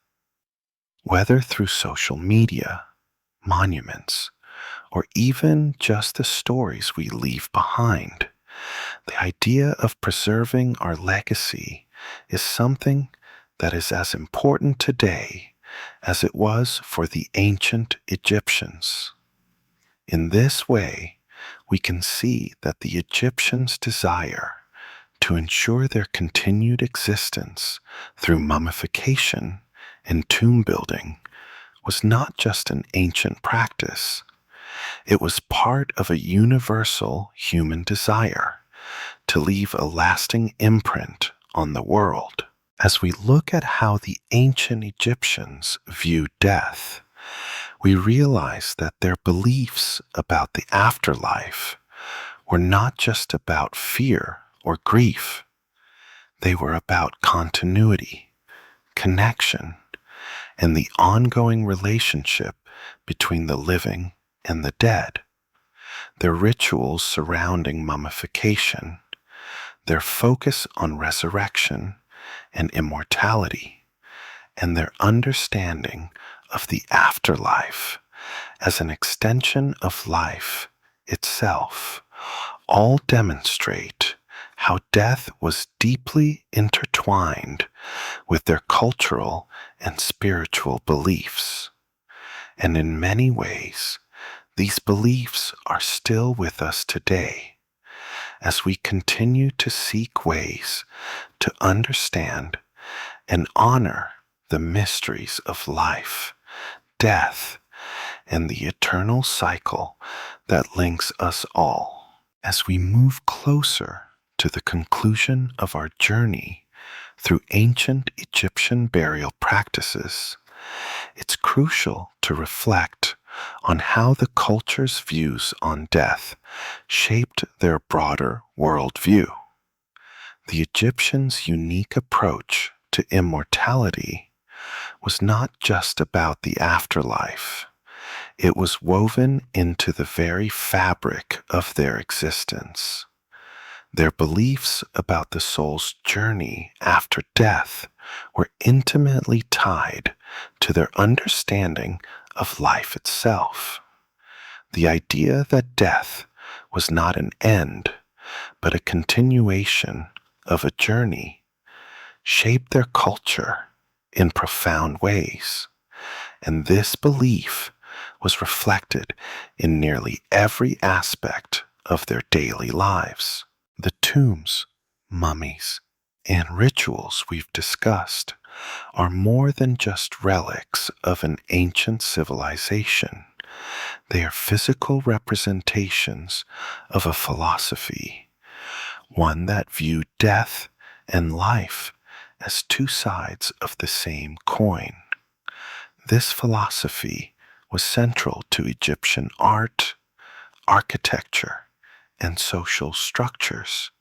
Whether through social media, monuments, or even just the stories we leave behind, the idea of preserving our legacy is something that is as important today as it was for the ancient Egyptians. In this way, we can see that the Egyptians' desire to ensure their continued existence through mummification and tomb building was not just an ancient practice. It was part of a universal human desire to leave a lasting imprint on the world. As we look at how the ancient Egyptians viewed death, we realize that their beliefs about the afterlife were not just about fear or grief. They were about continuity, connection, and the ongoing relationship between the living and the dead. Their rituals surrounding mummification, their focus on resurrection and immortality, and their understanding of the afterlife as an extension of life itself, all demonstrate how death was deeply intertwined with their cultural and spiritual beliefs. And in many ways, these beliefs are still with us today as we continue to seek ways to understand and honor the mysteries of life, death, and the eternal cycle that links us all. As we move closer to the conclusion of our journey through ancient Egyptian burial practices, it's crucial to reflect on how the culture's views on death shaped their broader worldview. The Egyptians' unique approach to immortality was not just about the afterlife. It was woven into the very fabric of their existence. Their beliefs about the soul's journey after death were intimately tied to their understanding of life itself. The idea that death was not an end, but a continuation of a journey, shaped their culture in profound ways, and this belief was reflected in nearly every aspect of their daily lives. The tombs, mummies, and rituals we've discussed are more than just relics of an ancient civilization. They are physical representations of a philosophy, one that viewed death and life as two sides of the same coin. This philosophy was central to Egyptian art, architecture, and social structures.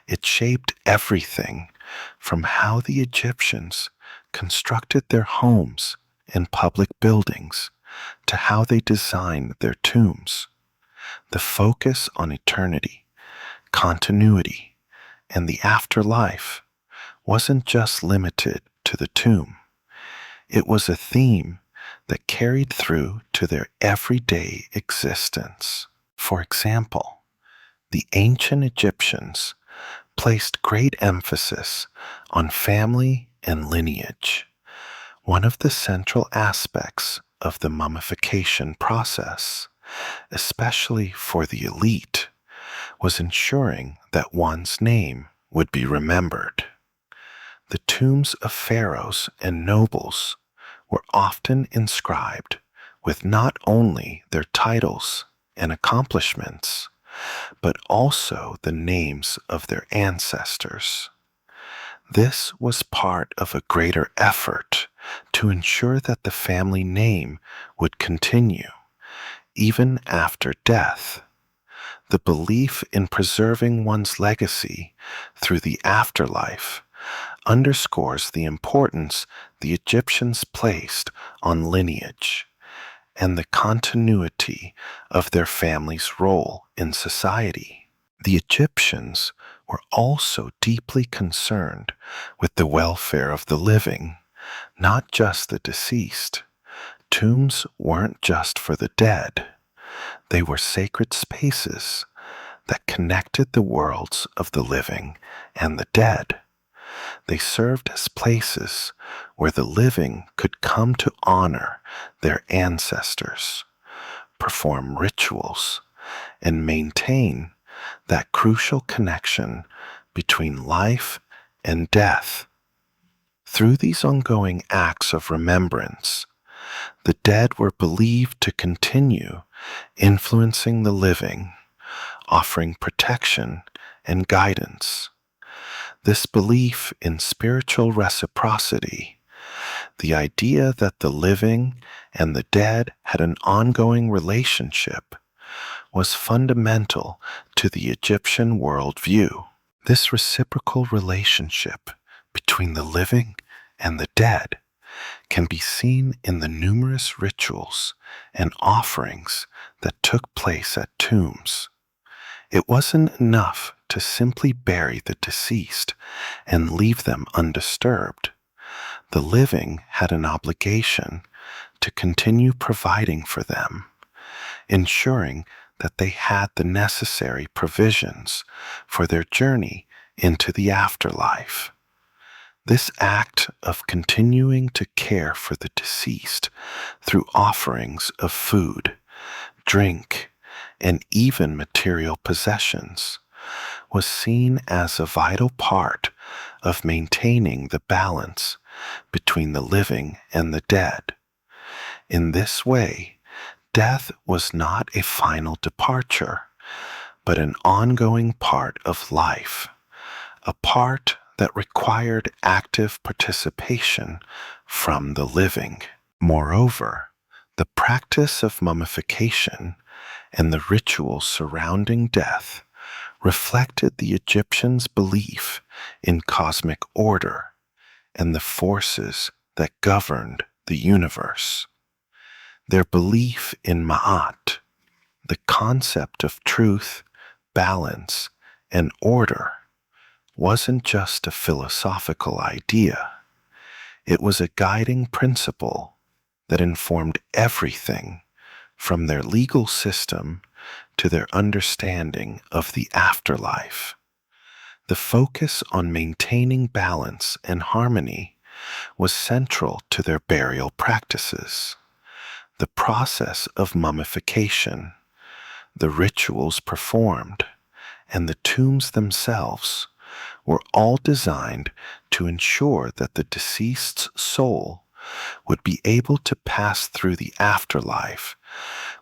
It shaped everything from how the Egyptians constructed their homes and public buildings to how they designed their tombs. The focus on eternity, continuity, and the afterlife wasn't just limited to the tomb. It was a theme that carried through to their everyday existence. For example, The ancient Egyptians placed great emphasis on family and lineage. One of the central aspects of the mummification process, especially for the elite, was ensuring that one's name would be remembered. The tombs of pharaohs and nobles were often inscribed with not only their titles and accomplishments, but also the names of their ancestors. This was part of a greater effort to ensure that the family name would continue, even after death. The belief in preserving one's legacy through the afterlife underscores the importance the Egyptians placed on lineage and the continuity of their family's role in society. The Egyptians were also deeply concerned with the welfare of the living, not just the deceased. Tombs weren't just for the dead. They were sacred spaces that connected the worlds of the living and the dead. They served as places where the living could come to honor their ancestors, perform rituals, and maintain that crucial connection between life and death. Through these ongoing acts of remembrance, the dead were believed to continue influencing the living, offering protection and guidance. This belief in spiritual reciprocity, the idea that the living and the dead had an ongoing relationship, was fundamental to the Egyptian worldview. This reciprocal relationship between the living and the dead can be seen in the numerous rituals and offerings that took place at tombs. It wasn't enough to simply bury the deceased and leave them undisturbed. The living had an obligation to continue providing for them, ensuring that they had the necessary provisions for their journey into the afterlife. This act of continuing to care for the deceased through offerings of food, drink, and even material possessions was seen as a vital part of maintaining the balance between the living and the dead. In this way, death was not a final departure, but an ongoing part of life, a part that required active participation from the living. Moreover, the practice of mummification and the rituals surrounding death reflected the Egyptians' belief in cosmic order and the forces that governed the universe. Their belief in Ma'at, the concept of truth, balance, and order, wasn't just a philosophical idea. It was a guiding principle that informed everything from their legal system to their understanding of the afterlife. The focus on maintaining balance and harmony was central to their burial practices. The process of mummification, the rituals performed, and the tombs themselves were all designed to ensure that the deceased's soul would be able to pass through the afterlife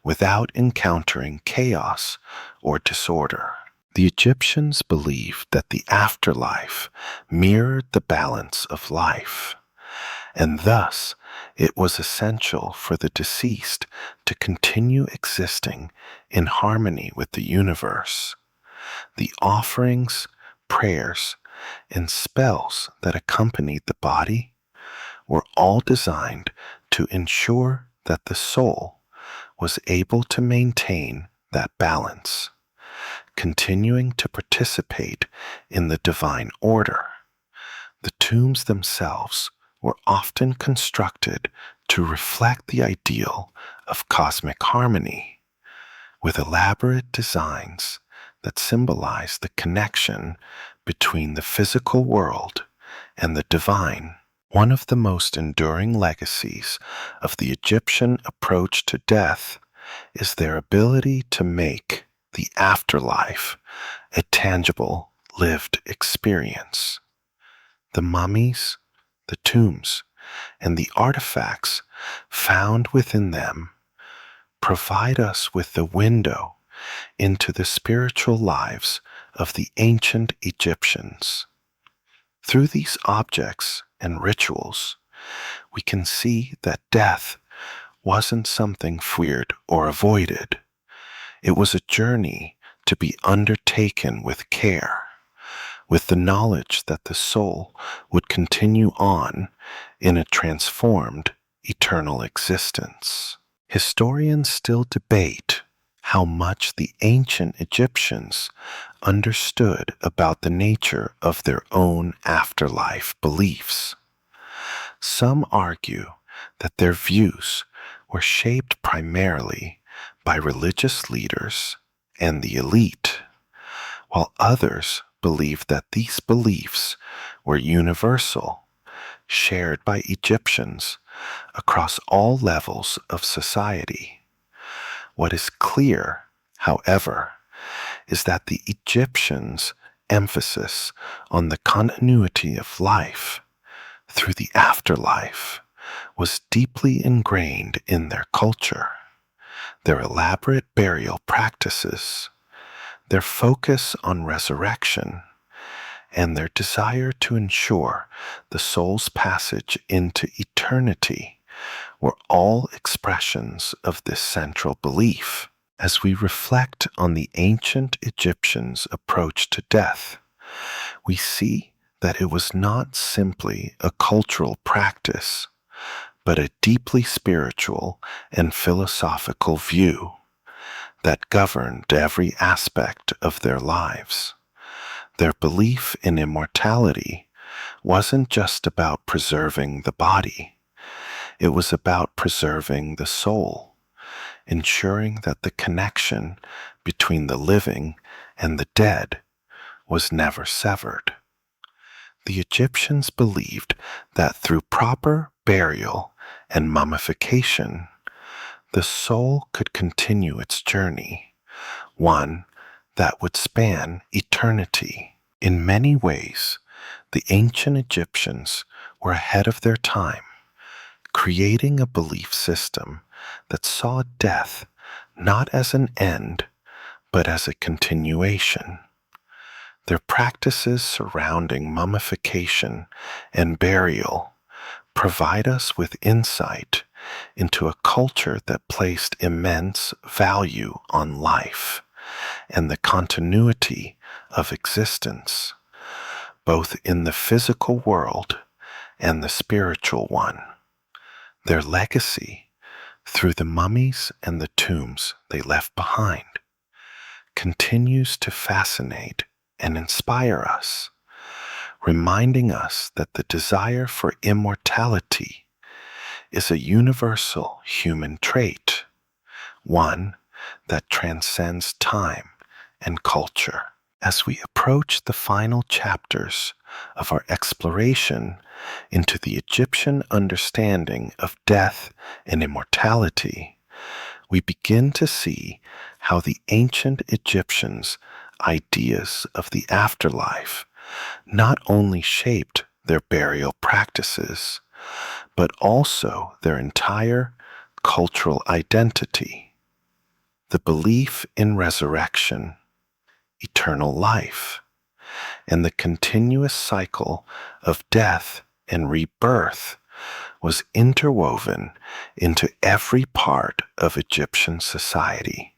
without encountering chaos or disorder. The Egyptians believed that the afterlife mirrored the balance of life, and thus it was essential for the deceased to continue existing in harmony with the universe. The offerings, prayers, and spells that accompanied the body were all designed to ensure that the soul was able to maintain that balance, continuing to participate in the divine order. The tombs themselves were often constructed to reflect the ideal of cosmic harmony, with elaborate designs that symbolize the connection between the physical world and the divine. One of the most enduring legacies of the Egyptian approach to death is their ability to make the afterlife a tangible, lived experience. The mummies, the tombs, and the artifacts found within them provide us with the window into the spiritual lives of the ancient Egyptians. Through these objects and rituals, we can see that death wasn't something feared or avoided. It was a journey to be undertaken with care, with the knowledge that the soul would continue on in a transformed, eternal existence. Historians still debate how much the ancient Egyptians understood about the nature of their own afterlife beliefs. Some argue that their views were shaped primarily by religious leaders and the elite, while others believe that these beliefs were universal, shared by Egyptians across all levels of society. What is clear, however, is that the Egyptians' emphasis on the continuity of life through the afterlife was deeply ingrained in their culture. Their elaborate burial practices, their focus on resurrection, and their desire to ensure the soul's passage into eternity were all expressions of this central belief. As we reflect on the ancient Egyptians' approach to death, we see that it was not simply a cultural practice, but a deeply spiritual and philosophical view that governed every aspect of their lives. Their belief in immortality wasn't just about preserving the body, it was about preserving the soul, ensuring that the connection between the living and the dead was never severed. The Egyptians believed that through proper burial and mummification, the soul could continue its journey, one that would span eternity. In many ways, the ancient Egyptians were ahead of their time, creating a belief system that saw death not as an end, but as a continuation. Their practices surrounding mummification and burial provide us with insight into a culture that placed immense value on life and the continuity of existence, both in the physical world and the spiritual one. Their legacy, through the mummies and the tombs they left behind, continues to fascinate and inspire us, reminding us that the desire for immortality is a universal human trait, one that transcends time and culture. As we approach the final chapters of our exploration into the Egyptian understanding of death and immortality, we begin to see how the ancient Egyptians' ideas of the afterlife not only shaped their burial practices, but also their entire cultural identity. The belief in resurrection, eternal life, and the continuous cycle of death and rebirth was interwoven into every part of Egyptian society,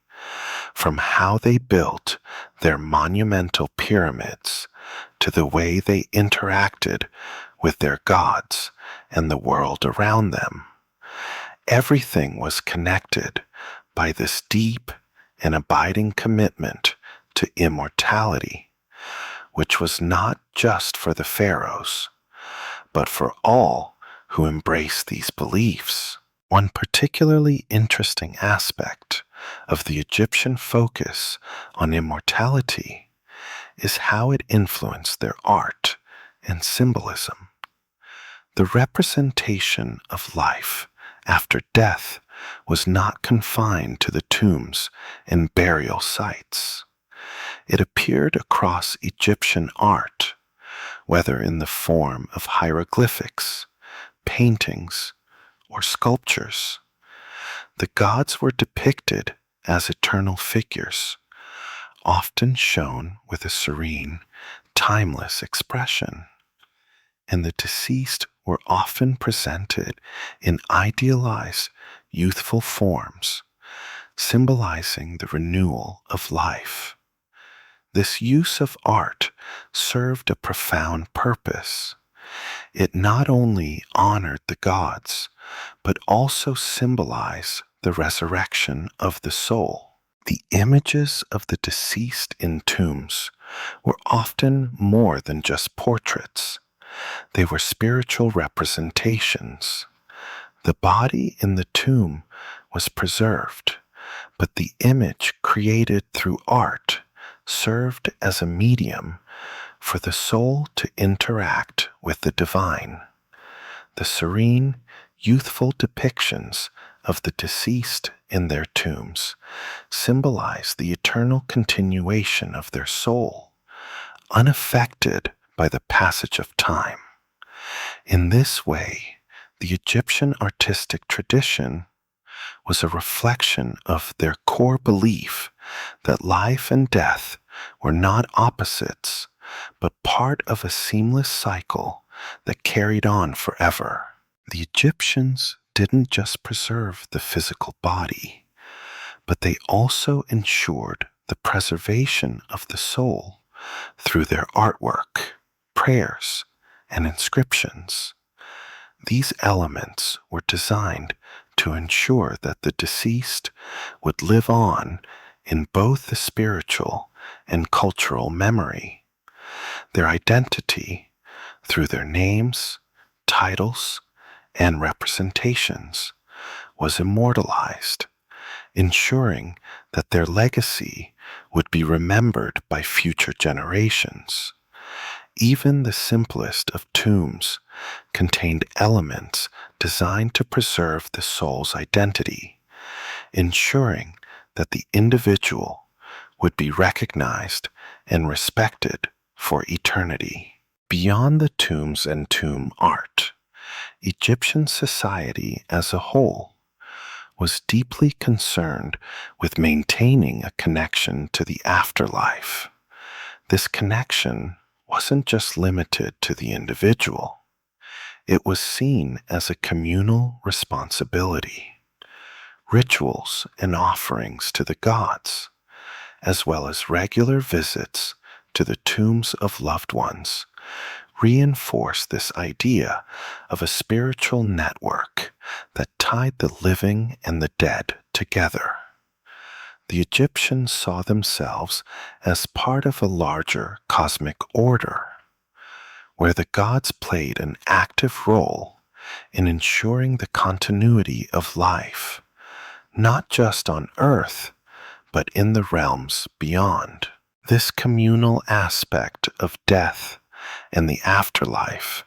from how they built their monumental pyramids to the way they interacted with their gods and the world around them. Everything was connected by this deep and abiding commitment to immortality, which was not just for the pharaohs, but for all who embraced these beliefs. One particularly interesting aspect of the Egyptian focus on immortality is how it influenced their art and symbolism. The representation of life after death was not confined to the tombs and burial sites. It appeared across Egyptian art, whether in the form of hieroglyphics, paintings, or sculptures. The gods were depicted as eternal figures, often shown with a serene, timeless expression, and the deceased were often presented in idealized, youthful forms, symbolizing the renewal of life. This use of art served a profound purpose. It not only honored the gods, but also symbolized the resurrection of the soul. The images of the deceased in tombs were often more than just portraits. They were spiritual representations. The body in the tomb was preserved, but the image created through art served as a medium for the soul to interact with the divine. The serene, youthful depictions of the deceased in their tombs symbolize the eternal continuation of their soul, unaffected by the passage of time. In this way, the Egyptian artistic tradition was a reflection of their core belief that life and death were not opposites, but part of a seamless cycle that carried on forever. The Egyptians didn't just preserve the physical body, but they also ensured the preservation of the soul through their artwork, prayers, and inscriptions. These elements were designed to ensure that the deceased would live on in both the spiritual and cultural memory. Their identity, through their names, titles, and representations, was immortalized, ensuring that their legacy would be remembered by future generations. Even the simplest of tombs contained elements designed to preserve the soul's identity, ensuring that the individual would be recognized and respected for eternity. Beyond the tombs and tomb art, Egyptian society as a whole was deeply concerned with maintaining a connection to the afterlife. This connection wasn't just limited to the individual. It was seen as a communal responsibility. Rituals and offerings to the gods, as well as regular visits to the tombs of loved ones, reinforce this idea of a spiritual network that tied the living and the dead together. The Egyptians saw themselves as part of a larger cosmic order, where the gods played an active role in ensuring the continuity of life, not just on Earth, but in the realms beyond. This communal aspect of death and the afterlife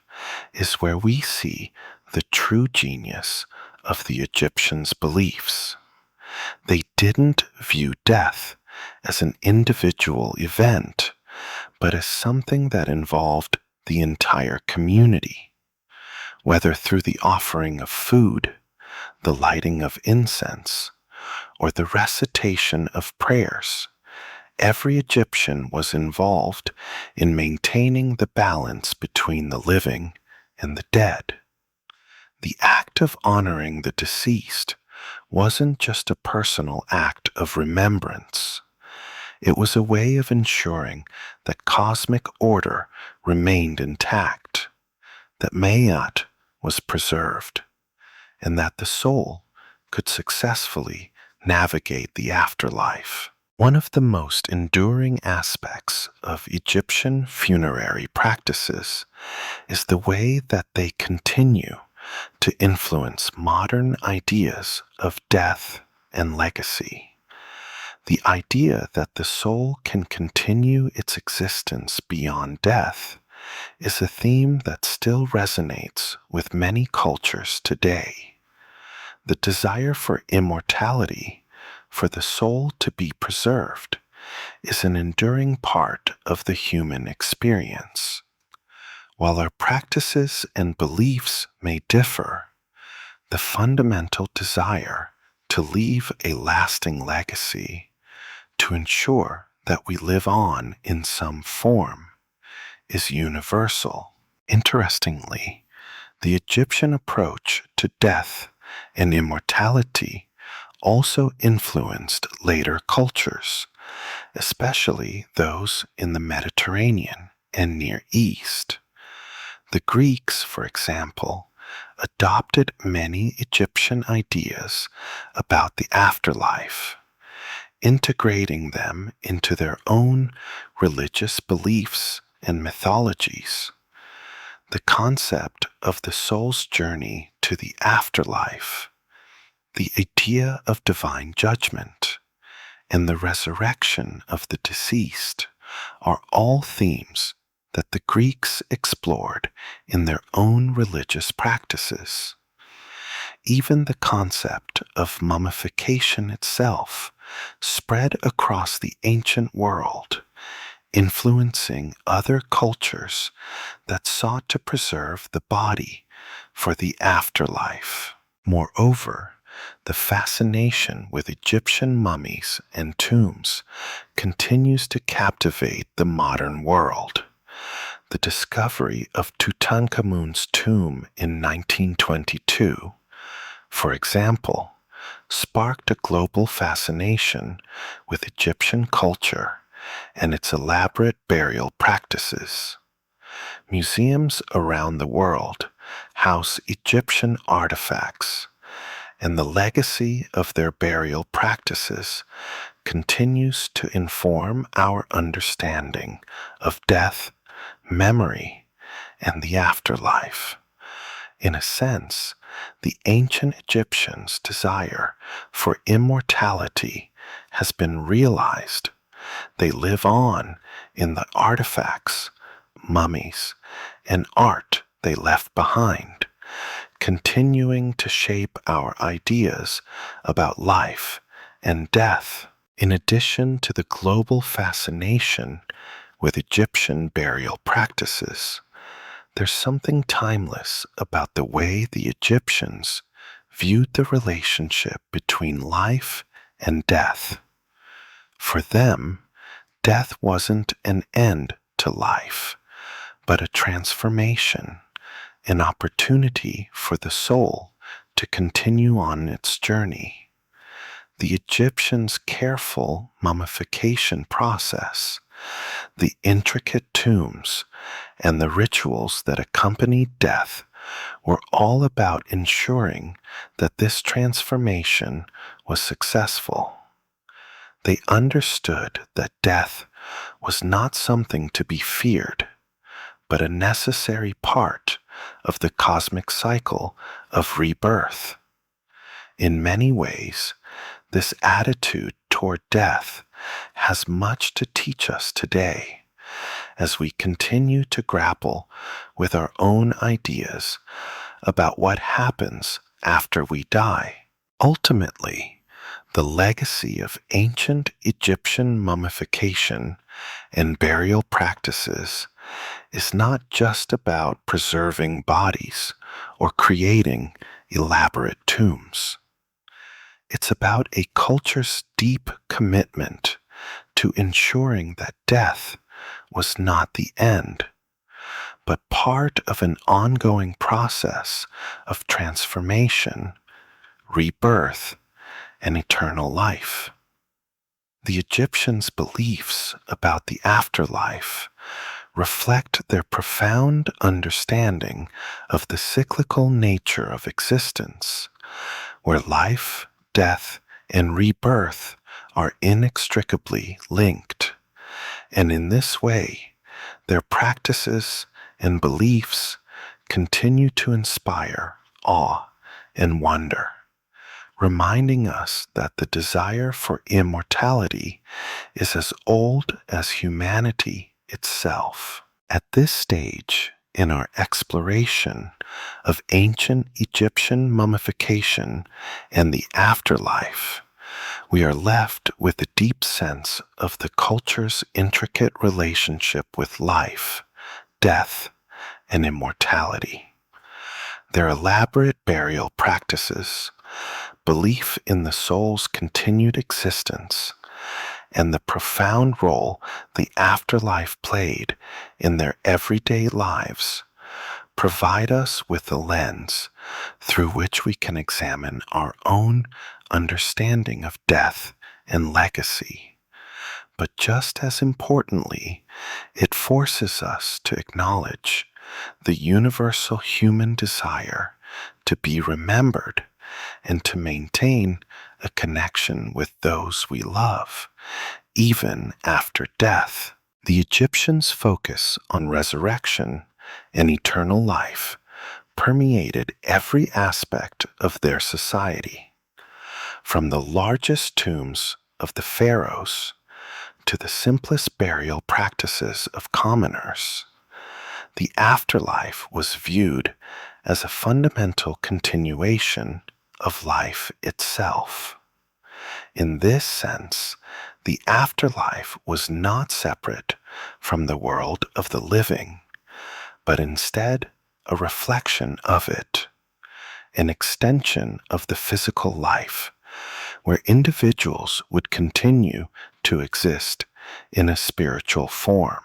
is where we see the true genius of the Egyptians' beliefs. They didn't view death as an individual event, but as something that involved the entire community. Whether through the offering of food, the lighting of incense, or the recitation of prayers, every Egyptian was involved in maintaining the balance between the living and the dead. The act of honoring the deceased wasn't just a personal act of remembrance. It was a way of ensuring that cosmic order remained intact, that Mayat was preserved, and that the soul could successfully navigate the afterlife. One of the most enduring aspects of Egyptian funerary practices is the way that they continue to influence modern ideas of death and legacy. The idea that the soul can continue its existence beyond death is a theme that still resonates with many cultures today. The desire for immortality, for the soul to be preserved, is an enduring part of the human experience. While our practices and beliefs may differ, the fundamental desire to leave a lasting legacy, to ensure that we live on in some form, is universal. Interestingly, the Egyptian approach to death and immortality also influenced later cultures, especially those in the Mediterranean and Near East. The Greeks, for example, adopted many Egyptian ideas about the afterlife, integrating them into their own religious beliefs and mythologies. The concept of the soul's journey to the afterlife, the idea of divine judgment, and the resurrection of the deceased are all themes that the Greeks explored in their own religious practices. Even the concept of mummification itself spread across the ancient world, influencing other cultures that sought to preserve the body for the afterlife. Moreover, the fascination with Egyptian mummies and tombs continues to captivate the modern world. The discovery of Tutankhamun's tomb in 1922, for example, sparked a global fascination with Egyptian culture and its elaborate burial practices. Museums around the world house Egyptian artifacts, and the legacy of their burial practices continues to inform our understanding of death, memory, and the afterlife. In a sense, the ancient Egyptians' desire for immortality has been realized. They live on in the artifacts, mummies, and art they left behind, continuing to shape our ideas about life and death. In addition to the global fascination with Egyptian burial practices, there's something timeless about the way the Egyptians viewed the relationship between life and death. For them, death wasn't an end to life, but a transformation, an opportunity for the soul to continue on its journey. The Egyptians' careful mummification process, the intricate tombs, and the rituals that accompanied death were all about ensuring that this transformation was successful. They understood that death was not something to be feared, but a necessary part of the cosmic cycle of rebirth. In many ways, this attitude toward death has much to teach us today as we continue to grapple with our own ideas about what happens after we die. Ultimately, the legacy of ancient Egyptian mummification and burial practices is not just about preserving bodies or creating elaborate tombs. It's about a culture's deep commitment to ensuring that death was not the end, but part of an ongoing process of transformation, rebirth, and eternal life. The Egyptians' beliefs about the afterlife reflect their profound understanding of the cyclical nature of existence, where life, death, and rebirth are inextricably linked. And in this way, their practices and beliefs continue to inspire awe and wonder, reminding us that the desire for immortality is as old as humanity itself. At this stage in our exploration of ancient Egyptian mummification and the afterlife, we are left with a deep sense of the culture's intricate relationship with life, death, and immortality. Their elaborate burial practices, belief in the soul's continued existence, and the profound role the afterlife played in their everyday lives provide us with a lens through which we can examine our own understanding of death and legacy. But just as importantly, it forces us to acknowledge the universal human desire to be remembered and to maintain a connection with those we love, even after death. The Egyptians' focus on resurrection and eternal life permeated every aspect of their society, from the largest tombs of the pharaohs to the simplest burial practices of commoners. The afterlife was viewed as a fundamental continuation of life itself. In this sense, the afterlife was not separate from the world of the living, but instead a reflection of it, an extension of the physical life, where individuals would continue to exist in a spiritual form.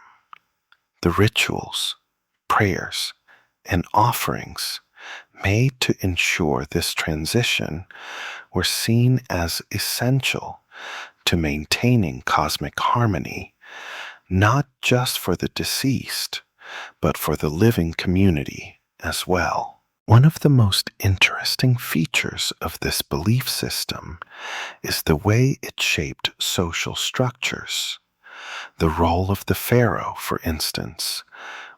The rituals, prayers, and offerings made to ensure this transition were seen as essential to maintaining cosmic harmony, not just for the deceased, but for the living community as well. One of the most interesting features of this belief system is the way it shaped social structures. The role of the pharaoh, for instance,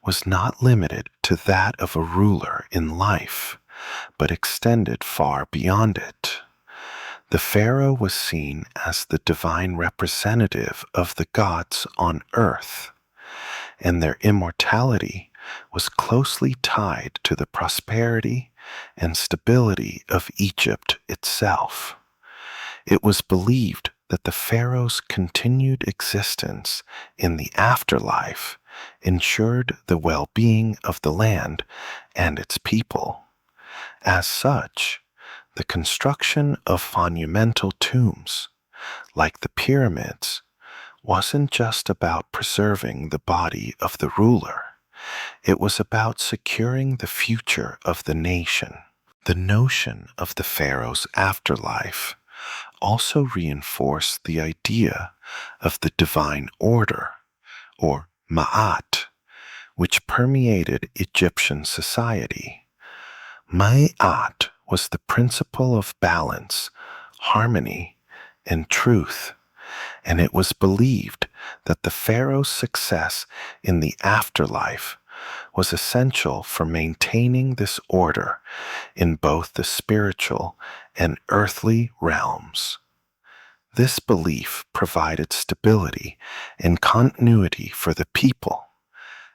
was not limited to that of a ruler in life, but extended far beyond it. The pharaoh was seen as the divine representative of the gods on earth, and their immortality was closely tied to the prosperity and stability of Egypt itself. It was believed that the pharaoh's continued existence in the afterlife ensured the well-being of the land and its people. As such, the construction of monumental tombs, like the pyramids, wasn't just about preserving the body of the ruler. It was about securing the future of the nation. The notion of the pharaoh's afterlife also reinforced the idea of the divine order, or ma'at, which permeated Egyptian society. Ma'at was the principle of balance, harmony, and truth, and it was believed that the pharaoh's success in the afterlife was essential for maintaining this order in both the spiritual and earthly realms. This belief provided stability and continuity for the people,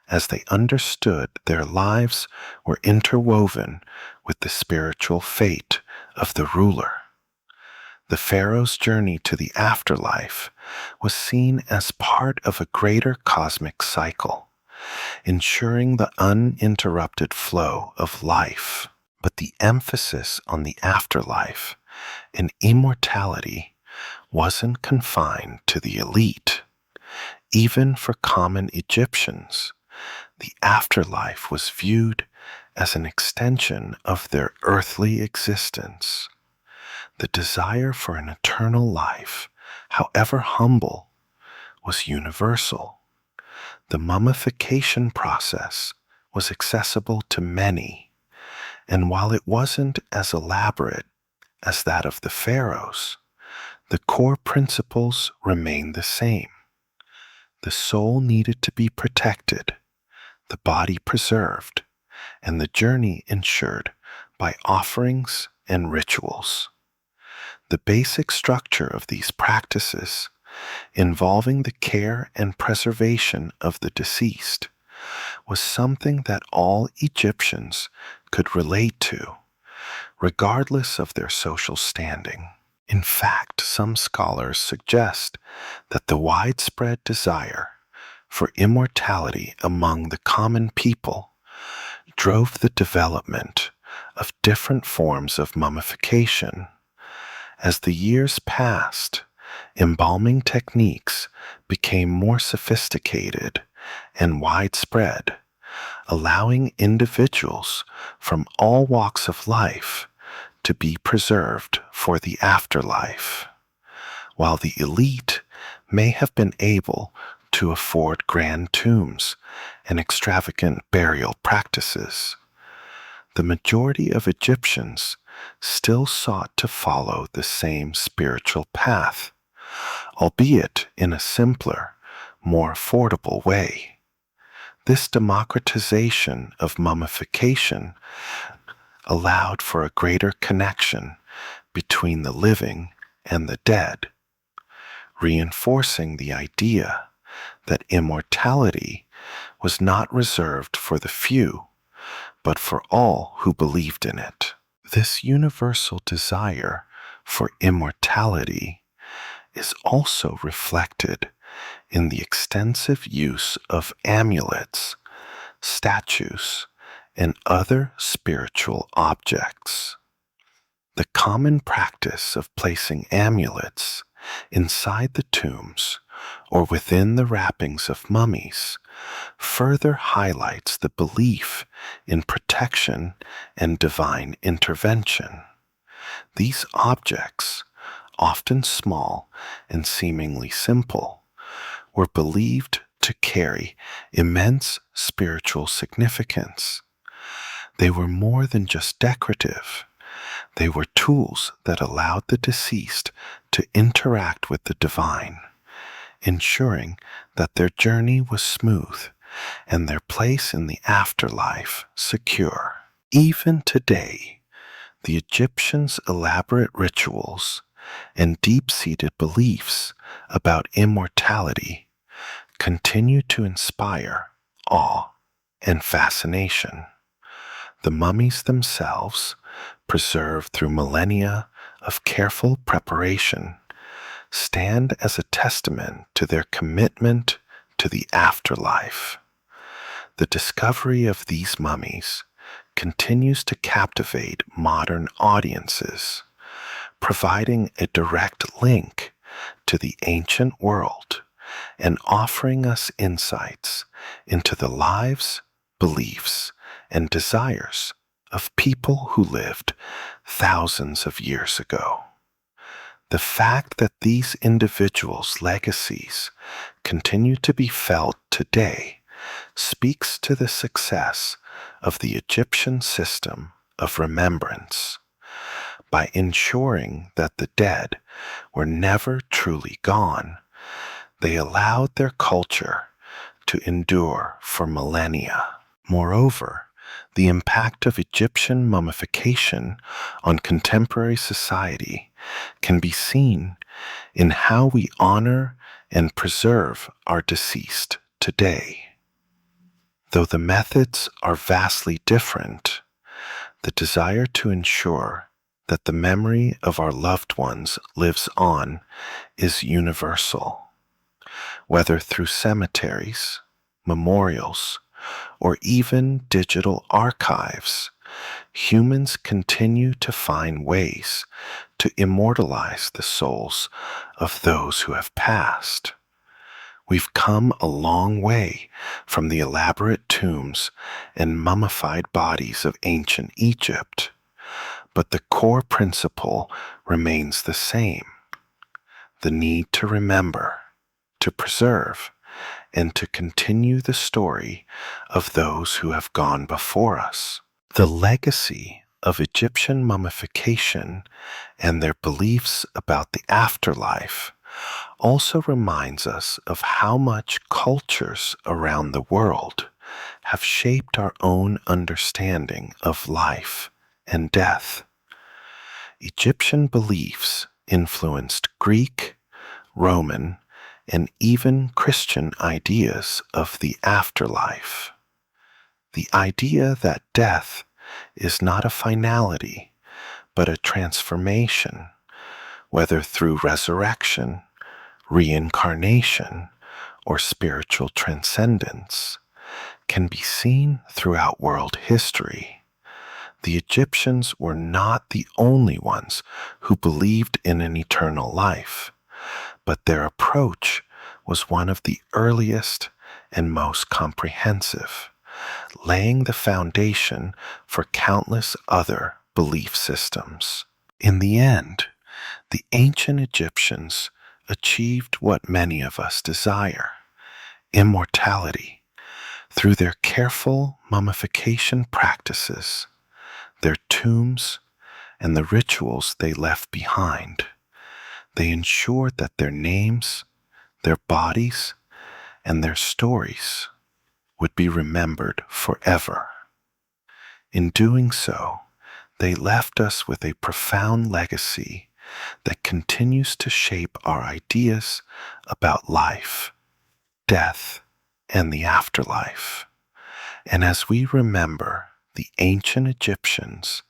as they understood their lives were interwoven with the spiritual fate of the ruler. The pharaoh's journey to the afterlife was seen as part of a greater cosmic cycle, ensuring the uninterrupted flow of life. But the emphasis on the afterlife and immortality wasn't confined to the elite. Even for common Egyptians, the afterlife was viewed as an extension of their earthly existence. The desire for an eternal life, however humble, was universal. The mummification process was accessible to many, and while it wasn't as elaborate as that of the pharaohs, the core principles remained the same. The soul needed to be protected, the body preserved, and the journey ensured by offerings and rituals. The basic structure of these practices, involving the care and preservation of the deceased, was something that all Egyptians could relate to, regardless of their social standing. In fact, some scholars suggest that the widespread desire for immortality among the common people drove the development of different forms of mummification. As the years passed, embalming techniques became more sophisticated and widespread, allowing individuals from all walks of life to be preserved for the afterlife. While the elite may have been able to afford grand tombs and extravagant burial practices, the majority of Egyptians still sought to follow the same spiritual path, albeit in a simpler, more affordable way. This democratization of mummification allowed for a greater connection between the living and the dead, reinforcing the idea that immortality was not reserved for the few, but for all who believed in it. This universal desire for immortality is also reflected in the extensive use of amulets, statues, and other spiritual objects. The common practice of placing amulets inside the tombs or within the wrappings of mummies further highlights the belief in protection and divine intervention. These objects, often small and seemingly simple, were believed to carry immense spiritual significance. They were more than just decorative. They were tools that allowed the deceased to interact with the divine, ensuring that their journey was smooth and their place in the afterlife secure. Even today, the Egyptians' elaborate rituals and deep-seated beliefs about immortality continue to inspire awe and fascination. The mummies themselves, preserved through millennia of careful preparation, stand as a testament to their commitment to the afterlife. The discovery of these mummies continues to captivate modern audiences, providing a direct link to the ancient world and offering us insights into the lives, beliefs, and desires of people who lived thousands of years ago. The fact that these individuals' legacies continue to be felt today speaks to the success of the Egyptian system of remembrance. By ensuring that the dead were never truly gone, they allowed their culture to endure for millennia. Moreover, the impact of Egyptian mummification on contemporary society can be seen in how we honor and preserve our deceased today. Though the methods are vastly different, the desire to ensure that the memory of our loved ones lives on is universal. Whether through cemeteries, memorials, or even digital archives, humans continue to find ways to immortalize the souls of those who have passed. We've come a long way from the elaborate tombs and mummified bodies of ancient Egypt, but the core principle remains the same: the need to remember, to preserve, and to continue the story of those who have gone before us. The legacy of Egyptian mummification and their beliefs about the afterlife also reminds us of how much cultures around the world have shaped our own understanding of life and death. Egyptian beliefs influenced Greek, Roman, and even Christian ideas of the afterlife. The idea that death is not a finality, but a transformation, whether through resurrection, reincarnation, or spiritual transcendence, can be seen throughout world history. The Egyptians were not the only ones who believed in an eternal life, but their approach was one of the earliest and most comprehensive, laying the foundation for countless other belief systems. In the end, the ancient Egyptians achieved what many of us desire: immortality, through their careful mummification practices, their tombs, and the rituals they left behind. They ensured that their names, their bodies, and their stories would be remembered forever. In doing so, they left us with a profound legacy that continues to shape our ideas about life, death, and the afterlife. And as we remember the ancient Egyptians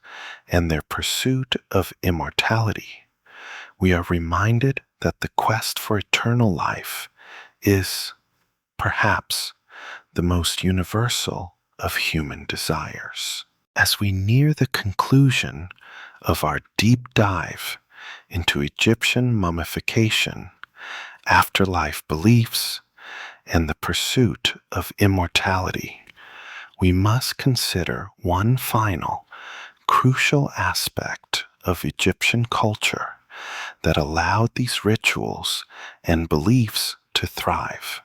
and their pursuit of immortality, we are reminded that the quest for eternal life is, perhaps, the most universal of human desires. As we near the conclusion of our deep dive into Egyptian mummification, afterlife beliefs, and the pursuit of immortality, we must consider one final, crucial aspect of Egyptian culture that allowed these rituals and beliefs to thrive: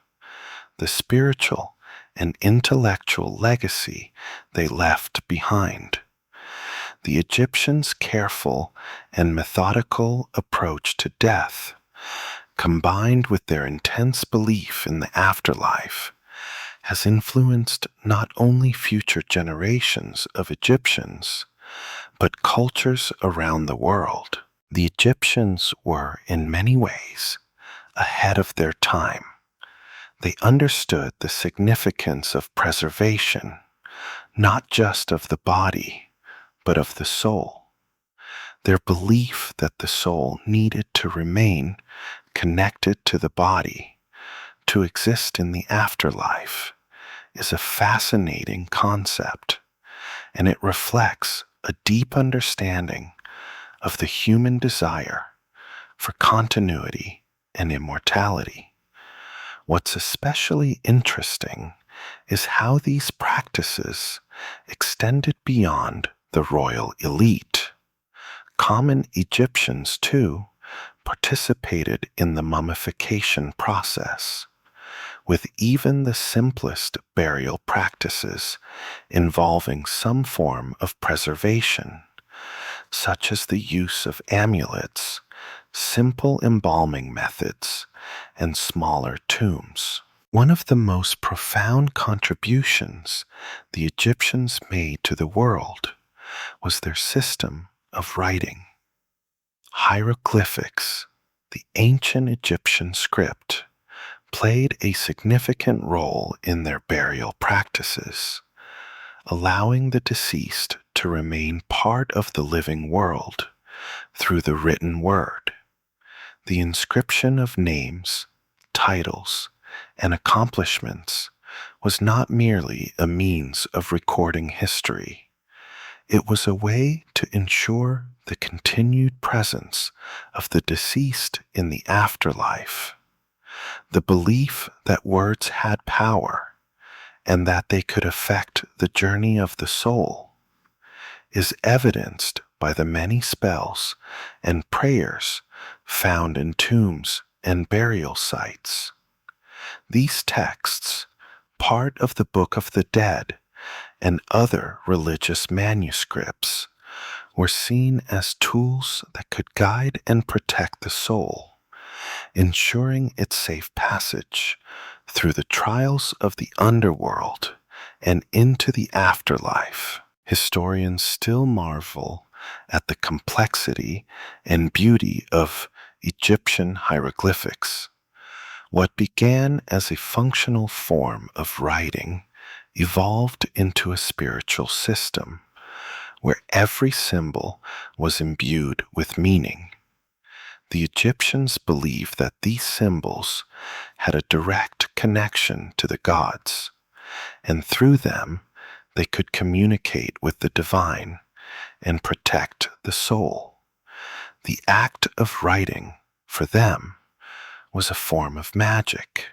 the spiritual and intellectual legacy they left behind. The Egyptians' careful and methodical approach to death, combined with their intense belief in the afterlife, has influenced not only future generations of Egyptians, but cultures around the world. The Egyptians were, in many ways, ahead of their time. They understood the significance of preservation, not just of the body, but of the soul. Their belief that the soul needed to remain connected to the body to exist in the afterlife is a fascinating concept, and it reflects a deep understanding of the human desire for continuity and immortality. What's especially interesting is how these practices extended beyond the royal elite. Common Egyptians, too, participated in the mummification process, with even the simplest burial practices involving some form of preservation, such as the use of amulets, simple embalming methods, and smaller tombs. One of the most profound contributions the Egyptians made to the world was their system of writing. Hieroglyphics, the ancient Egyptian script, played a significant role in their burial practices, allowing the deceased to remain part of the living world through the written word. The inscription of names, titles, and accomplishments was not merely a means of recording history. It was a way to ensure the continued presence of the deceased in the afterlife. The belief that words had power and that they could affect the journey of the soul is evidenced by the many spells and prayers found in tombs and burial sites. These texts, part of the Book of the Dead and other religious manuscripts, were seen as tools that could guide and protect the soul, ensuring its safe passage through the trials of the underworld and into the afterlife. Historians still marvel at the complexity and beauty of Egyptian hieroglyphics. What began as a functional form of writing evolved into a spiritual system where every symbol was imbued with meaning. The Egyptians believed that these symbols had a direct connection to the gods, and through them they could communicate with the divine and protect the soul. The act of writing, for them, was a form of magic,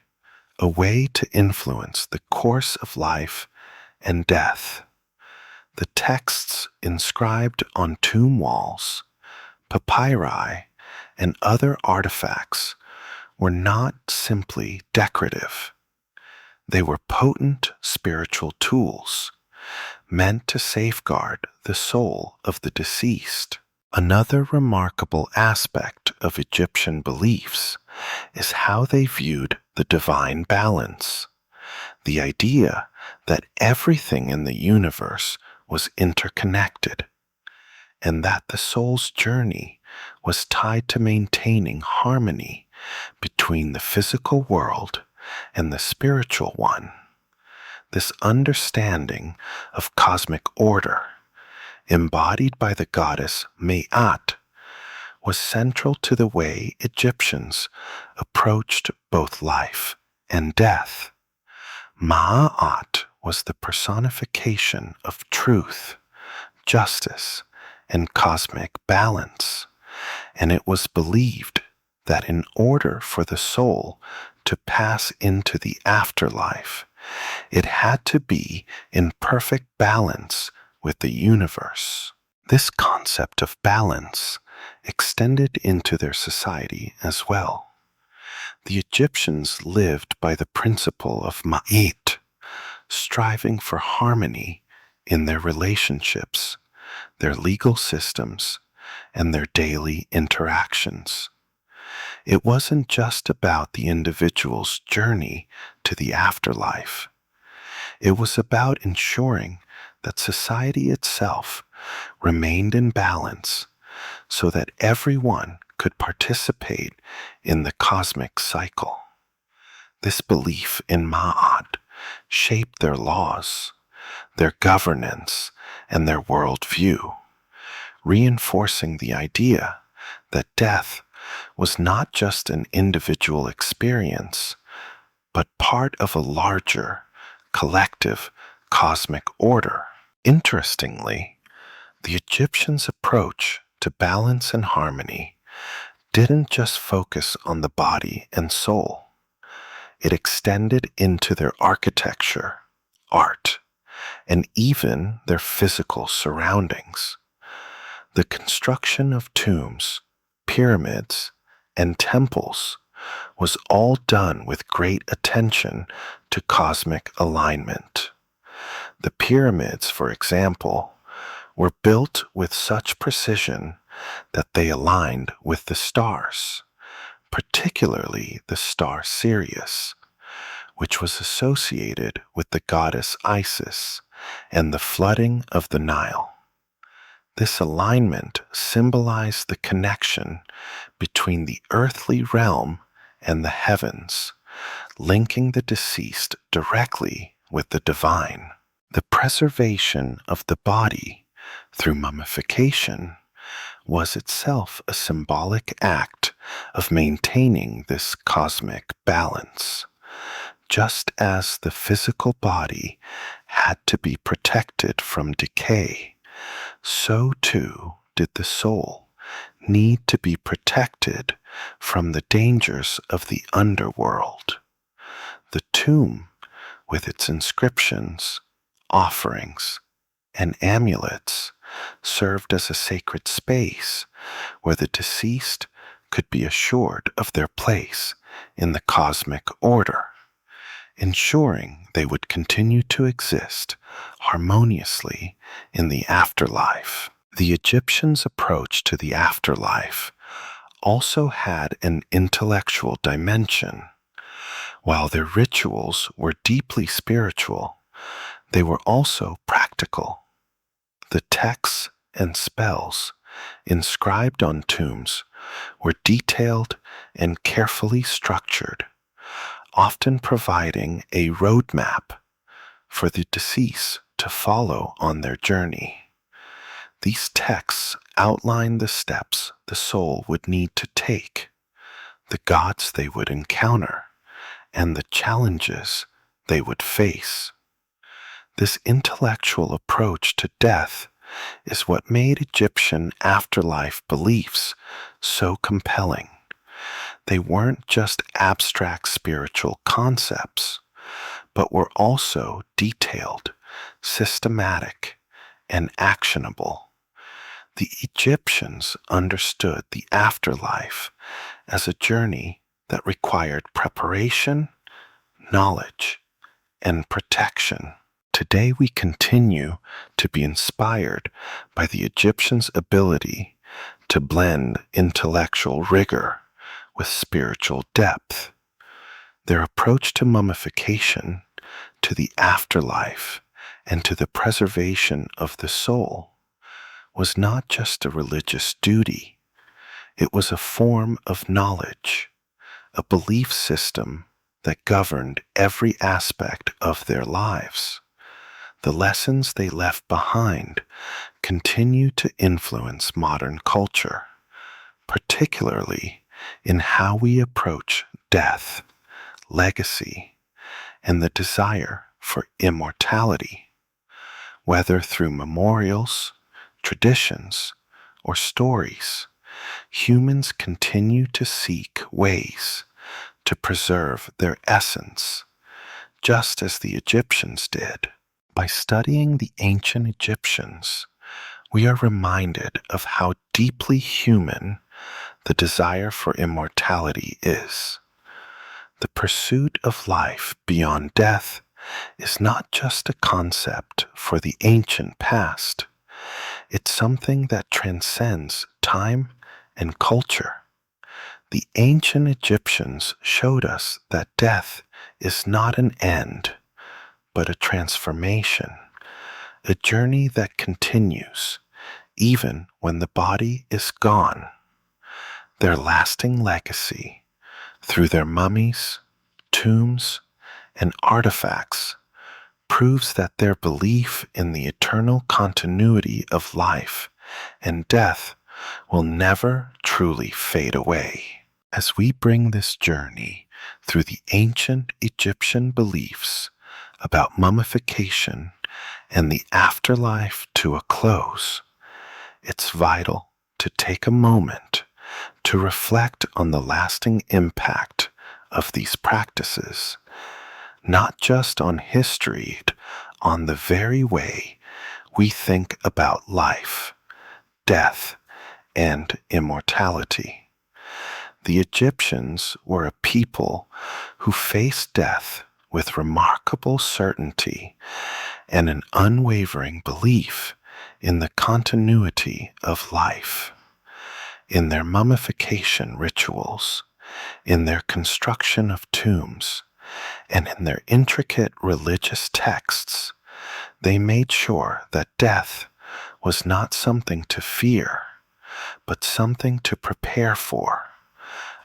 a way to influence the course of life and death. The texts inscribed on tomb walls, papyri, and other artifacts were not simply decorative. They were potent spiritual tools meant to safeguard the soul of the deceased. Another remarkable aspect of Egyptian beliefs is how they viewed the divine balance. The idea that everything in the universe was interconnected, and that the soul's journey was tied to maintaining harmony between the physical world and the spiritual one. This understanding of cosmic order, embodied by the goddess Ma'at, was central to the way Egyptians approached both life and death. Ma'at was the personification of truth, justice, and cosmic balance, and it was believed that in order for the soul to pass into the afterlife, it had to be in perfect balance with the universe. This concept of balance extended into their society as well. The Egyptians lived by the principle of Ma'at, striving for harmony in their relationships, their legal systems, and their daily interactions. It wasn't just about the individual's journey to the afterlife. It was about ensuring that society itself remained in balance so that everyone could participate in the cosmic cycle. This belief in Ma'at shaped their laws, their governance, and their worldview, reinforcing the idea that death was not just an individual experience, but part of a larger, collective cosmic order. Interestingly, the Egyptians' approach to balance and harmony didn't just focus on the body and soul. It extended into their architecture, art, and even their physical surroundings. The construction of tombs, pyramids, and temples was all done with great attention to cosmic alignment. The pyramids, for example, were built with such precision that they aligned with the stars, particularly the star Sirius, which was associated with the goddess Isis and the flooding of the Nile. This alignment symbolized the connection between the earthly realm and the heavens, linking the deceased directly with the divine. The preservation of the body through mummification was itself a symbolic act of maintaining this cosmic balance. Just as the physical body had to be protected from decay, so too did the soul need to be protected from the dangers of the underworld. The tomb, with its inscriptions, offerings, and amulets, served as a sacred space where the deceased could be assured of their place in the cosmic order, ensuring they would continue to exist harmoniously in the afterlife. The Egyptians' approach to the afterlife also had an intellectual dimension. While their rituals were deeply spiritual, they were also practical. The texts and spells inscribed on tombs were detailed and carefully structured, often providing a roadmap for the deceased to follow on their journey. These texts outline the steps the soul would need to take, the gods they would encounter, and the challenges they would face. This intellectual approach to death is what made Egyptian afterlife beliefs so compelling. They weren't just abstract spiritual concepts, but were also detailed, systematic, and actionable. The Egyptians understood the afterlife as a journey that required preparation, knowledge, and protection. Today we continue to be inspired by the Egyptians' ability to blend intellectual rigor with spiritual depth. Their approach to mummification, to the afterlife, and to the preservation of the soul was not just a religious duty. It was a form of knowledge, a belief system that governed every aspect of their lives. The lessons they left behind continue to influence modern culture, particularly in how we approach death, legacy, and the desire for immortality. Whether through memorials, traditions, or stories, humans continue to seek ways to preserve their essence, just as the Egyptians did. By studying the ancient Egyptians, we are reminded of how deeply human the desire for immortality is. The pursuit of life beyond death is not just a concept for the ancient past. It's something that transcends time and culture. The ancient Egyptians showed us that death is not an end, but a transformation, a journey that continues even when the body is gone. Their lasting legacy, through their mummies, tombs, and artifacts, proves that their belief in the eternal continuity of life and death will never truly fade away. As we bring this journey through the ancient Egyptian beliefs about mummification and the afterlife to a close, it's vital to take a moment to reflect on the lasting impact of these practices, not just on history, but on the very way we think about life, death, and immortality. The Egyptians were a people who faced death with remarkable certainty and an unwavering belief in the continuity of life. In their mummification rituals, in their construction of tombs, and in their intricate religious texts, they made sure that death was not something to fear, but something to prepare for,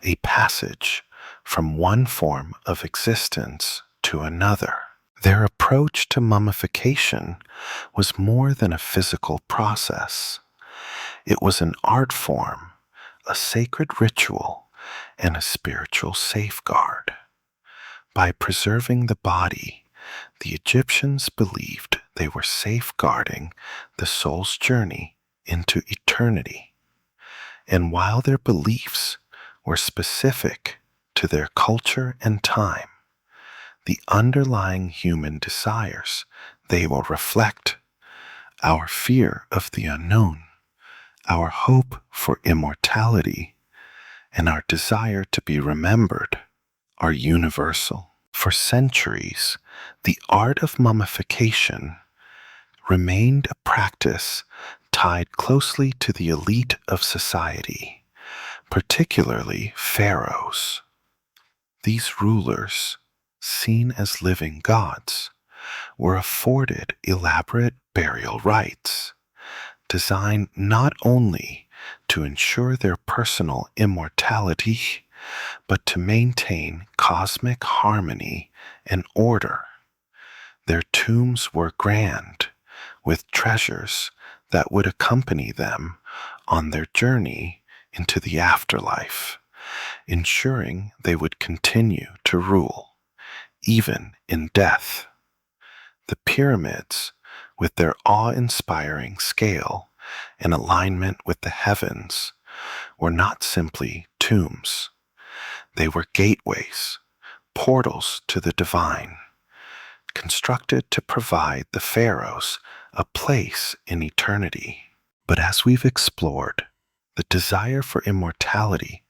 a passage from one form of existence to another. Their approach to mummification was more than a physical process. It was an art form, a sacred ritual, and a spiritual safeguard. By preserving the body, the Egyptians believed they were safeguarding the soul's journey into eternity. And while their beliefs were specific to their culture and time, the underlying human desires they will reflect, our fear of the unknown, our hope for immortality, and our desire to be remembered, are universal. For centuries, the art of mummification remained a practice tied closely to the elite of society, particularly pharaohs. These rulers, seen as living gods, were afforded elaborate burial rites, designed not only to ensure their personal immortality, but to maintain cosmic harmony and order. Their tombs were grand, with treasures that would accompany them on their journey into the afterlife, ensuring they would continue to rule, even in death. The pyramids, with their awe-inspiring scale and alignment with the heavens, were not simply tombs. They were gateways, portals to the divine, constructed to provide the pharaohs a place in eternity. But as we've explored, the desire for immortality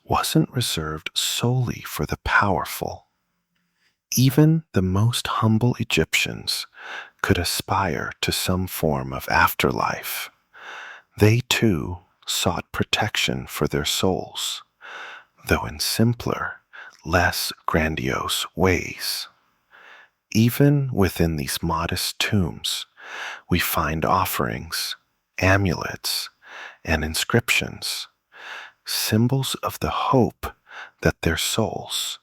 wasn't reserved solely for the powerful. Even the most humble Egyptians could aspire to some form of afterlife. They too sought protection for their souls, though in simpler, less grandiose ways. Even within these modest tombs, we find offerings, amulets, and inscriptions, symbols of the hope that their souls,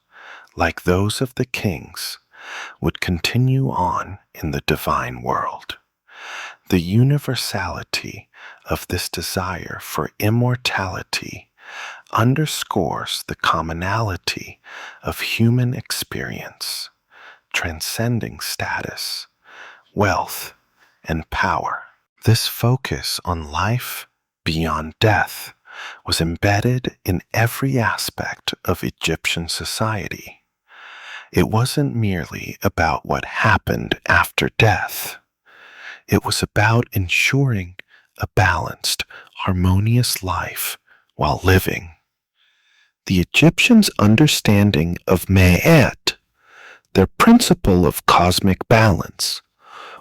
like those of the kings, would continue on in the divine world. The universality of this desire for immortality underscores the commonality of human experience, transcending status, wealth, and power. This focus on life beyond death was embedded in every aspect of Egyptian society. It wasn't merely about what happened after death. It was about ensuring a balanced, harmonious life while living. The Egyptians' understanding of Ma'at, their principle of cosmic balance,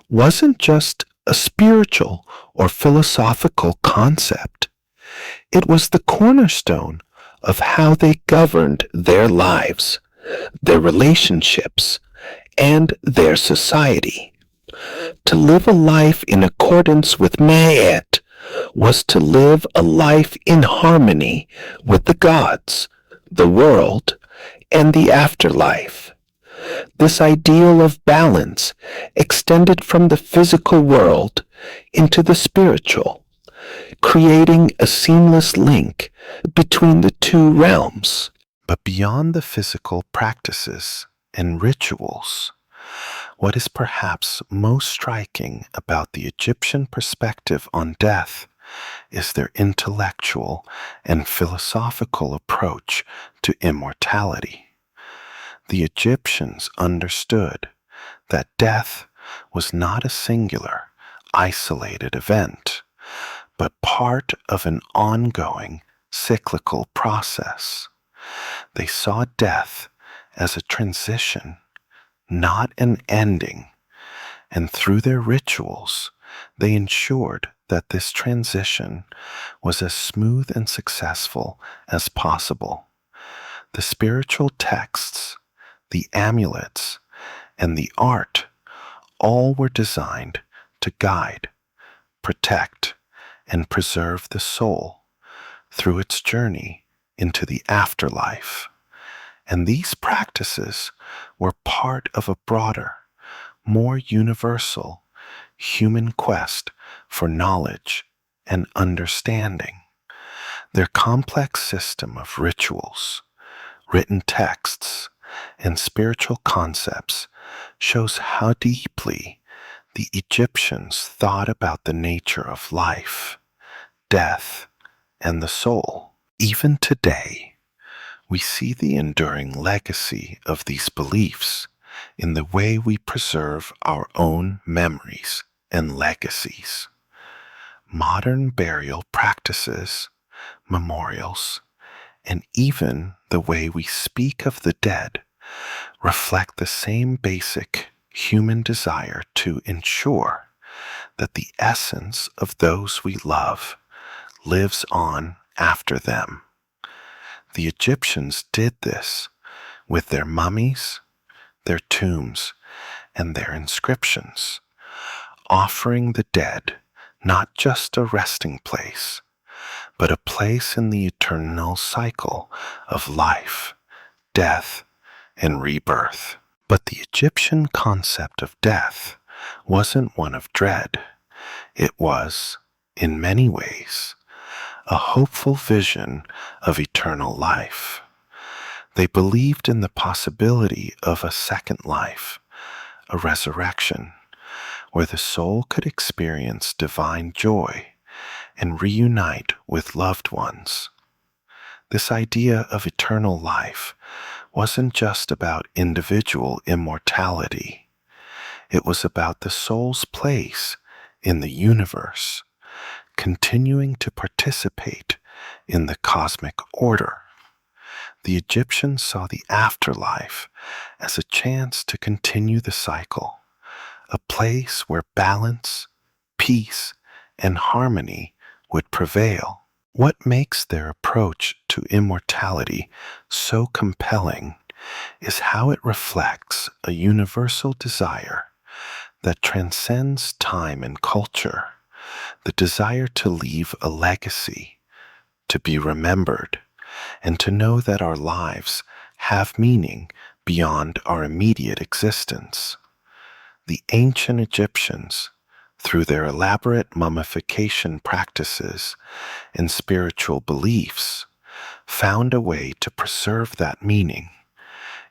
wasn't just a spiritual or philosophical concept. It was the cornerstone of how they governed their lives, their relationships, and their society. To live a life in accordance with Ma'at was to live a life in harmony with the gods, the world, and the afterlife. This ideal of balance extended from the physical world into the spiritual, creating a seamless link between the two realms. But beyond the physical practices and rituals, what is perhaps most striking about the Egyptian perspective on death is their intellectual and philosophical approach to immortality. The Egyptians understood that death was not a singular, isolated event, but part of an ongoing, cyclical process. They saw death as a transition, not an ending, and through their rituals, they ensured that this transition was as smooth and successful as possible. The spiritual texts, the amulets, and the art all were designed to guide, protect, and preserve the soul through its journey into the afterlife. And these practices were part of a broader, more universal human quest for knowledge and understanding. Their complex system of rituals, written texts, and spiritual concepts shows how deeply the Egyptians thought about the nature of life, death, and the soul. Even today, we see the enduring legacy of these beliefs in the way we preserve our own memories and legacies. Modern burial practices, memorials, and even the way we speak of the dead reflect the same basic human desire to ensure that the essence of those we love lives on after them. The Egyptians did this with their mummies, their tombs, and their inscriptions, offering the dead not just a resting place, but a place in the eternal cycle of life, death, and rebirth. But the Egyptian concept of death wasn't one of dread. It was, in many ways, a hopeful vision of eternal life. They believed in the possibility of a second life, a resurrection, where the soul could experience divine joy and reunite with loved ones. This idea of eternal life wasn't just about individual immortality. It was about the soul's place in the universe, continuing to participate in the cosmic order. The Egyptians saw the afterlife as a chance to continue the cycle, a place where balance, peace, and harmony would prevail. What makes their approach to immortality so compelling is how it reflects a universal desire that transcends time and culture, the desire to leave a legacy, to be remembered, and to know that our lives have meaning beyond our immediate existence. The ancient Egyptians, through their elaborate mummification practices and spiritual beliefs, found a way to preserve that meaning,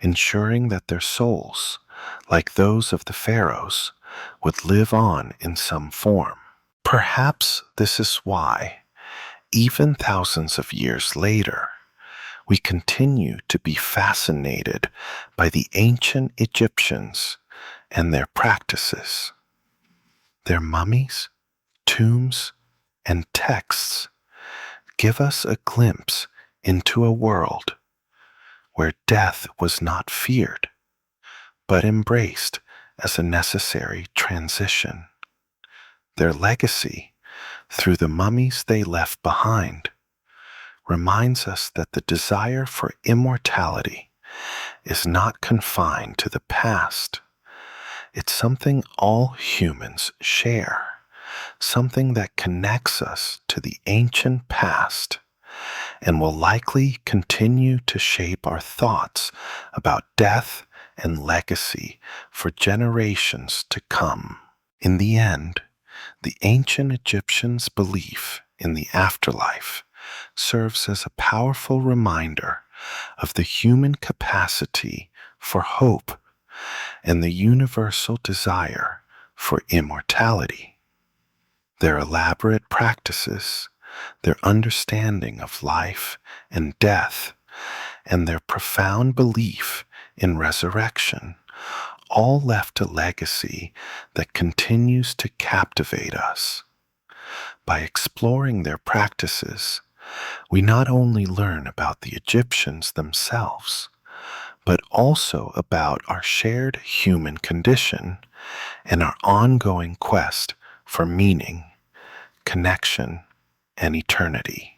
ensuring that their souls, like those of the pharaohs, would live on in some form. Perhaps this is why, even thousands of years later, we continue to be fascinated by the ancient Egyptians and their practices. Their mummies, tombs, and texts give us a glimpse into a world where death was not feared, but embraced as a necessary transition. Their legacy, through the mummies they left behind, reminds us that the desire for immortality is not confined to the past. It's something all humans share, something that connects us to the ancient past and will likely continue to shape our thoughts about death and legacy for generations to come. In the end, the ancient Egyptians' belief in the afterlife serves as a powerful reminder of the human capacity for hope and the universal desire for immortality. Their elaborate practices, their understanding of life and death, and their profound belief in resurrection all left a legacy that continues to captivate us. By exploring their practices, we not only learn about the Egyptians themselves, but also about our shared human condition and our ongoing quest for meaning, connection, and eternity.